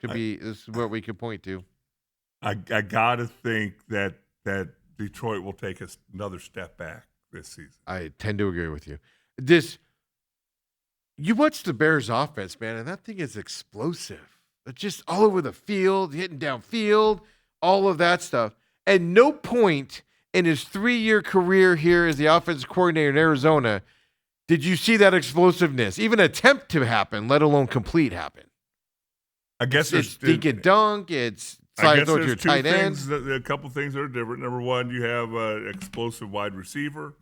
This is what we could point to. I got to think that Detroit will take another step back this season. I tend to agree with you. You watch the Bears offense, man, and that thing is explosive. just all over the field, hitting downfield, all of that stuff. At no point in his 3-year career here as the offensive coordinator in Arizona did you see that explosiveness even attempt to happen, let alone complete happen. I guess It's dink and dunk. It's slide throw to your tight end. A couple things that are different. Number one, you have an explosive wide receiver.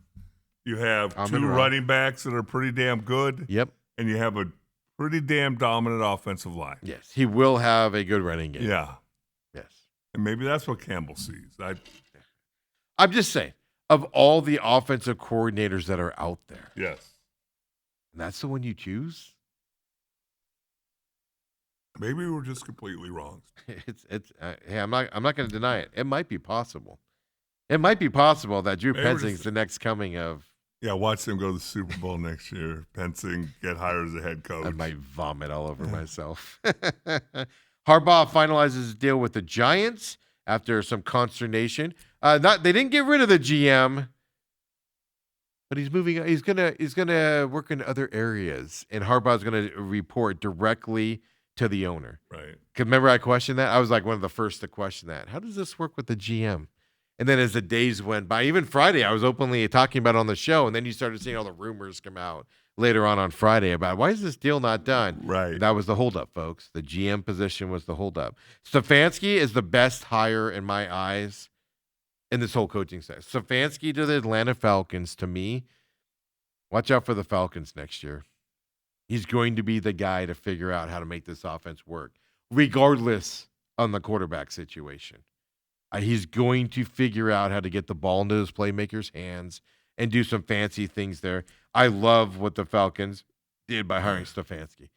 You have two running backs that are pretty damn good. Yep. And you have a pretty damn dominant offensive line. Yes, he will have a good running game. Yeah. Yes. And maybe that's what Campbell sees. I'm just saying, of all the offensive coordinators that are out there, yes, that's the one you choose. Maybe we were just completely wrong. Hey, I'm not going to deny it. It might be possible. It might be possible that Drew Penzing's the next coming of. Yeah, watch them go to the Super Bowl next year. Penzing get hired as a head coach. I might vomit all over myself. Harbaugh finalizes his deal with the Giants after some consternation. They didn't get rid of the GM, but he's moving. He's gonna work in other areas, and Harbaugh's gonna report directly to the owner. Right. Because remember, I questioned that. I was like one of the first to question that. How does this work with the GM? And then as the days went by, even Friday, I was openly talking about it on the show, and then you started seeing all the rumors come out later on Friday about why is this deal not done? Right. That was the holdup, folks. The GM position was the holdup. Stefanski is the best hire in my eyes in this whole coaching set. Stefanski to the Atlanta Falcons, to me, watch out for the Falcons next year. He's going to be the guy to figure out how to make this offense work, regardless on the quarterback situation. He's going to figure out how to get the ball into his playmakers' hands and do some fancy things there. I love what the Falcons did by hiring Stefanski.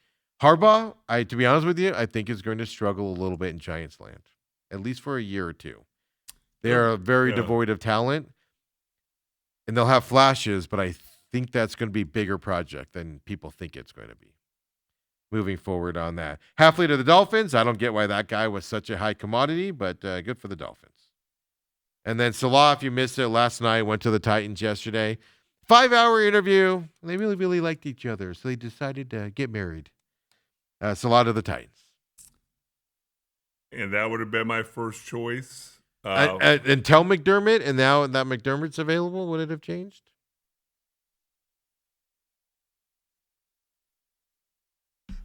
Harbaugh, to be honest with you, I think is going to struggle a little bit in Giants land, at least for a year or two. They are very devoid of talent, and they'll have flashes, but I think that's going to be a bigger project than people think it's going to be. Moving forward on that. Halfley to the Dolphins. I don't get why that guy was such a high commodity, but good for the Dolphins. And then Salah, if you missed it last night, went to the Titans yesterday. 5-hour interview. They really, really liked each other, so they decided to get married. Salah to the Titans. And that would have been my first choice. Until McDermott, and now that McDermott's available, would it have changed?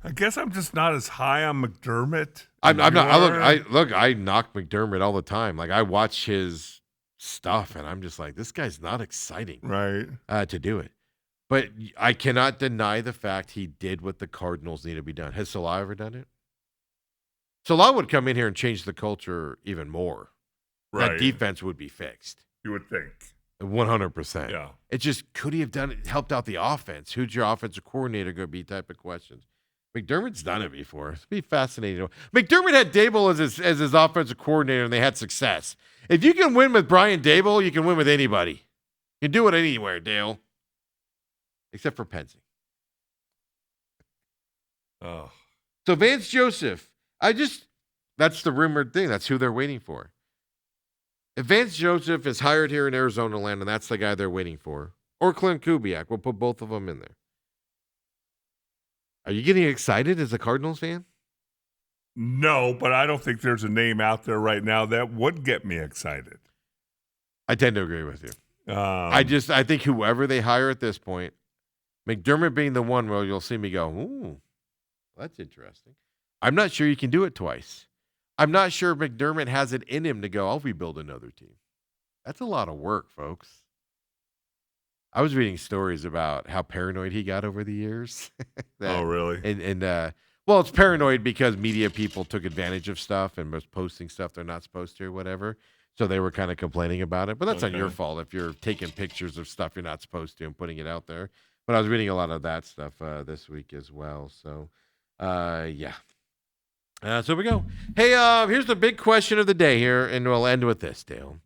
I guess I'm just not as high on McDermott. I'm not. I knock McDermott all the time. Like I watch his stuff, and I'm just like, this guy's not exciting, right? To do it, but I cannot deny the fact he did what the Cardinals need to be done. Has Salah ever done it? Salah would come in here and change the culture even more. Right. That defense would be fixed. You would think. 100%. Yeah. It just could he have done it, helped out the offense? Who's your offensive coordinator going to be? Type of questions. McDermott's done it before. It'd be fascinating. McDermott had Dable as his offensive coordinator, and they had success. If you can win with Brian Dable, you can win with anybody. You can do it anywhere, Dale. Except for Penzing. Oh. So Vance Joseph, that's the rumored thing. That's who they're waiting for. If Vance Joseph is hired here in Arizona land, and that's the guy they're waiting for, or Clint Kubiak, we'll put both of them in there. Are you getting excited as a Cardinals fan? No, but I don't think there's a name out there right now that would get me excited. I tend to agree with you. I think whoever they hire at this point, McDermott being the one where you'll see me go, ooh, that's interesting. I'm not sure you can do it twice. I'm not sure McDermott has it in him to go, I'll rebuild another team. That's a lot of work, folks. I was reading stories about how paranoid he got over the years. Oh, really? Well, it's paranoid because media people took advantage of stuff and was posting stuff they're not supposed to or whatever. So they were kind of complaining about it. But that's not your fault if you're taking pictures of stuff you're not supposed to and putting it out there. But I was reading a lot of that stuff this week as well. So, yeah. So we go. Hey, here's the big question of the day here, and we'll end with this, Dale.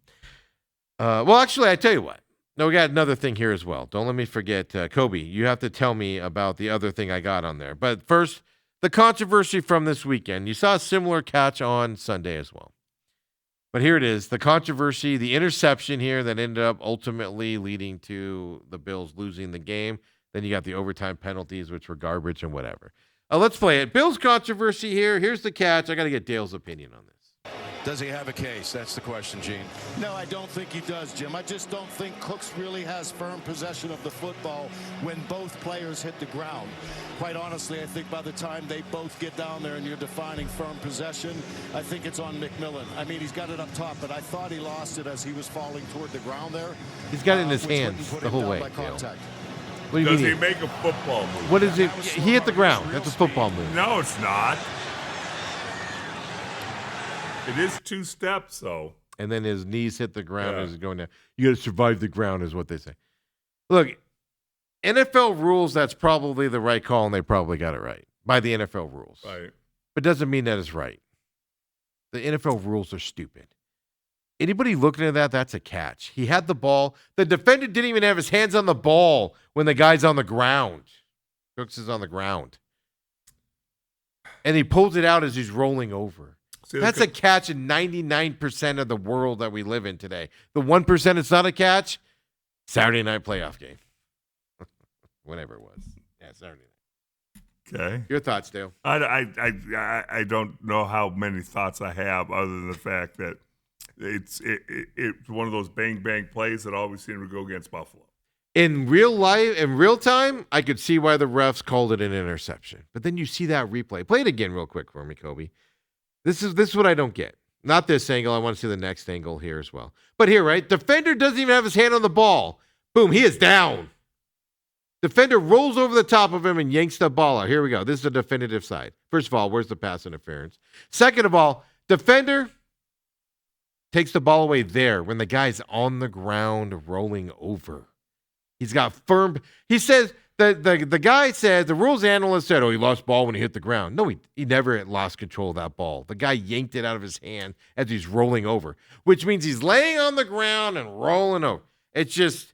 Well, actually, I tell you what. No, we got another thing here as well. Don't let me forget, Kobe, you have to tell me about the other thing I got on there. But first, the controversy from this weekend. You saw a similar catch on Sunday as well. But here it is, the controversy, the interception here that ended up ultimately leading to the Bills losing the game. Then you got the overtime penalties, which were garbage and whatever. Let's play it. Bill's controversy here. Here's the catch. I got to get Dale's opinion on this. Does he have a case? That's the question, Gene. No, I don't think he does, Jim. I just don't think Cooks really has firm possession of the football when both players hit the ground. Quite honestly, I think by the time they both get down there and you're defining firm possession, I think it's on McMillan. I mean, he's got it up top, but I thought he lost it as he was falling toward the ground there. He's got it in his which hands wouldn't put the him whole down way. by Dale. contact. What do you Does mean? he make a football move? What is it? He hit the ground. That's a football move. No, it's not. It is 2 steps, though. And then his knees hit the ground Yeah. as he's going down. You got to survive the ground, is what they say. Look, NFL rules, that's probably the right call, and they probably got it right by the NFL rules. Right. But doesn't mean that it's right. The NFL rules are stupid. Anybody looking at that, that's a catch. He had the ball. The defender didn't even have his hands on the ball when the guy's on the ground. Cooks is on the ground. And he pulls it out as he's rolling over. See, That's a catch in 99% of the world that we live in today. The 1% it's not a catch, Saturday night playoff game. Whenever it was. Yeah, Saturday night. Okay. Your thoughts, Dale? I don't know how many thoughts I have other than the fact that it's one of those bang bang plays that always seem to go against Buffalo. In real life, in real time, I could see why the refs called it an interception. But then you see that replay. Play it again real quick for me, Kobe. This is what I don't get. Not this angle. I want to see the next angle here as well. But here, right? Defender doesn't even have his hand on the ball. Boom, he is down. Defender rolls over the top of him and yanks the ball out. Here we go. This is the definitive side. First of all, where's the pass interference? Second of all, defender takes the ball away there when the guy's on the ground rolling over. He's got firm. He says the guy said, the rules analyst said, oh, he lost ball when he hit the ground. No, he never lost control of that ball. The guy yanked it out of his hand as he's rolling over, which means he's laying on the ground and rolling over. It's just,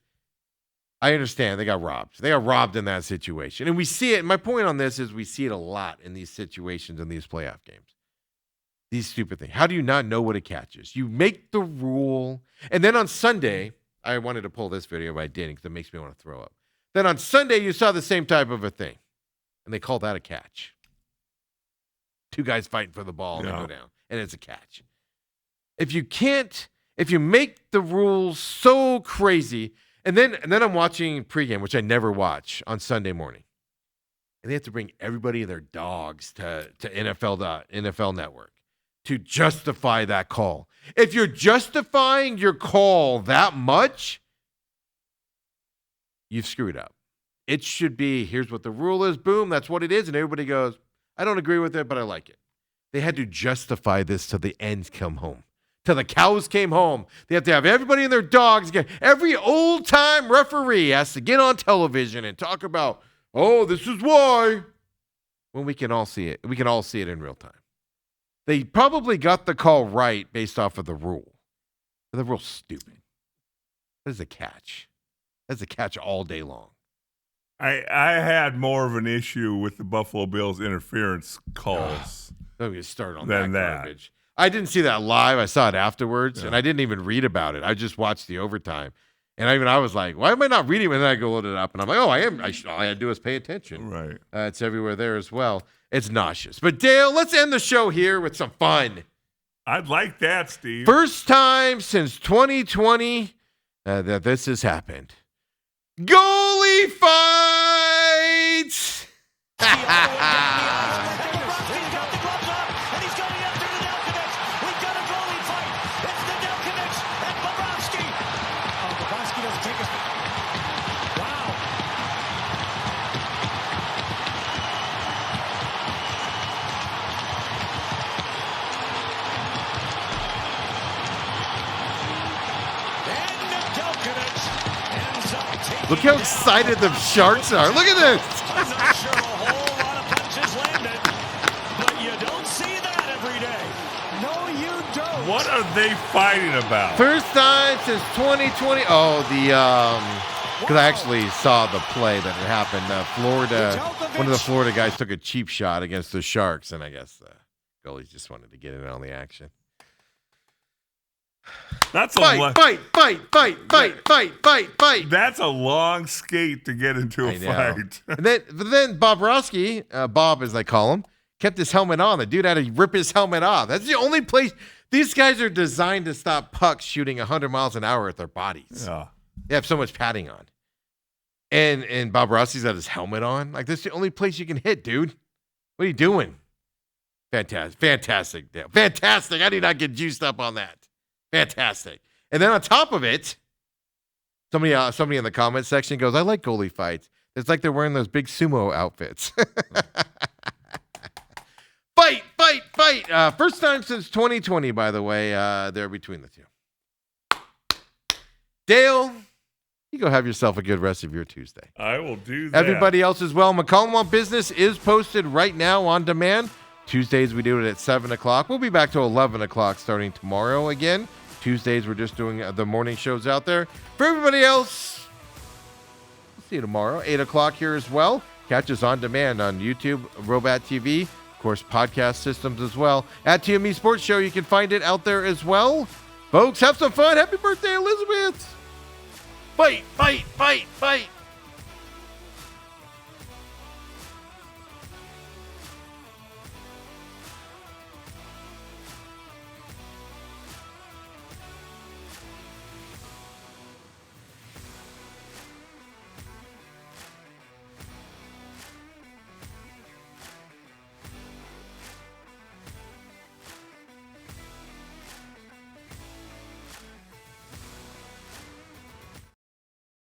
I understand they got robbed. They got robbed in that situation. And we see it. My point on this is we see it a lot in these situations in these playoff games. These stupid things. How do you not know what a catch is? You make the rule. And then on Sunday, I wanted to pull this video, but I didn't because it makes me want to throw up. Then on Sunday, you saw the same type of a thing. And they call that a catch. 2 guys fighting for the ball and they go down. And it's a catch. If you make the rules so crazy, and then I'm watching pregame, which I never watch on Sunday morning. And they have to bring everybody and their dogs to NFL Network to justify that call. If you're justifying your call that much, you've screwed up. It should be, here's what the rule is, boom, that's what it is, and everybody goes, I don't agree with it, but I like it. They had to justify this till the ends come home. Till the cows came home. They have to have everybody and their dogs. Every old-time referee has to get on television and talk about, oh, this is why. When we can all see it. We can all see it in real time. They probably got the call right based off of the rule. But the rule's stupid. That is a catch. That's a catch all day long. I had more of an issue with the Buffalo Bills interference calls. Don't get started on Than that garbage. I didn't see that live. I saw it afterwards, and I didn't even read about it. I just watched the overtime. And I was like, why am I not reading it? And then I go load it up, and I'm like, oh, I am. All I had to do is pay attention. Right. It's everywhere there as well. It's nauseous. But, Dale, let's end the show here with some fun. I'd like that, Steve. First time since 2020 that this has happened. Goalie fights! Look how excited the Sharks are. Look at this. I'm not sure a whole lot of punches landed, but you don't see that every day. No, you don't. What are they fighting about? First time since 2020. Oh, because I actually saw the play that had happened. One of the Florida guys took a cheap shot against the Sharks, and I guess the goalies just wanted to get in on the action. That's a Fight. That's a long skate to get into a I know. fight. But then Bobrovsky, Bob as they call him, kept his helmet on. The dude had to rip his helmet off. That's the only place. These guys are designed to stop pucks shooting 100 miles an hour at their bodies. Yeah. They have so much padding on. And Bobrovsky's got his helmet on. Like, that's the only place you can hit, dude. What are you doing? Fantastic, Dale. Fantastic. I did not get juiced up on that. Fantastic. And then on top of it, somebody in the comment section goes, I like goalie fights. It's like they're wearing those big sumo outfits. Fight. First time since 2020, by the way, they're between the two. Dale, you go have yourself a good rest of your Tuesday. I will do that. Everybody else as well. McCollum on Business is posted right now on demand. Tuesdays, we do it at 7 o'clock. We'll be back to 11 o'clock starting tomorrow again. Tuesdays, we're just doing the morning shows out there. For everybody else, we'll see you tomorrow, 8 o'clock here as well. Catch us on demand on YouTube, Robat TV, of course, podcast systems as well. At TME Sports Show, you can find it out there as well. Folks, have some fun. Happy birthday, Elizabeth. Fight.